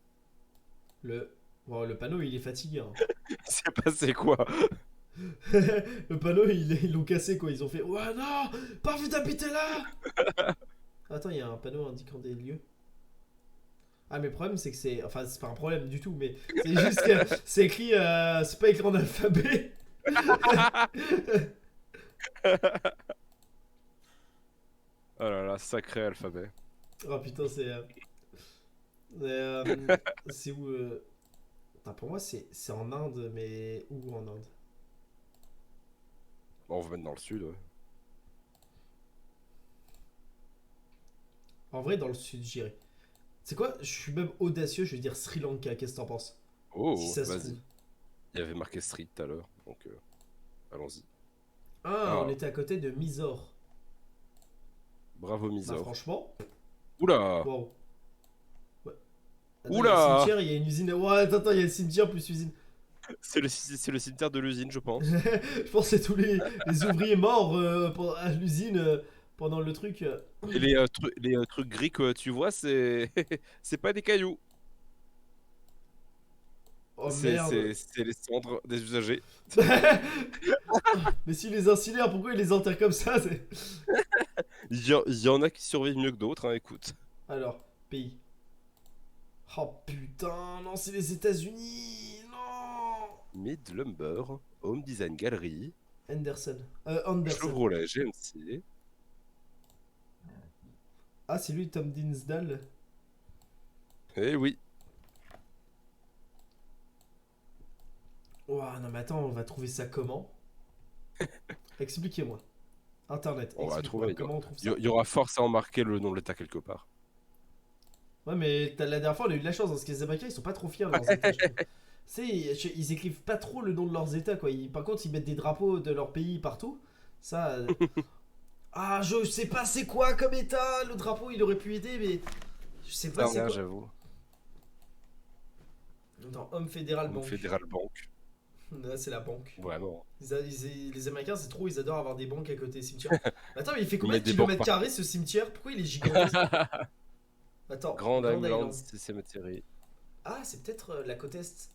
Le, bon, le panneau, il est fatigué. Hein. il s'est passé quoi? Le panneau, ils l'ont cassé quoi. Ils ont fait ouais non, pas envie d'habiter là. Attends, il y a un panneau indiquant des lieux. Ah mais le problème c'est que c'est, enfin c'est pas un problème du tout, mais c'est juste que c'est écrit, c'est pas écrit en alphabet. Oh là là, sacré alphabet. Oh putain c'est où Putain, pour moi c'est en Inde, mais où en Inde? Bon, on va mettre dans le sud, ouais. En vrai dans le sud j'irai. C'est quoi? Je suis même audacieux, je vais dire Sri Lanka. Qu'est-ce que t'en penses? Si Oh, ça se trouve. vas-y. Il y avait marqué street tout à l'heure, donc allons-y. Ah, on Ah, était à côté de Mysore. bravo Bah Misor. franchement, Oula! waouh. Ouais. Attends, il y a le Oula! cimetière, il y a une usine. Ouais, attends, il y a le cimetière plus usine. C'est le cimetière de l'usine, je pense. Je pense que c'est tous les ouvriers morts à l'usine pendant le truc. Et les trucs gris que tu vois, c'est c'est pas des cailloux, Oh merde. c'est les cendres des usagers. Mais s'ils les incinèrent, pourquoi ils les enterrent comme ça? Il y en a qui survivent mieux que d'autres, hein, écoute. Alors, pays. Oh putain, non, c'est les États-Unis. Non. Mid Lumber, Home Design Gallery, Anderson. Anderson. Chevrolet GMC. Ah, c'est lui, Tom Dinsdale. Eh oui, Ouah, non, mais attends, on va trouver ça comment? Expliquez-moi. Internet, on va explique-moi trouver. comment on trouve ça. Il y aura forcément marqué le nom de l'État quelque part. Ouais, mais la dernière fois, on a eu de la chance parce que les Américains, ils sont pas trop fiers de leurs états, je trouve. Tu sais, ils écrivent pas trop le nom de leurs états, quoi. Par contre, ils mettent des drapeaux de leur pays partout. Ça. Ah, je sais pas c'est quoi comme état. Le drapeau, il aurait pu aider, mais. Je sais pas Ça c'est rien, quoi. j'avoue. Attends, Homme Fédéral Home Bank. Federal Bank, Là, c'est la banque. vraiment. Les Américains, c'est trop, ils adorent avoir des banques à côté des cimetières. Attends, mais il fait Ils combien de mettent des banques kilomètres partout. carrés ce cimetière? Pourquoi il est gigantesque? Attends, Grand Grand Island Island. Cemetery. Ah, c'est peut-être la côte est.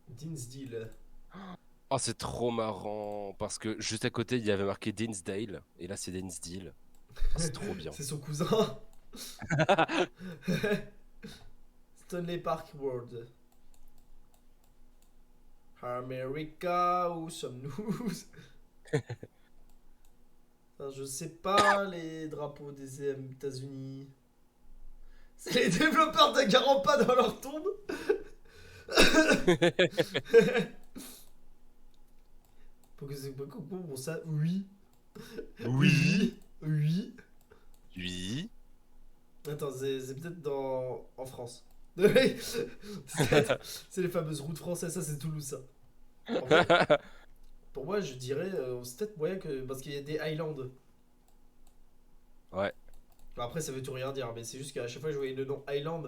Dinsdale. Oh, c'est trop marrant parce que juste à côté il y avait marqué Dinsdale et là c'est Dinsdale. Oh, c'est trop bien. C'est son cousin. Stanley Park World. America, où sommes-nous? Enfin, je sais pas, les drapeaux des États-Unis. C'est les développeurs de Garamba dans leur tombe. Pourquoi c'est pas bon ça? Oui. Oui, Oui. Oui. oui. Attends, c'est peut-être en France. C'est les fameuses routes françaises, ça c'est Toulouse ça. En vrai, pour moi je dirais, c'est peut-être moyen que. Parce qu'il y a des Highlands. Ouais. Bon, après ça veut tout rien dire, mais c'est juste qu'à chaque fois que je voyais le nom Highland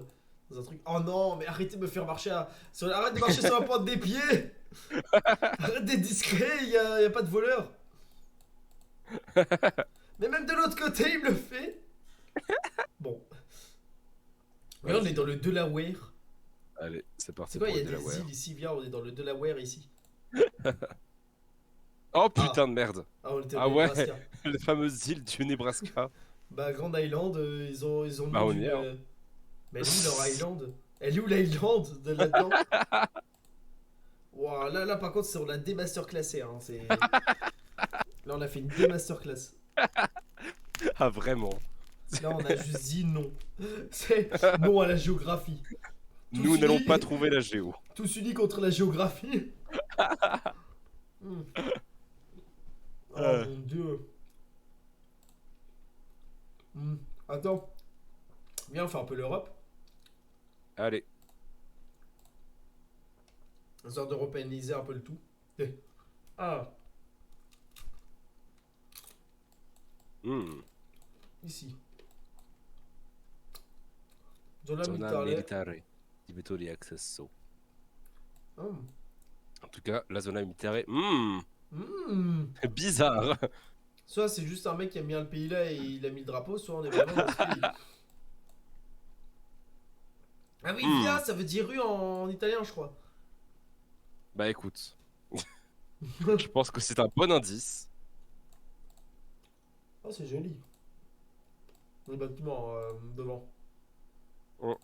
dans un truc. Oh non, mais arrêtez de me faire marcher arrête de marcher sur la pointe des pieds. Arrête d'être discret, y a pas de voleur. Mais même de l'autre côté, il me le fait. Bon. Mais là, on est Vas-y. dans le Delaware. Allez, c'est C'est parti quoi, pour il y le a des Delaware. îles ici. Viens, on est dans le Delaware ici. Oh Ah, putain de merde. ah on était au Ah ouais, Nebraska. les fameuses îles du Nebraska. Bah, Grand Island, ils ont le Bah nom on y d'une. est. Hein. Mais elle est où leur Island? Elle est où l'Island de là-dedans? Ouah, là, par contre, c'est on a démasterclassé. Hein, là, on a fait une démasterclass. Ah vraiment. Là, on a juste dit non. C'est non à la géographie. Tous Nous n'allons unis, pas trouver la géo. tous unis contre la géographie. Hmm. Oh Euh, mon dieu. Hmm. Attends, viens, on fait un peu l'Europe. Allez. Histoire d'européaniser un peu le tout. Eh. Ah, Hmm. Ici. Zona Zona militare. militare di Vettori Accesso. Hmm. En tout cas, la zona militare. Hmm. Bizarre. Soit c'est juste un mec qui aime bien le pays là et il a mis le drapeau, soit on est vraiment dans ce pays. Ah oui, via, Hmm. ça veut dire rue en italien, je crois. Bah écoute, je pense que c'est un bon indice. Oh, c'est joli. Les bâtiments devant. Oh,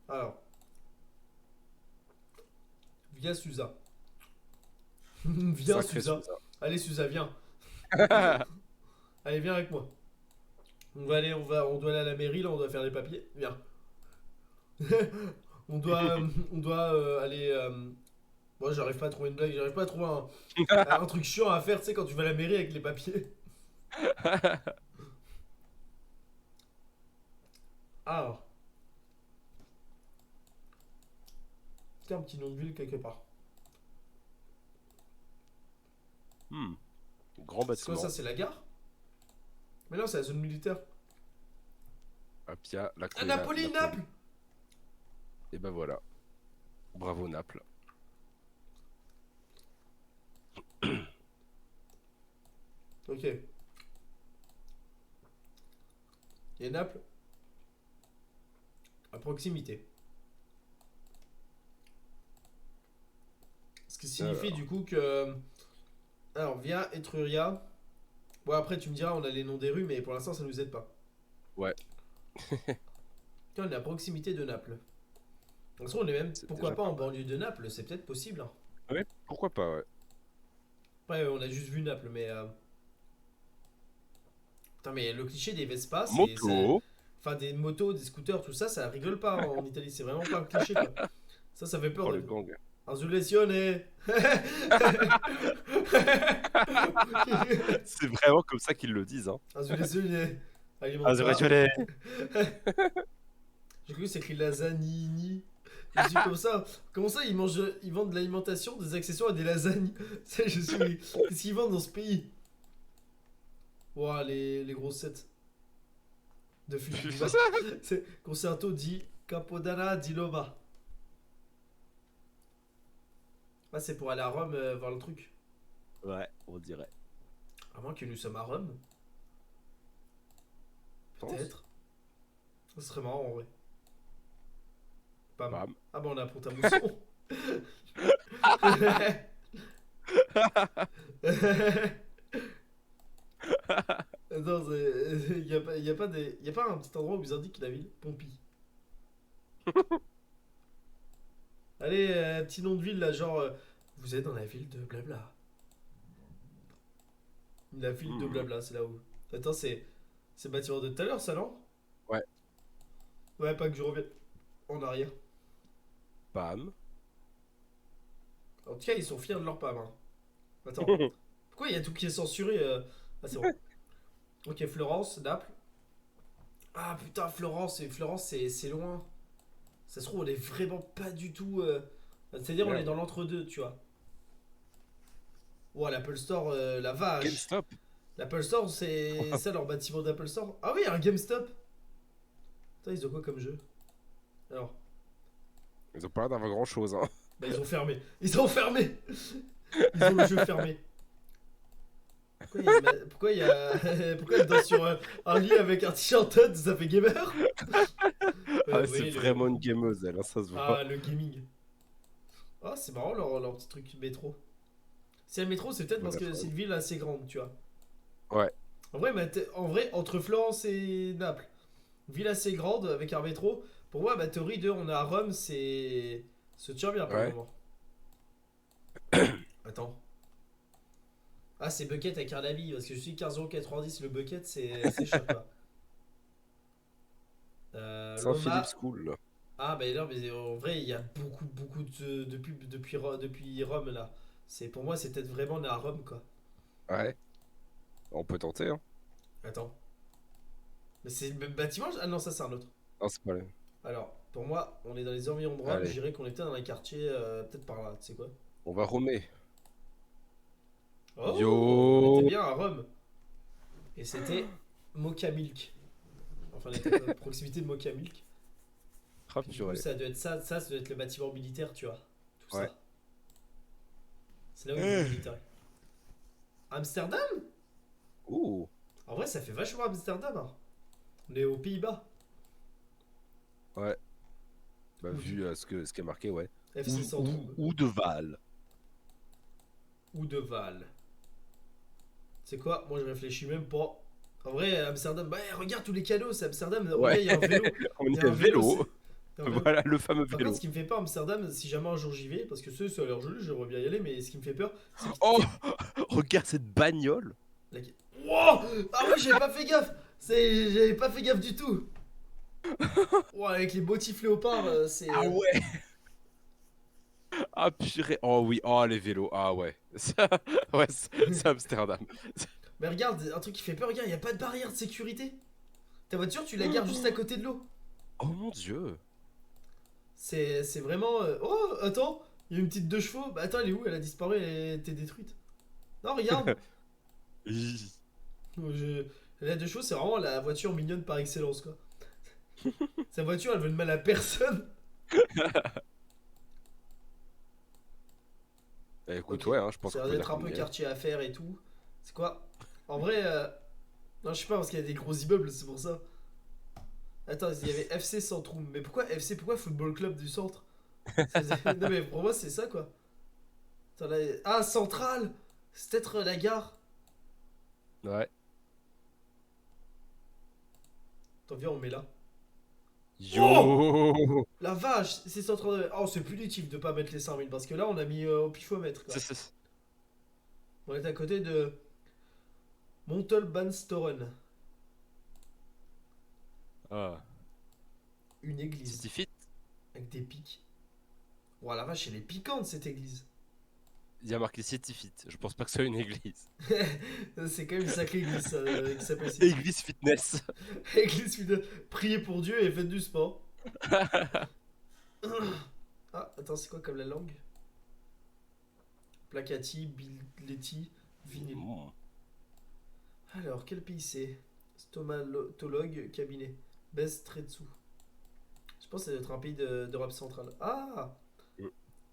Alors, via Suza. Viens, sacré Suza. Sousa. Allez, Suza, viens. Allez, viens avec moi. On doit aller à la mairie, là, on doit faire les papiers. Viens. On doit aller. Moi, j'arrive pas à trouver une blague, j'arrive pas à trouver un truc chiant à faire, tu sais, quand tu vas à la mairie avec les papiers. Alors, c'est un petit nom de ville quelque part. Hmm. Grand C'est quoi ça, bâtiment. c'est la gare? Mais non, c'est la zone militaire. Appia, Ah, l'Aquila, Napoli, Napoli. Naples! Et ben voilà. Bravo Naples. Ok. Et Naples, à proximité. Ce qui signifie Alors, du coup que. Alors, via Etruria. Bon, après, tu me diras, on a les noms des rues, mais pour l'instant, ça nous aide pas. ouais, Tiens, on est à proximité de Naples. De toute façon, on est même, c'est pourquoi déjà pas pas en mal. banlieue de Naples, c'est peut-être possible, hein. Ouais, pourquoi pas, ouais. Après, on a juste vu Naples, mais. Putain, mais le cliché des Vespa, c'est. Moto. Enfin, des motos, des scooters, tout ça, ça rigole pas en Italie. C'est vraiment pas un cliché, quoi. Ça fait peur Oh le de. gang. Azulessione. C'est vraiment comme ça qu'ils le disent, hein. Azulessione. Ah, j'aurais Alimenta. dû aller. J'ai cru que c'est écrit lasagnini. Je suis comme ça. Comment ça, ils vendent de l'alimentation, des accessoires et des lasagnes? Je suis. Qu'est-ce qu'ils vendent dans ce pays? Ouah, les grossettes de Fukushima. C'est Concerto di Capodana di Loma. Ah, c'est pour aller à Rome voir le truc. Ouais, on dirait. À moins que nous sommes à Rome. Pense. Peut-être. Ce serait marrant en vrai. Pam. Bam. Ah bah on a Pont-à-Mousson. Attends, y a pas un petit endroit où ils indiquent la ville? Pompey. Allez, petit nom de ville là, genre. Vous êtes dans la ville de blabla. La ville de Hmm. blabla, c'est là où. Attends, c'est le bâtiment de tout à l'heure, ça non? Ouais. Ouais, pas que je revienne en arrière. Bam. En tout cas, ils sont fiers de leur pam. Hein. Attends, pourquoi il y a tout qui est censuré Ah, c'est bon. Ok, Florence, Naples. Ah putain, Florence, c'est loin. Ça se trouve, on est vraiment pas du tout. C'est-à-dire, on est Merde. dans l'entre-deux, tu vois. Ouah, l'Apple Store, la vache. GameStop. L'Apple Store, c'est ça leur bâtiment d'Apple Store. Ah oui, un GameStop. Putain, ils ont quoi comme jeu? Alors, Ils ont pas l'air d'avoir grand chose, hein. bah ils ont fermé. Ils ont fermé. Ils ont le jeu fermé. Pourquoi il y a. Pourquoi elle dort sur un lit avec un t-shirt Todd, ça fait gamer? Ah, Vous c'est voyez vraiment une gameuse, elle, hein, ça se voit. Ah, le gaming. Ah, c'est marrant leur petit truc métro. Si le métro, c'est peut-être parce que c'est une ville assez grande, tu vois. Ouais. En vrai, entre Florence et Naples, ville assez grande avec un métro, pour moi, ma théorie de on est à Rome, c'est. Se tient bien pour le Ouais. moment. Attends. Ah, c'est Bucket avec un ami, parce que je suis 15,90€, le Bucket, c'est cher quoi. Saint-Philippe Roma. School. Ah, bah non, mais en vrai, il y a beaucoup de pubs depuis Rome là. Pour moi, c'est peut-être vraiment né à Rome quoi. Ouais. On peut tenter, hein. Attends. Mais c'est le même bâtiment? Ah non, ça c'est un autre. Non, c'est pas le... Alors, pour moi, on est dans les environs de Rome, je Allez, dirais qu'on est peut-être dans les quartiers, peut-être par là, tu sais quoi? on va romer. Oh, mais t'es Yo. bien à Rome. Et c'était Mocha Milk. Enfin, on était à proximité de Mocha Milk. Ah, Puis du coup, purée. ça doit être ça doit être le bâtiment militaire, tu vois. Tout Ouais. ça. C'est là où il y a des militaires. Amsterdam? Ouh. En vrai, ça fait vachement Amsterdam. Hein. On est aux Pays-Bas. Ouais. Bah, Ou vu ce qui est marqué, ouais. FC Centrum. Ou de Val. Ou de Val. C'est quoi? Moi, je réfléchis même pas. En vrai, Amsterdam, bah, regarde tous les canaux, c'est Amsterdam. Regarde, Ouais. il y a un vélo. On Il y y a a un vélo, vélo. c'est un vélo. Voilà le fameux Par contre, vélo. ce qui me fait peur, Amsterdam, si jamais un jour j'y vais, parce que ça a l'air joli, j'aimerais bien y aller, mais ce qui me fait peur, c'est que. Oh, regarde cette bagnole. La- Wow. Ah oui, j'avais pas fait gaffe! J'avais pas fait gaffe du tout! Wow, avec les motifs léopards, c'est. Ah ouais. Ah purée. Oh oui. Oh les vélos. Ah ouais. Ouais, c'est Amsterdam. Mais regarde, un truc qui fait peur, regarde, y a pas de barrière de sécurité. Ta voiture, tu la gardes juste à côté de l'eau. Oh mon dieu. C'est vraiment. Oh, attends, il y a une petite 2 chevaux. Bah attends, elle est où? Elle a disparu, elle a été détruite. Non, regarde. Hi. Je... La 2 chevaux, c'est vraiment la voiture mignonne par excellence, quoi. Sa voiture, elle veut de mal à personne. Bah, écoute, Ok. ouais, hein, je pense Ça a qu'on l'air peut dire d'être un qu'on peu y est. quartier à faire et tout. C'est quoi? En vrai, non, je sais pas, parce qu'il y a des gros immeubles, c'est pour ça. Attends, il y avait FC Centrum. Mais pourquoi FC? Pourquoi Football Club du Centre? Non, mais pour moi, c'est ça, quoi. Attends, là... Ah, Centrale! C'est peut-être la gare. Ouais. Attends, viens, on met là. Oh! Yo. La vache, c'est Centrale. Oh, c'est punitif de pas mettre les 5000 parce que là, on a mis au pifomètre, quoi. On est à côté de Montelbanstoren, Ah. une église City Fit. avec des pics. Oh la vache, elle est piquante cette église. Il y a marqué City Fit. Je pense pas que ce soit une église. C'est quand même une sacrée église ça, qui s'appelle City. Église fitness. Église, priez pour Dieu et faites du sport. Ah, attends, c'est quoi comme la langue? Placati, Billetti, vinyle. Mm. Alors, quel pays c'est? Stomatologue, cabinet. Bestretsu. Je pense que ça doit être un pays d'Europe centrale. Ah! Mm.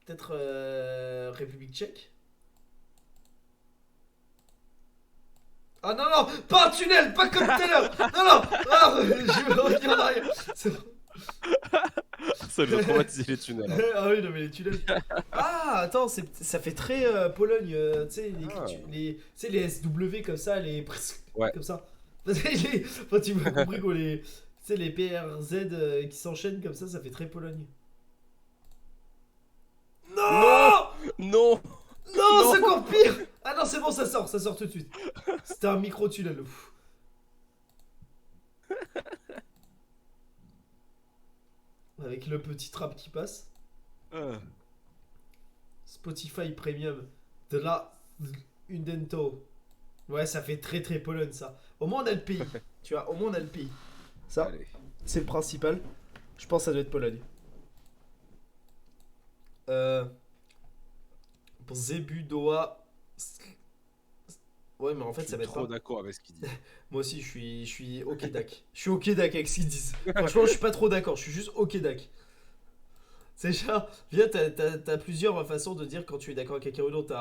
Peut-être République tchèque? Ah non, non! Pas un tunnel! Pas comme tout à l'heure! Non, non! Ah, je vais revenir en arrière! Ça lui a traumatisé les tunnels. Hein. Ah oui, non, mais les tunnels. Ah, attends, ça fait très Pologne, tu sais, Ah. tu sais, les SW comme ça, les Ouais. comme ça. Enfin, tu m'as compris quoi, tu sais, les PRZ qui s'enchaînent comme ça fait très Pologne. Non! Non. Non, Non. c'est encore pire! Ah non, c'est bon, ça sort tout de suite. C'était un micro-tunnel. Ouf. Avec le petit trap qui passe. Ah. Spotify Premium de la Undento. Ouais, ça fait très très Pologne ça. Au moins on a le pays. Tu vois, au moins on a le pays. Ça, Allez. c'est le principal. Je pense que ça doit être Pologne. Pour Zebudoa. Ouais, mais en fait Je ça suis va être trop pas. d'accord avec ce qu'il dit. Moi aussi, je suis ok dac. Je suis ok dac avec ce qu'ils disent. Franchement, je suis pas trop d'accord. Je suis juste ok dac. C'est genre, viens, t'as plusieurs façons de dire quand tu es d'accord avec quelqu'un ou non. Tu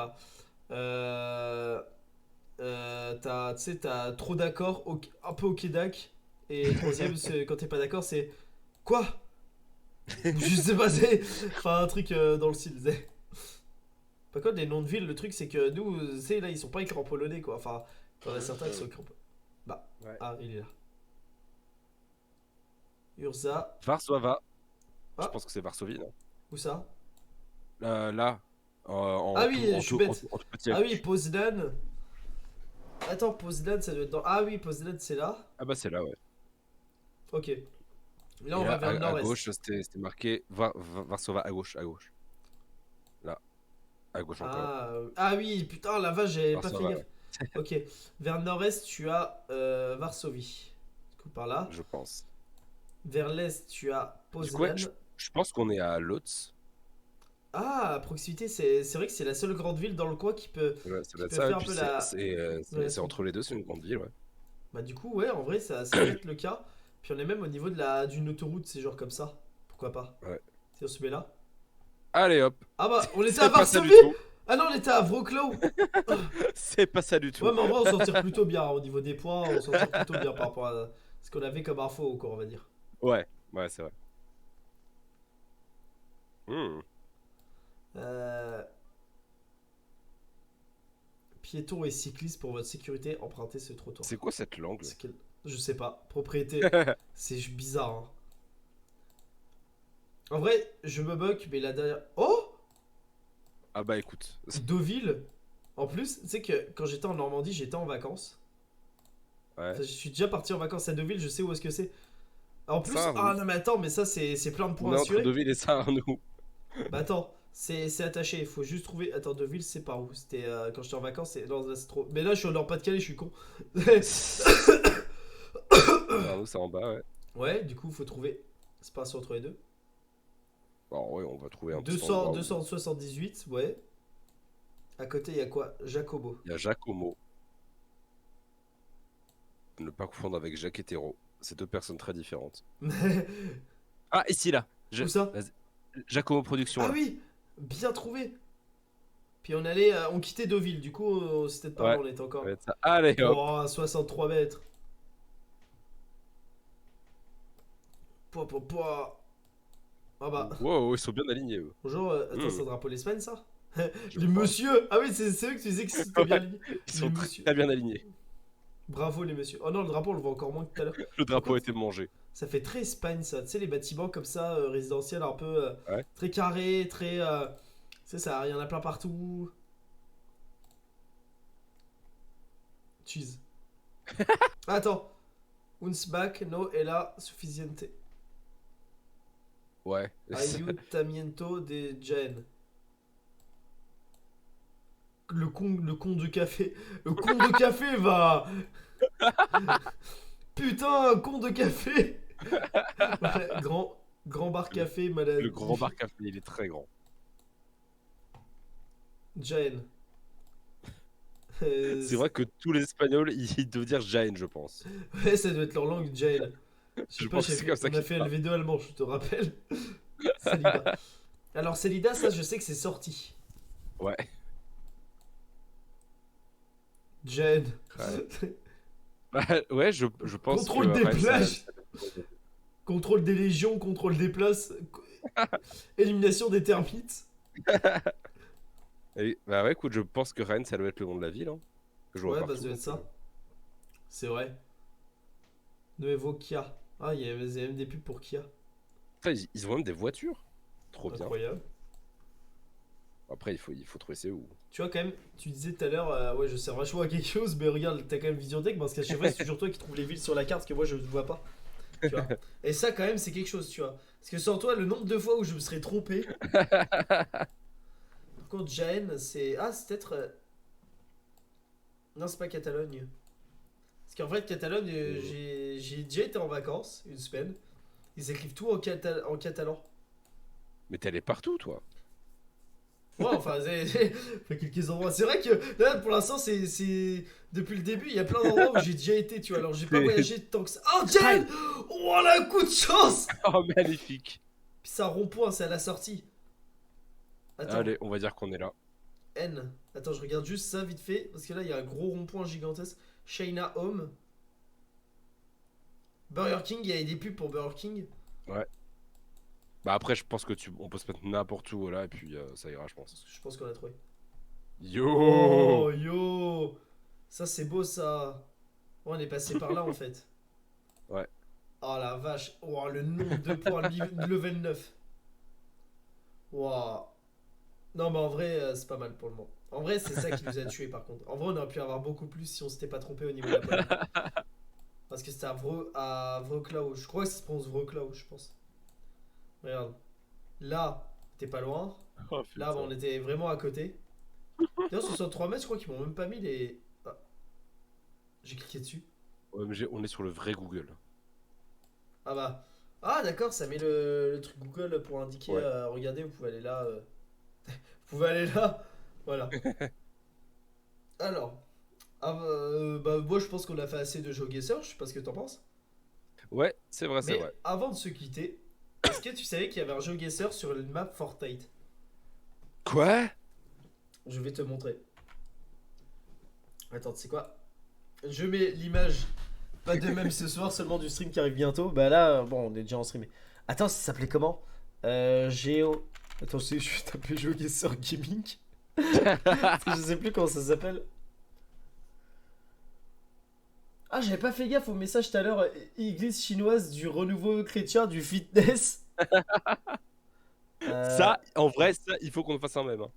sais, t'as trop d'accord, un peu ok dac. Et troisième, quand t'es pas d'accord, c'est quoi? Ou je sais pas, c'est enfin un truc dans le style. Par contre, les noms de villes, le truc c'est que nous, tu sais, là ils sont pas écrits en polonais quoi. Enfin, il y en a certains qui sont écrits en polonais. Bah, Ouais. ah, il est là. Urza, Varsova. Je ah, pense que c'est Varsovie, non? où ça? Là. Ah oui, je suis bête. en tout petit. Ah oui, Poznan. Attends, Poznan, ça doit être dans. Ah oui, Poznan, c'est là. Ah bah c'est là, ouais. Ok. Là, Et on là, va vers le à nord-est. gauche, c'était marqué Varsova à gauche, à gauche. Là. À gauche encore. Ah oui, putain, la vache, j'avais pas fait Varsova, gaffe. Ok. Vers le nord-est, tu as Varsovie. Du coup, par là. je pense. Vers l'est, tu as Du coup, ouais, Poznan. je pense qu'on est à Lodz. Ah, à proximité, c'est vrai que c'est la seule grande ville dans le coin qui peut, Ouais, ça qui doit être peut ça. Et faire un puis peu la. c'est entre les deux, c'est une grande ville, ouais. Bah du coup, ouais, en vrai, ça peut être le cas. Puis on est même au niveau d'une autoroute, c'est genre comme ça. Pourquoi pas? Ouais. Si on se met là. Allez hop. Ah bah, on était à C'est pas ça Varsovie! du tout. Ah non, on était à Wrocław! C'est pas ça du Ouais, tout. mais en vrai, on s'en tire plutôt bien. Au niveau des points, on s'en tire plutôt bien par rapport à ce qu'on avait comme info au cours, on va dire. Ouais, ouais, c'est vrai. Hmm. Euh, Piétons et cyclistes, pour votre sécurité, empruntez ce trottoir. C'est quoi cette langue? C'est quel- Je sais pas. Propriété. C'est bizarre, hein. En vrai, je me moque, mais là derrière. Oh! Ah bah écoute. Deauville. En plus, tu sais que quand j'étais en Normandie, j'étais en vacances. Ouais. Enfin, je suis déjà parti en vacances à Deauville, je sais où est-ce que c'est. En plus, ah Saint-Arnoux. non, mais attends, mais ça, c'est plein de On points est entre assurés. Deauville et Saint-Arnoux. Bah attends, c'est attaché, il faut juste trouver. Attends, Deauville, c'est par où? C'était quand j'étais en vacances, non, là, c'est trop. Mais là, je suis au Nord-Pas-de-Calais, je suis con. Saint-Arnoux, c'est en bas, ouais. Ouais, du coup, faut trouver. C'est pas entre les deux. Bon, ouais, on va trouver un petit 200, endroit où 278, ouais. À côté, il y a quoi? Jacobo. il y a Giacomo. Ne pas confondre avec Jacques Hétéro. C'est deux personnes très différentes. Ah, ici, là. Où ça? Giacomo Productions, Ah là. oui! Bien trouvé! Puis on quittait Deauville, du coup, c'était pas là, Ouais. on était Ça va encore. être ça. Allez, hop. Oh, 63 mètres. Pouah, pouah, pouah. Ah bah. Wow, ils sont bien alignés, eux. Bonjour, attends, c'est Hmm, un drapeau d'Espagne, ça? je Les crois. monsieur! Ah oui, c'est eux que tu disais que c'était bien Ouais, lié. ils Les sont monsieur. très bien alignés. Bravo, les monsieur. Oh non, le drapeau, on le voit encore moins que tout à l'heure. Le Par drapeau a contre, été mangé. ça fait très Espagne, ça. Tu sais, les bâtiments comme ça, résidentiels, un peu Ouais. très carrés, très. Tu sais, ça, il y en a plein partout. Cheese. Ah, attends. Uns back, no es la suficiente. Ouais. Ayuntamiento de Jaén. Le con de café. Le con de café va. Putain, un con de café. Ouais, grand bar Le, café, le grand maladie. bar café, il est très grand. Jaén. C'est vrai que tous les Espagnols, ils doivent dire Jaén, je pense. Ouais, ça doit être leur langue, Jaén. Je sais Je pas, pense que c'est comme ça on a qu'ils fait parlent. LV2 allemand, je te rappelle. Célida. Alors, Célida, ça, je sais que c'est sorti. Ouais. Jaén. Ouais, ouais, je pense que Contrôle des Rennes, plages. Contrôle des légions, contrôle des places. Élimination des termites. Bah ouais, écoute, je pense que Rennes, ça doit être le nom de la ville, hein, que je vois Ouais, bah, ça partout. doit être ça. C'est vrai. Nuevo Kia. Ah, il y a même des pubs pour Kia. Putain, ils ont même des voitures. Trop bien. Incroyable. Après, il faut trouver c'est où. Tu vois, quand même, tu disais tout à l'heure, ouais, je sers vachement à quelque chose, mais regarde, t'as quand même Vision Tech parce qu'à chaque fois, c'est toujours toi qui trouves les villes sur la carte que moi je ne vois pas. Tu vois. Et ça, quand même, c'est quelque chose, tu vois. Parce que sans toi, le nombre de fois où je me serais trompé. Par contre, Jaén, c'est. Ah, c'est peut-être. Non, c'est pas Catalogne. Parce qu'en vrai, Catalogne, j'ai déjà été en vacances, une semaine. Ils écrivent tout en catalan. Mais t'es allé partout, toi. Ouais, enfin, enfin, quelques endroits. C'est vrai que là, pour l'instant, depuis le début, il y a plein d'endroits où j'ai déjà été, tu vois. Alors, j'ai pas voyagé tant que ça. Oh, Jen! Oh, là, coup de chance! Oh, magnifique. Puis c'est un rond-point, c'est à la sortie. Attends, Allez, on va dire qu'on est là. N. Attends, je regarde juste ça vite fait. Parce que là, il y a un gros rond-point gigantesque. China Home. Burger King, il y a des pubs pour Burger King. Ouais. Bah après, je pense que on peut se mettre n'importe où là, et puis ça ira, je pense. Je pense qu'on a trouvé. Yo! Oh, yo! Ça, c'est beau, ça. Oh, on est passé par là, en fait. Ouais. Oh la vache. Oh, le nombre de points level 9. Wow. Non, mais en vrai, c'est pas mal pour le moment. En vrai, c'est ça qui nous a tués par contre. En vrai, on aurait pu avoir beaucoup plus si on s'était pas trompé au niveau de la Pologne. Parce que c'était à Wrocław. Je crois que ça se prononce Wrocław, je pense. Regarde. Là, t'es pas loin. Oh, Là, bah, putain. on était vraiment à côté. D'ailleurs, 63 mètres, je crois qu'ils m'ont même pas mis les. Ah, j'ai cliqué dessus. Ouais, mais on est sur le vrai Google. Ah bah. Ah d'accord, ça met le truc Google pour indiquer, Ouais. regardez, vous pouvez aller là. Vous pouvez aller là. Voilà. Alors, Bah, moi je pense qu'on a fait assez de GeoGuessr, je sais pas ce que t'en penses. Ouais, c'est vrai, c'est Mais vrai. avant de se quitter, est-ce que tu savais qu'il y avait un GeoGuessr sur une map Fortnite? Quoi? Je vais te montrer. Attends, tu sais quoi? Je mets l'image, pas de même ce soir, seulement du stream qui arrive bientôt. Bah là, bon, on est déjà en stream. Attends, ça s'appelait comment? Géo. Attends, je vais taper GeoGuessr Gaming. Parce que je sais plus comment ça s'appelle. Ah, j'avais pas fait gaffe au message tout à l'heure. Église chinoise du renouveau chrétien du fitness. Euh... Ça, en vrai, ça, il faut qu'on fasse un même, hein.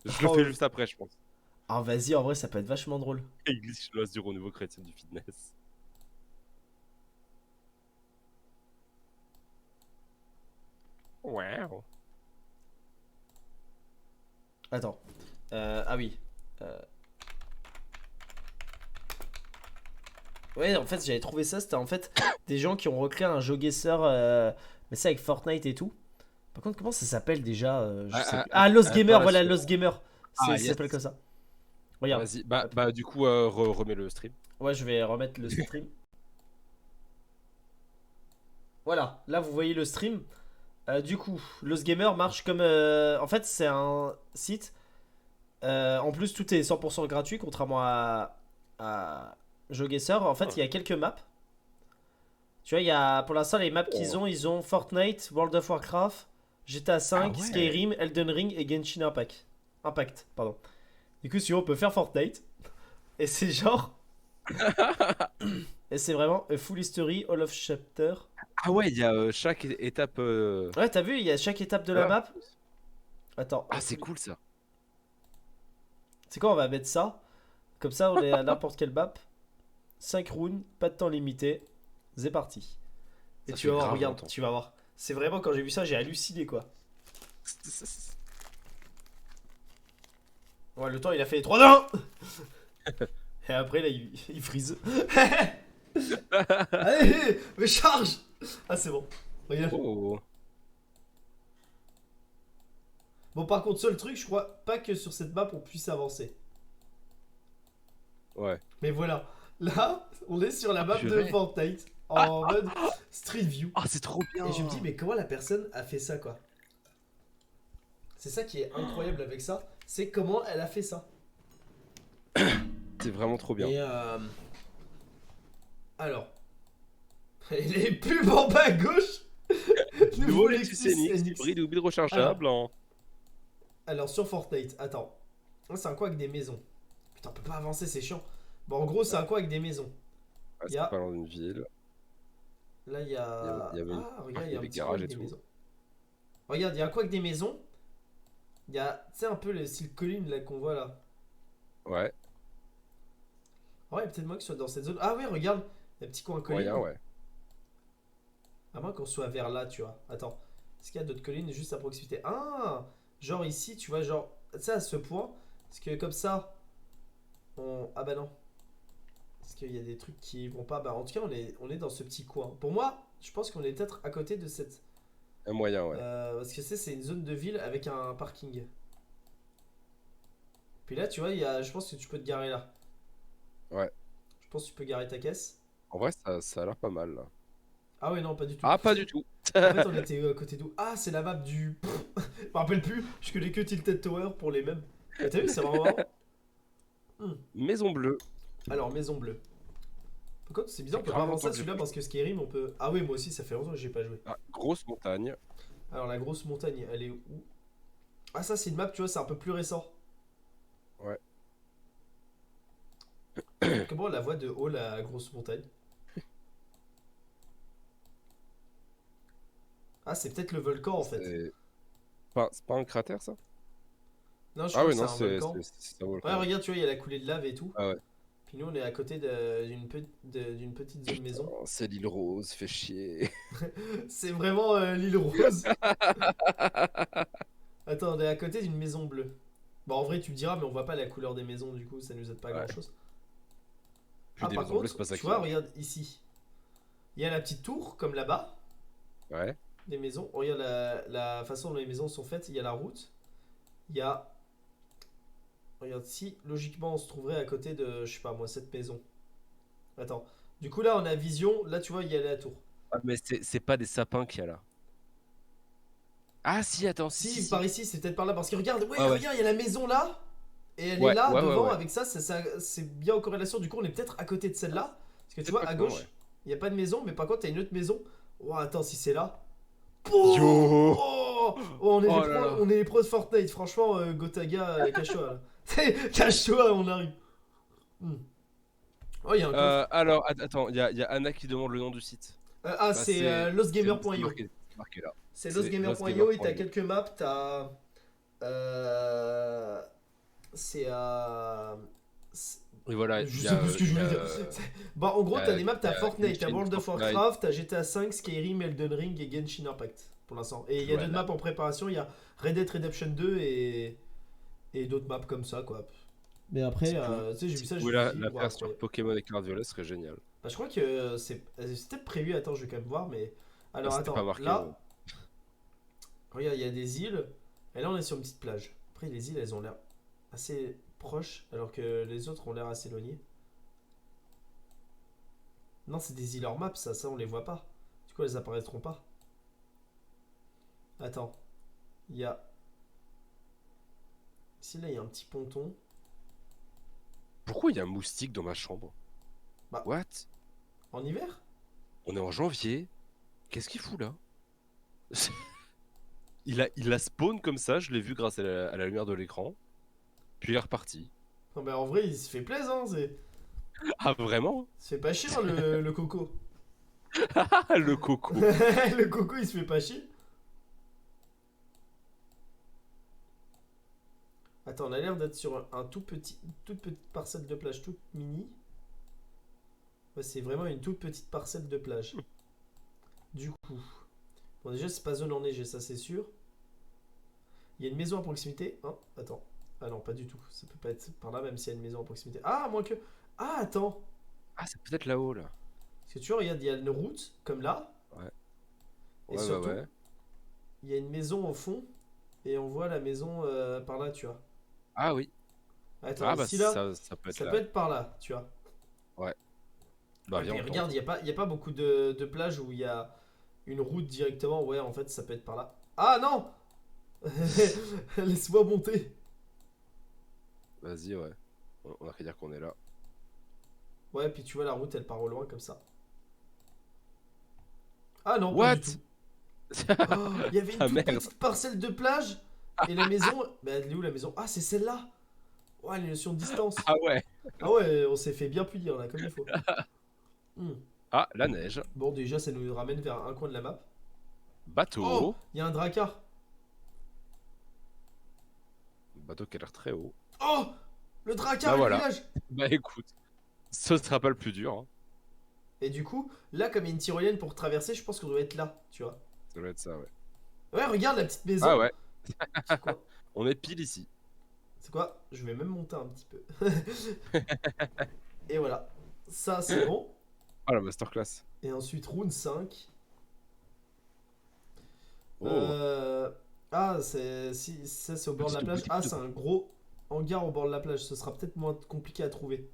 Je le fais Oh, juste après, je pense. ah, vas-y, en vrai, ça peut être vachement drôle. Église chinoise du renouveau chrétien du fitness. Wow. Attends. Ah oui. Euh, Ouais, en fait, j'avais trouvé ça. C'était en fait des gens qui ont recréé un GeoGuessr. Mais ça avec Fortnite et tout. Par contre, comment ça s'appelle déjà? Je sais plus. Ah, Lost Attends, Gamer, là, voilà, Lost Gamer. Ah, Ça yes. s'appelle comme ça. Regarde. Vas-y. Bah, Hop. bah, du coup, remets le stream. Ouais, je vais remettre le stream. Voilà, là vous voyez le stream. Du coup, Lost Gamer marche comme. En fait, c'est un site. En plus, tout est 100% gratuit, contrairement à GeoGuessr. En fait, Ah. il y a quelques maps. Tu vois, il y a, pour l'instant, les maps qu'ils Oh. ont, ils ont Fortnite, World of Warcraft, GTA Ah V, ouais. Skyrim, Elden Ring et Genshin Impact. Impact, pardon. Du coup, si on peut faire Fortnite. Et c'est genre. Et c'est vraiment a full history, all of chapter. Ah ouais, il y a chaque étape. Ouais, t'as vu, il y a chaque étape de la Ah, map. Attends, ah, c'est cool ça. c'est quoi, on va mettre ça. Comme ça, on est à n'importe quelle map. 5 rounds, pas de temps limité. C'est parti. Et Ça tu fait vas voir, grave regarde, longtemps. tu vas voir. C'est vraiment, quand j'ai vu ça, j'ai halluciné quoi. Ouais, le temps il a fait 3 1. Et après là il freeze. Allez, mais charge. Ah c'est bon. Regarde. Oh. Bon par contre seul truc, je crois pas que sur cette map on puisse avancer. Ouais. Mais voilà. Là, on est sur la Ah, map de purée. Fortnite Ah, en mode Street View. ah, c'est trop bien. Et je me dis mais comment la personne a fait ça quoi. C'est ça qui est incroyable avec ça, c'est comment elle a fait ça. C'est vraiment trop bien. Et alors, les pubs en bas à gauche. Nouveau Nouveau Lexus Lexus NX, NX. hybride ou hybride Alors, rechargeable en. alors sur Fortnite, attends. C'est un quoi avec des maisons? Putain, on peut pas avancer, c'est chiant. Bon, en gros, c'est un quoi avec des maisons? Ouais, Il y c'est pas a. loin d'une ville. Là, il y Il a. y avait une Ah, regarde, il y partie a un avec petit quoi garage avec et des tout. maisons. Regarde, il y a un quoi avec des maisons. Il y a, tu sais, un peu le style colline là qu'on voit là. Ouais, Ouais, peut-être moi que je sois dans cette zone. Ah, ouais, regarde, il y a un petit coin moyen, colline. ouais. À moins qu'on soit vers là, tu vois. Attends. Est-ce qu'il y a d'autres collines juste à proximité? Ah, genre ici, tu vois, genre. Tu sais, à ce point. Parce que comme ça. Ah bah non. Est-ce qu'il y a des trucs qui vont pas? Bah en tout cas, on est dans ce petit coin. Pour moi, je pense qu'on est peut-être à côté de cette. Un moyen, ouais. Parce que c'est une zone de ville avec un parking. Puis là, tu vois, je pense que tu peux te garer là. Ouais. Je pense que tu peux garer ta caisse. En vrai, ça a l'air pas mal là. Ah ouais, non, pas du tout. Ah, pas du tout. En fait, on était à côté d'où? Ah, c'est la map du. Je me rappelle plus. Je connais que Tilted Tower pour les mêmes. Ah, t'as vu, c'est vraiment marrant. Hmm. Maison bleue. Alors, Maison Bleue. Par contre, c'est bizarre, C'est on peut pas grave avancer longtemps à que j'ai celui-là pas parce joué. que Skyrim, on peut. Ah oui, moi aussi, ça fait longtemps que j'ai pas joué. Ah, grosse montagne. Alors, la grosse montagne, elle est où? Ah, ça, c'est une map, tu vois, c'est un peu plus récent. Ouais. Comment on la voit de haut, la grosse montagne? Ah, c'est peut-être le volcan en fait. C'est pas un cratère ça? Non, je Ah crois ouais, que c'est non, un c'est volcan. c'est un Ouais, volcan. Ouais. regarde, tu vois, il y a la coulée de lave et tout. Ah ouais. Puis nous, on est à côté d'une petite zone Putain, maison. c'est l'île Rose, fait chier. C'est vraiment l'île rose. Attends, on est à côté d'une maison bleue. Bon, en vrai, tu me diras, mais on voit pas la couleur des maisons, du coup, ça nous aide pas à grand Ouais. chose. Puis Ah, des par maisons bleues, contre, c'est pas ça tu qui vois, va. regarde ici. Il y a la petite tour, comme là-bas, Ouais. des maisons. On regarde la façon dont les maisons sont faites. Il y a la route. Il y a. Regarde, si logiquement on se trouverait à côté de, je sais pas moi, cette maison. Attends. Du coup, là, on a vision. Là, tu vois, il y a la tour. Ah, mais c'est pas des sapins qu'il y a là. Ah si, attends, si, si, Si, si. par ici, c'est peut-être par là. Parce que regarde, ouais, Ouais, ouais. regarde, il y a la maison là. Et elle est Ouais, là, ouais, ouais, devant, ouais. avec ça. C'est bien en corrélation. Du coup, on est peut-être à côté de celle-là. Parce que tu Peut-être vois, pas à con, ouais. gauche, il n'y a pas de maison. Mais par contre, t'as une autre maison. Oh, attends, si c'est là. Oh, Yo! oh, on est les Oh là pros, là. on est les pros de Fortnite. Franchement, Gotaga, cache-toi là. Cache-toi, on arrive. Hmm. Oh, il y a un coffre. Alors, attends, il y a Anna qui demande le nom du site. Bah, C'est c'est lostgamer.io. marqué là. C'est C'est lostgamer.io et t'as lostgamer.io. quelques maps. T'as. Euh, c'est Et voilà, je sais plus ce que je voulais dire. Bah, en il y gros, t'as a, des maps, il y t'as a Fortnite, t'as Genshin, World of Fortnite. Warcraft, t'as GTA 5, Skyrim, Elden Ring et Genshin Impact pour l'instant. Et il y a d'autres Voilà. maps en préparation, il y a Red Dead Redemption 2 et d'autres maps comme ça, quoi. Mais après, tu sais, j'ai vu Si ça, vous je me pouvez suis dit, la waouh, faire sur incroyable. Pokémon et Carte Violet, ce serait génial. Bah, je crois que c'est peut-être prévu, attends, je vais quand même voir, mais. Ah, Alors, c'était pas attends, marqué, ouais. là, regarde, il y a des îles, et là, on est sur une petite plage. Après, les îles, elles ont l'air assez proches, alors que les autres ont l'air assez éloignées. Non, c'est des îles hors map, ça on les voit pas. Du coup, elles apparaîtront pas. Attends, il y a. Ici, là, il y a un petit ponton. Pourquoi il y a un moustique dans ma chambre? Bah, What? en hiver? On est en janvier. Qu'est-ce qu'il fout là? Il a spawn comme ça, je l'ai vu grâce à la lumière de l'écran. Puis il est reparti. Non, bah, en vrai, il se fait plaisir, hein, Ah, vraiment? il se fait pas chier, hein, le coco. Ah, le coco. Le coco, il se fait pas chier. Attends, on a l'air d'être sur un tout petit, une toute petite parcelle de plage, toute mini. Ouais, c'est vraiment une toute petite parcelle de plage. Du coup, bon, déjà, c'est pas zone enneigée, ça c'est sûr. Il y a une maison à proximité. Hein, attends. Ah non, pas du tout. Ça peut pas être par là, même s'il y a une maison à proximité. Ah, moins que. Ah, attends. Ah, c'est peut-être là-haut là. Parce que tu vois, regarde, il y a une route, comme là. Ouais, Et ouais, bah surtout, ouais. il y a une maison au fond. Et on voit la maison par là, tu vois. Ah oui. Attends, Ah bah ici, là, ça peut être ça peut là. être par là, tu vois. Ouais. Bah Ouais, viens, puis on regarde, tente. il y a pas beaucoup de plages où il y a une route directement. Ouais, en fait, ça peut être par là. Ah non. Laisse-moi monter. Vas-y, ouais. On a qu'à dire qu'on est là. Ouais, puis tu vois, la route, elle part au loin, comme ça. Ah non, pas du tout. What? Oh, il y avait une Ah toute merde. petite parcelle de plage. Et la maison. Bah, elle est où la maison? Ah, c'est celle-là. Ouais, les notions de distance. Ah ouais. Ah ouais, on s'est fait bien punir là, comme il faut. Hmm. Ah, la neige. Bon, déjà, ça nous ramène vers un coin de la map. Oh, Bateau. il y a un dracar. Bateau qui a l'air très haut. Oh, le dracar Bah et le voilà. village. Bah écoute, ce sera pas le plus dur, hein. Et du coup, là, comme il y a une tyrolienne pour traverser, je pense qu'on doit être là, tu vois. Ça doit être ça, ouais. Ouais, regarde la petite Ah maison. ouais. C'est quoi? On est pile ici. C'est quoi? Je vais même monter un petit peu. Et voilà. Ça, c'est bon. Ah, la masterclass. Et ensuite, Rune 5. Oh, Euh... Ah, si, ça c'est au bord de la petite plage. boutique Ah, de... c'est un gros hangar au bord de la plage. Ce sera peut-être moins compliqué à trouver.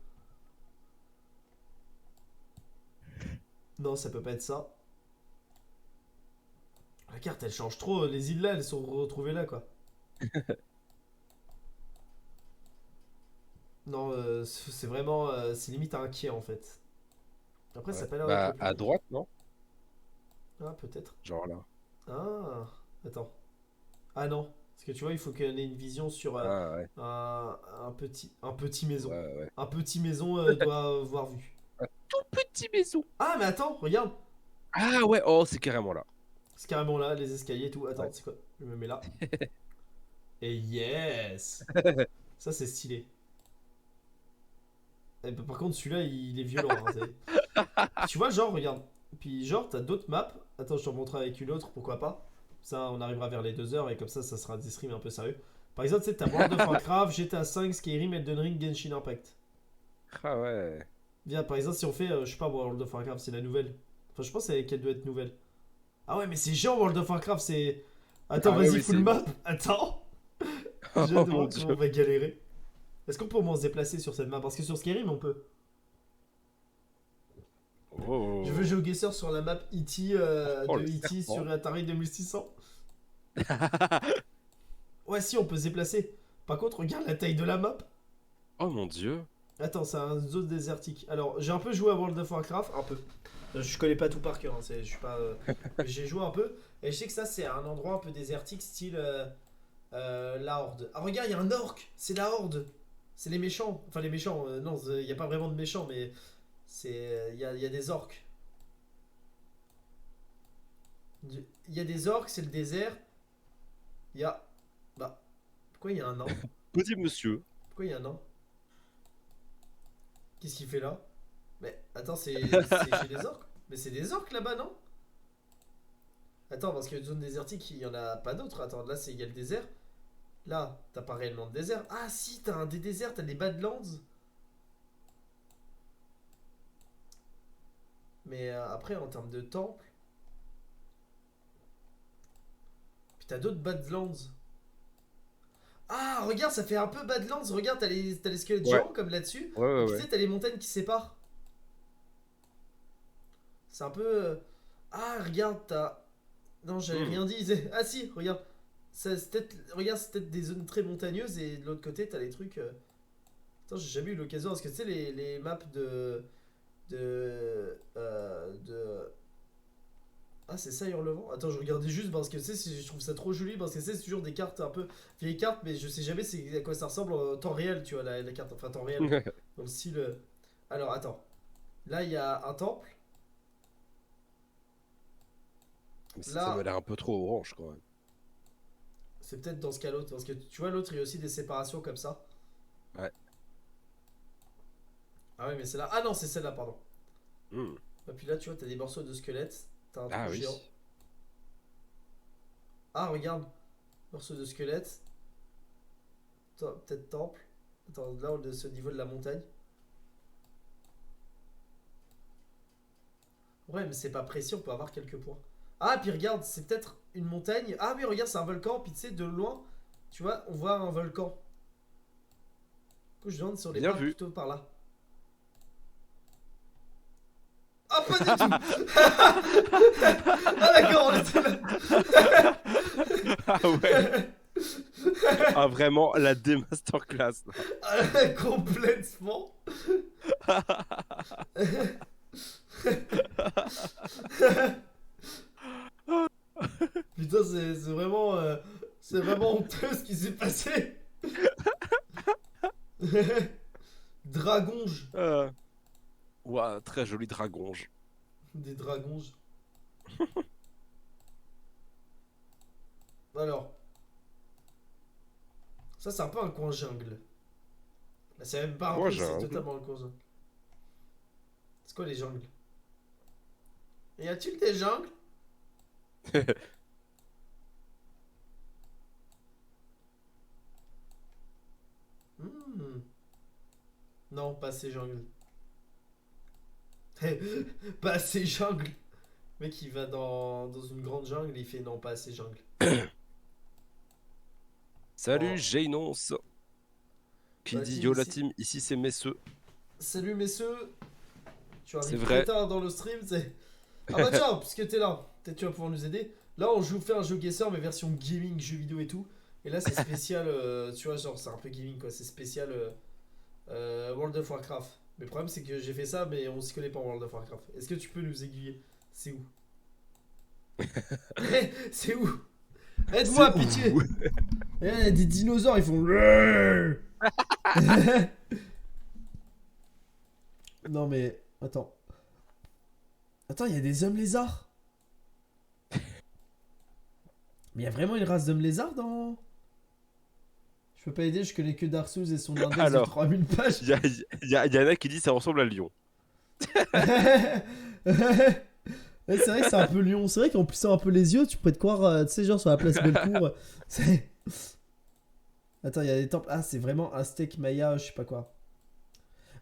Non, ça peut pas être ça. La carte, elle change trop. Les îles là, elles sont retrouvées là, quoi. Non, c'est vraiment. C'est limite inquiet en fait. Après, ça Ouais. a pas l'air d'être le Bah plus à dur. droite, non? Ah, peut-être. Genre là. Ah, attends. Ah non. Parce que tu vois, il faut qu'on ait une vision sur Ah ouais. un petit maison. Ouais, ouais. Un petit maison doit voir vue. Un tout petit maison. Ah, mais attends, regarde. Ah ouais, oh, c'est carrément là. C'est carrément là, les escaliers et tout. Attends, Ouais. c'est quoi? Je me mets là. Et yes! Ça, c'est stylé. Eh ben, par contre, celui-là, il est violent, hein, tu vois, genre, regarde. Puis, genre, t'as d'autres maps. Attends, je te montrerai avec une autre, pourquoi pas. Ça, on arrivera vers les 2 heures et comme ça sera des streams un peu sérieux. Par exemple, tu sais, t'as World of Warcraft, GTA 5, Skyrim, Elden Ring, Genshin Impact. Ah ouais. Viens, par exemple, si on fait, je sais pas, World of Warcraft, c'est la nouvelle. Enfin, je pense qu'elle doit être nouvelle. Ah ouais, mais c'est genre World of Warcraft, c'est. Attends, Ah ouais, vas-y, oui, full c'est... map. Attends. J'ai Oh hâte de mon voir comment on dieu. va galérer. Est-ce qu'on peut au moins se déplacer sur cette map? Parce que sur Skyrim, on peut. Oh. Je veux GeoGuessr sur la map E.T. Oh, de le E.T. serpent. sur Atari 2600. Ouais, si, on peut se déplacer. Par contre, regarde la taille de la map. Oh mon dieu. Attends, c'est un zone désertique. Alors, j'ai un peu joué à World of Warcraft, un peu. Je connais pas tout par cœur, hein, je suis pas. Mais j'ai joué un peu. Et je sais que ça, c'est un endroit un peu désertique, style la Horde. Ah, regarde, il y a un orc. C'est la Horde. C'est les méchants. Enfin, les méchants. Non, il n'y a pas vraiment de méchants, mais c'est. Il y a des orcs. Il y a des orcs, c'est le désert. Il y a. Bah. Pourquoi il y a un nain? Petit monsieur. Pourquoi il y a un nain? Qu'est-ce qu'il fait là? Mais attends, c'est chez des orques? Mais c'est des orques là-bas, non? Attends, parce qu'une zone désertique, il y en a pas d'autres. Attends, là, il y a le désert. Là, t'as pas réellement de désert. Ah si, t'as des déserts, t'as des Badlands. Mais après, en termes de temple. Puis t'as d'autres Badlands. Ah, regarde, ça fait un peu Badlands. Regarde, t'as les squelettes Ouais. géants comme là-dessus. Ouais, Et ouais, puis tu ouais. sais, t'as les montagnes qui séparent. C'est un peu. Ah, regarde, t'as. Non, j'avais Hmm. rien dit. Ah si, regarde. Regarde, c'est peut-être des zones très montagneuses et de l'autre côté, t'as les trucs. Attends, j'ai jamais eu l'occasion parce que tu sais, les maps de. Ah, c'est ça, Hurlevent? Attends, je regardais juste parce que tu sais, je trouve ça trop joli parce que c'est toujours des cartes un peu vieilles cartes, mais je sais jamais à quoi ça ressemble en temps réel, tu vois, la carte. Enfin, temps réel. Dans le style. Alors, attends. Là, il y a un temple. Mais ça m'a Là, l'air un peu trop orange quand même. c'est peut-être dans ce cas l'autre. Parce que tu vois, l'autre, il y a aussi des séparations comme ça. Ouais. Ah, ouais, mais c'est là. Ah non, c'est celle-là, pardon. Hmm. Et puis là, tu vois, t'as des morceaux de squelette. T'as un Ah trou oui. géant. Ah, regarde. Morceau de squelette. Peut-être temple. Attends, là, on est au niveau de la montagne. Ouais, mais c'est pas précis, on peut avoir quelques points. Ah, puis regarde, c'est peut-être une montagne. Ah, oui, regarde, c'est un volcan. Puis tu sais, de loin, tu vois, on voit un volcan. Du coup, je demande si on est Bien pas vu. plutôt par là. Ah, pas du tout. Ah, d'accord, on était là. Ah ouais. Ah vraiment la démasterclass là. Ah, complètement. Putain, c'est vraiment honteux ce qui s'est passé. Dragonge. Ouah, très joli dragonge. Des dragonges. Alors, ça c'est un peu un coin jungle. Bah, c'est même pas un Quoi, peu, c'est jungle? totalement un coin jungle. C'est quoi les jungles? Y a-t-il des jungles? Hmm. Non, pas ces jungles. Pas assez jungle. Le mec il va dans une grande jungle et il fait non, pas assez jungle. Salut, Oh. j'énonce. Qui dit Vas-y, yo la ici. team, ici c'est messieurs. Salut messieurs. Tu C'est arrives très vrai. tard dans le stream, c'est. Ah bah tiens, puisque t'es là, peut-être tu vas pouvoir nous aider. Là, on joue faire un jeu guesseur, mais version gaming, jeu vidéo et tout. Et là, c'est spécial, tu vois, genre, c'est un peu gaming quoi, c'est spécial World of Warcraft. Mais le problème, c'est que j'ai fait ça, mais on s'y connaît pas en World of Warcraft. Est-ce que tu peux nous aiguiller? C'est où? C'est où? Aide-moi, C'est pitié! où? Des dinosaures, ils font. Non, mais. Attends. Attends, il y a des hommes lézards? Mais il y a vraiment une race d'hommes lézards dans. Je peux pas aider, je connais que Dark Souls et son index de Alors, 3000 pages. y en a qui dit ça ressemble à Lyon. Ouais, c'est vrai que c'est un peu lion. C'est vrai qu'en plissant un peu les yeux, tu pourrais te croire, tu sais, genre sur la place Bellecour. C'est- Attends, il y a des temples. Ah, c'est vraiment Aztec, Maya, je sais pas quoi.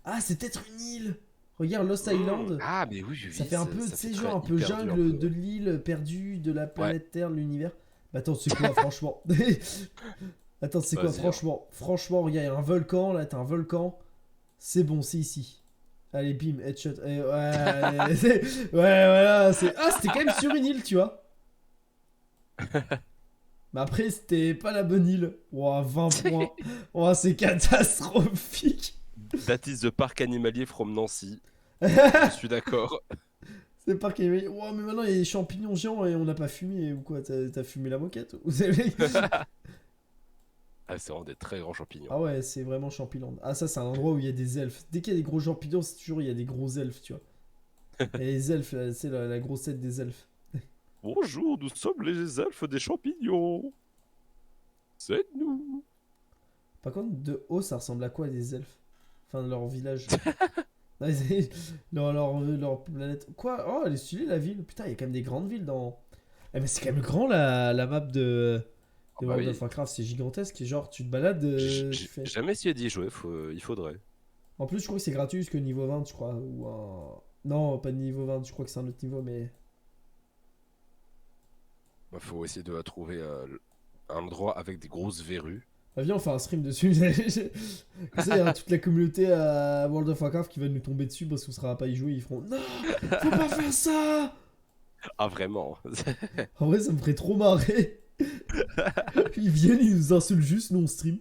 Ah, c'est peut-être une île. Regarde, Lost Island. Ah mais oui, Ça oui, fait un peu, tu ça fait sais, très genre un peu hyper dur, un jungle peu, de ouais. l'île perdue de la Ouais. planète Terre, de l'univers. Bah attends, c'est quoi, franchement? Attends, c'est quoi, Vas-y, hein. franchement, regarde, il y a un volcan, là, t'as un volcan. C'est bon, c'est ici. Allez, bim, headshot. Ouais, voilà, c'est... Ah, c'était quand même sur une île, tu vois. Mais après, c'était pas la bonne île. Ouah, 20 points. Ouah, c'est catastrophique. That is the parc animalier from Nancy. Je suis d'accord. C'est pas qu'il y avait... Ouah, mais maintenant, il y a des champignons géants et on n'a pas fumé, ou quoi? T'as fumé la moquette? Vous savez. Ah, c'est vraiment des très grands champignons. Ah ouais, c'est vraiment Champyland. Ah, ça, c'est un endroit où il y a des elfes. Dès qu'il y a des gros champignons, c'est toujours il y a des gros elfes, tu vois. Et les elfes, c'est la grossette des elfes. Bonjour, nous sommes les elfes des champignons. C'est nous. Par contre, de haut, ça ressemble à quoi des elfes? Enfin, leur village. Non, leur planète. Quoi? Oh, elle est stylée la ville. Putain, il y a quand même des grandes villes dans. Eh, mais c'est quand même grand la map Ah de bah World of oui. Warcraft, c'est gigantesque. Et genre, tu te balades, tu J'ai fais. jamais essayé d'y jouer, il faudrait. En plus, je crois que c'est gratuit jusqu'au niveau 20, je crois. Non, pas de niveau 20, je crois que c'est un autre niveau, mais. Bah, faut essayer de trouver un endroit avec des grosses verrues. Ah, viens, on fait un stream dessus. Comme ça, il y a toute la communauté à World of Warcraft qui va nous tomber dessus parce qu'on sera pas y jouer. Ils feront non, faut pas faire ça. Ah, vraiment? En vrai, ça me ferait trop marrer. Ils viennent, ils nous insultent juste, nous on stream.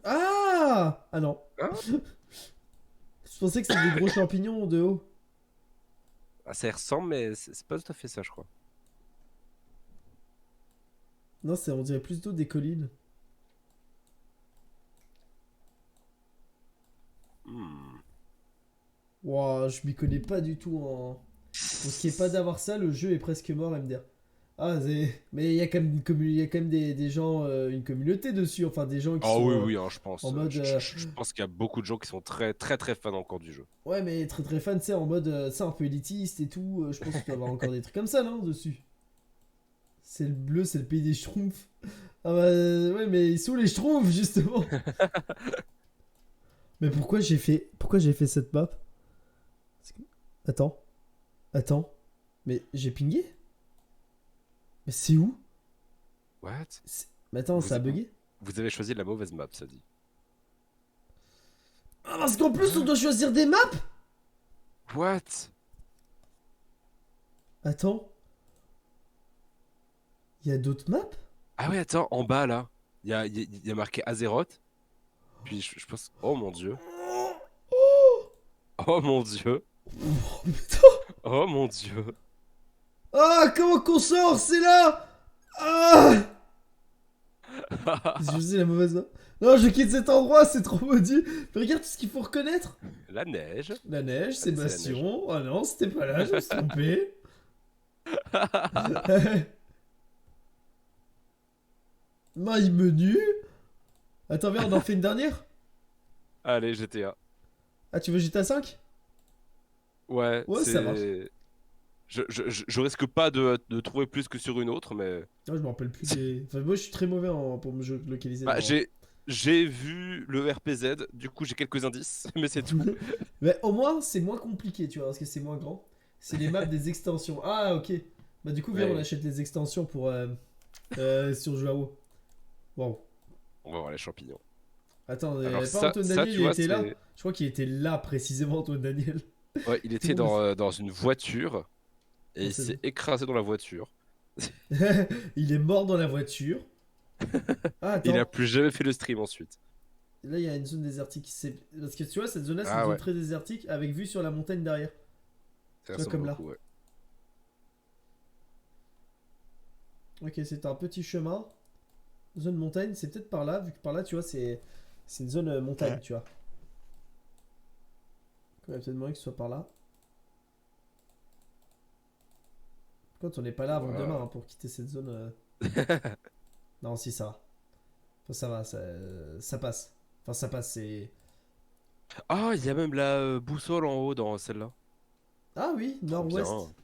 Ah! Ah non. Hein? Je pensais que c'était des gros champignons de haut. Ah, ça y ressemble, mais c'est pas tout à fait ça, je crois. Non, on dirait plus d'eau des collines. Hmm. Ouah, je m'y connais pas du tout en. Pour ce qui est pas d'avoir ça, le jeu est presque mort, MDR. Ah, mais il y a quand même, il y a quand même des gens, une communauté dessus, enfin des gens qui Ah oui, sont oui, hein, je pense. en mode. Je pense qu'il y a beaucoup de gens qui sont très, très, très fans encore du jeu. Ouais, mais très très fan, tu sais, en mode, c'est un peu élitiste et tout. Je pense qu'il doit y avoir encore des trucs comme ça, non, dessus. C'est le bleu, c'est le pays des schtroumpfs. Ah bah, ouais, mais ils sont les schtroumpfs, justement. Mais pourquoi j'ai fait cette map? Attends, attends. Mais j'ai pingé? Mais c'est où? What? Mais attends, Vous, ça a bugué? vous avez choisi la mauvaise map, ça dit. Ah, parce qu'en plus, on doit choisir des maps? What? Attends, il y a d'autres maps? Ah ouais, attends, en bas là, il y a marqué Azeroth. Puis je pense. Oh mon dieu. Oh mon dieu. Oh, putain! Oh mon dieu. Ah, comment qu'on sort? C'est là! Ah! J'ai choisi la mauvaise map. Non, je quitte cet endroit, c'est trop maudit. Mais regarde tout ce qu'il faut reconnaître. La neige. La neige, c'est Allez, c'est la neige. Bastion. Ah non, c'était pas là, je me suis trompé. Maille menu. Attends, viens, on en fait une dernière? Allez, GTA. Ah, tu veux GTA 5? Ouais, Ouais, ça marche. c'est. Je risque pas de trouver plus que sur une autre, mais. Ah, je me rappelle plus des. Enfin, moi, je suis très mauvais pour me localiser Bah, dans. j'ai vu le RPZ, du coup j'ai quelques indices, mais c'est tout. Mais au moins, c'est moins compliqué, tu vois, parce que c'est moins grand. C'est les maps des extensions. Ah, ok. Bah, du coup, viens, on Ouais, achète les extensions pour. Sur jouer à WoW. Waouh. on va voir les champignons. Attends, Alors pas Antoine ça, Daniel, tu il vois, était là? c'est. Je crois qu'il était là précisément, Antoine Daniel. Ouais, il Tout était le monde dans une voiture et le il fait. s'est écrasé dans la voiture. Il est mort dans la voiture. Ah, Il a attends. plus jamais fait le stream ensuite. Là, il y a une zone désertique. Parce que tu vois, cette zone-là, c'est une Ah zone ouais, très désertique avec vue sur la montagne derrière. ça Tu vois, ressemble comme là. beaucoup, ouais. Ok, c'est un petit chemin. Zone montagne, c'est peut-être par là, vu que par là, tu vois, c'est une zone montagne, tu vois. Il y a peut-être moyen que ce soit par là. Quand on n'est pas là avant Voilà. demain hein, pour quitter cette zone. Non, si, ça va. Enfin, ça va, ça passe. Enfin, ça passe, c'est. Ah, il y a même la boussole en haut dans celle-là. Ah oui, Trop nord-ouest. bien.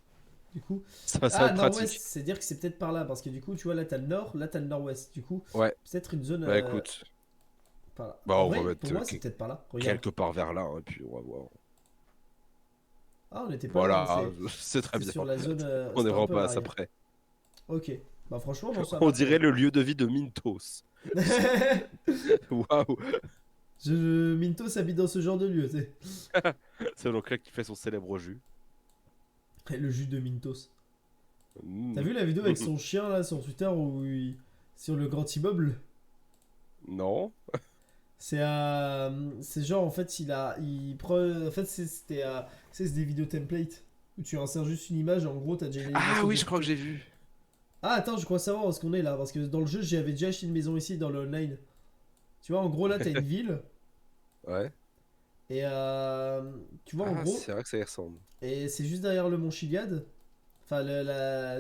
Du coup. Ça va Ah, être nord-ouest, pratique. c'est dire que c'est peut-être par là. Parce que du coup, tu vois, là, t'as le nord, là, t'as le nord-ouest. Du coup, Ouais, peut-être une zone bah écoute, par là. bah En on va vrai, pour mettre moi, c'est peut-être par là. Regarde. quelque part vers là, hein, et puis on va voir. Ah, on n'était pas là, Voilà, c'est très c'était bien. sur la zone. On est C'était un vraiment peu à pas à ça l'arrière. près. Ok. Bah franchement, non, ça On va. dirait le lieu de vie de Mintos. Waouh. Mintos habite dans ce genre de lieu, tu sais. C'est donc là qui fait son célèbre jus. Le jus de Mintos. T'as Mm. vu la vidéo avec son chien là sur Twitter sur le grand immeuble? Non. C'est genre en fait il prend en fait c'est des vidéos templates où tu insères juste une image et en gros t'as déjà une Ah animation oui, de- je crois que j'ai vu. Ah attends, je crois savoir où est-ce qu'on est là parce que dans le jeu j'avais déjà acheté une maison ici dans le online. Tu vois en gros là t'as une ville Ouais. et tu vois en Ah, gros c'est vrai que ça y ressemble. et c'est juste derrière le mont Chiliad, enfin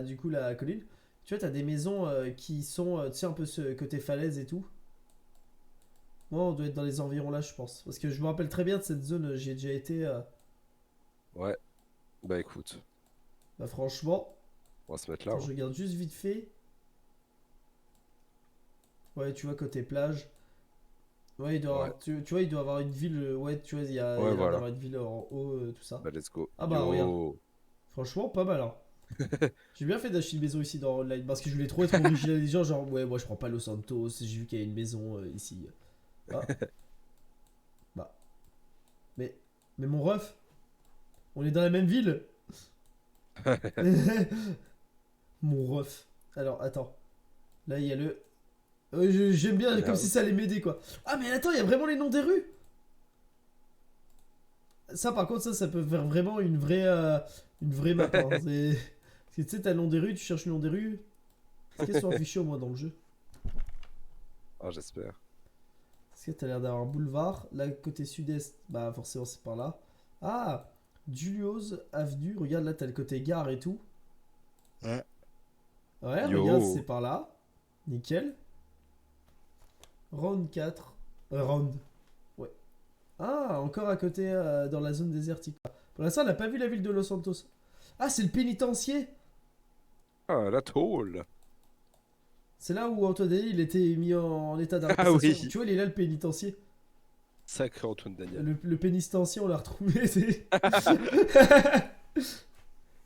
du coup la colline. Tu vois t'as des maisons qui sont tu sais un peu ce côté falaise et tout. Moi on doit être dans les environs là je pense parce que je me rappelle très bien de cette zone, j'y ai déjà été. Ouais. Bah écoute, Bah franchement, on va se mettre là, attends, hein. je regarde juste vite fait. Ouais, tu vois, côté plage. Ouais, Ouais. tu vois, il doit avoir une ville. Ouais, tu vois, il y Ouais, a l'air voilà. d'avoir une ville en haut, tout ça. Bah let's go. Ah bah, regarde. Yo. Franchement, pas mal, hein. J'ai bien fait d'acheter une maison ici dans Online parce que je voulais trop être original des gens. Genre, ouais, moi je prends pas Los Santos. J'ai vu qu'il y a une maison ici. Ah, bah. Mais, mais mon ref, on est dans la même ville. Mon ref. Alors, attends. Là, il y a le. J'aime bien, comme si ça allait m'aider quoi. Ah, mais attends, il y a vraiment les noms des rues. Ça, par contre, ça peut faire vraiment une vraie map. Hein. Parce que tu sais, t'as le nom des rues, tu cherches le nom des rues. Est-ce qu'elles sont affichées au moins dans le jeu? Ah, j'espère. Parce que t'as l'air d'avoir un boulevard. Là, côté sud-est, bah forcément, c'est par là. Ah, Julios Avenue. Regarde, là, t'as le côté gare et tout. Ouais. Ouais, Yo. regarde, c'est par là. Nickel. Round 4. Round. Ouais. Ah, encore à côté dans la zone désertique. Pour l'instant, on n'a pas vu la ville de Los Santos. Ah, c'est le pénitencier. Ah, la tôle. C'est là où Antoine Daly, il était mis en état Ah d'arrestation. oui. Tu vois, il est là, le pénitencier. Sacré Antoine Daniel. Le pénitencier, on l'a retrouvé.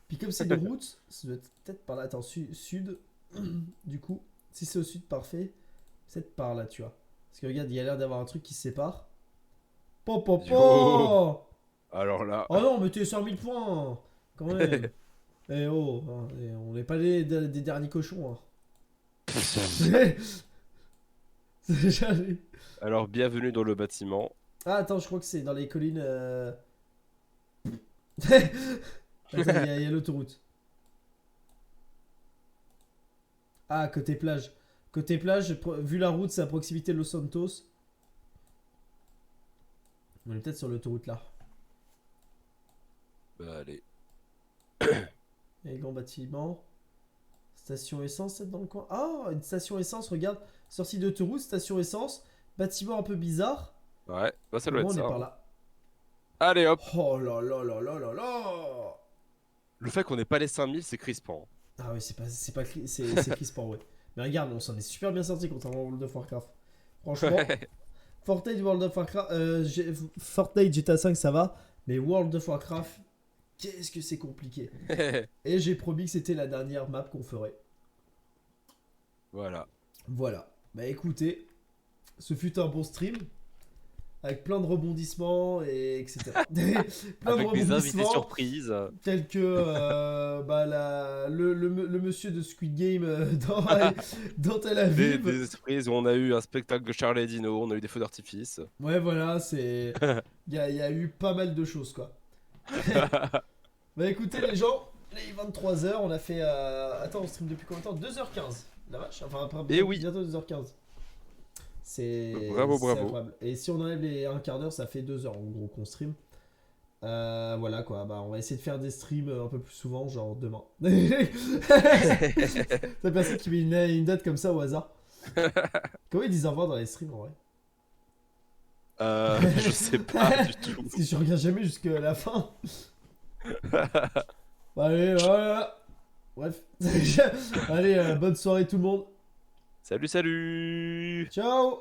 Puis comme c'est une route, ça doit être peut-être par là. Attends, sud. Du coup, si c'est au sud, parfait. C'est par là, tu vois. Parce que regarde, il y a l'air d'avoir un truc qui se sépare. Po, po, po. Yo. Alors là. Oh non, mais t'es 100 000 points quand même. Eh oh, hein, on n'est pas des derniers cochons. Hein. C'est déjà Alors, bienvenue dans le bâtiment. Ah, attends, je crois que c'est dans les collines. Attends, il y a l'autoroute. Ah, côté plage. Côté plage, vu la route, c'est à proximité de Los Santos. On est peut-être sur l'autoroute là. Bah allez. Et grand bâtiment. Station essence, c'est dans le coin. Ah, une station essence, regarde. Sortie d'autoroute, station essence. Bâtiment un peu bizarre. Ouais, bah ça Au doit être moins, on ça, est par hein. là. Allez hop. Oh là là là là là là. Le fait qu'on ait pas les 5000, c'est crispant. Ah oui, c'est crispant, ouais. Mais regarde, on s'en est super bien sorti contre un World of Warcraft. Franchement, Fortnite, World of Warcraft, Fortnite, GTA 5, ça va. Mais World of Warcraft, qu'est-ce que c'est compliqué. Et j'ai promis que c'était la dernière map qu'on ferait. Voilà. Voilà. Bah écoutez, ce fut un bon stream. Avec plein de rebondissements et etc. Plein de Avec des invités rebondissements. surprises. Tel que bah, le monsieur de Squid Game dans Tel Aviv. Des surprises où on a eu un spectacle de Charlie et Dino, on a eu des feux d'artifice. Ouais, voilà, c'est. Il y a eu pas mal de choses, quoi. Bah écoutez, les gens, il est 23h, on a fait. Attends, on stream depuis combien de temps? 2h15. La vache, enfin, après, Eh oui. bientôt 2h15. C'est. Bravo, c'est bravo. incroyable. Et si on enlève les un quart d'heure, ça fait 2 heures en gros qu'on stream. Voilà quoi, bah on va essayer de faire des streams un peu plus souvent, genre demain. C'est personne qui met une date comme ça au hasard. Comment ils disent au revoir dans les streams en vrai? Je sais pas du tout. Parce que je regarde jamais jusqu'à la fin. Bah, allez, voilà. Bref. Allez, bonne soirée tout le monde. Salut, salut. Ciao.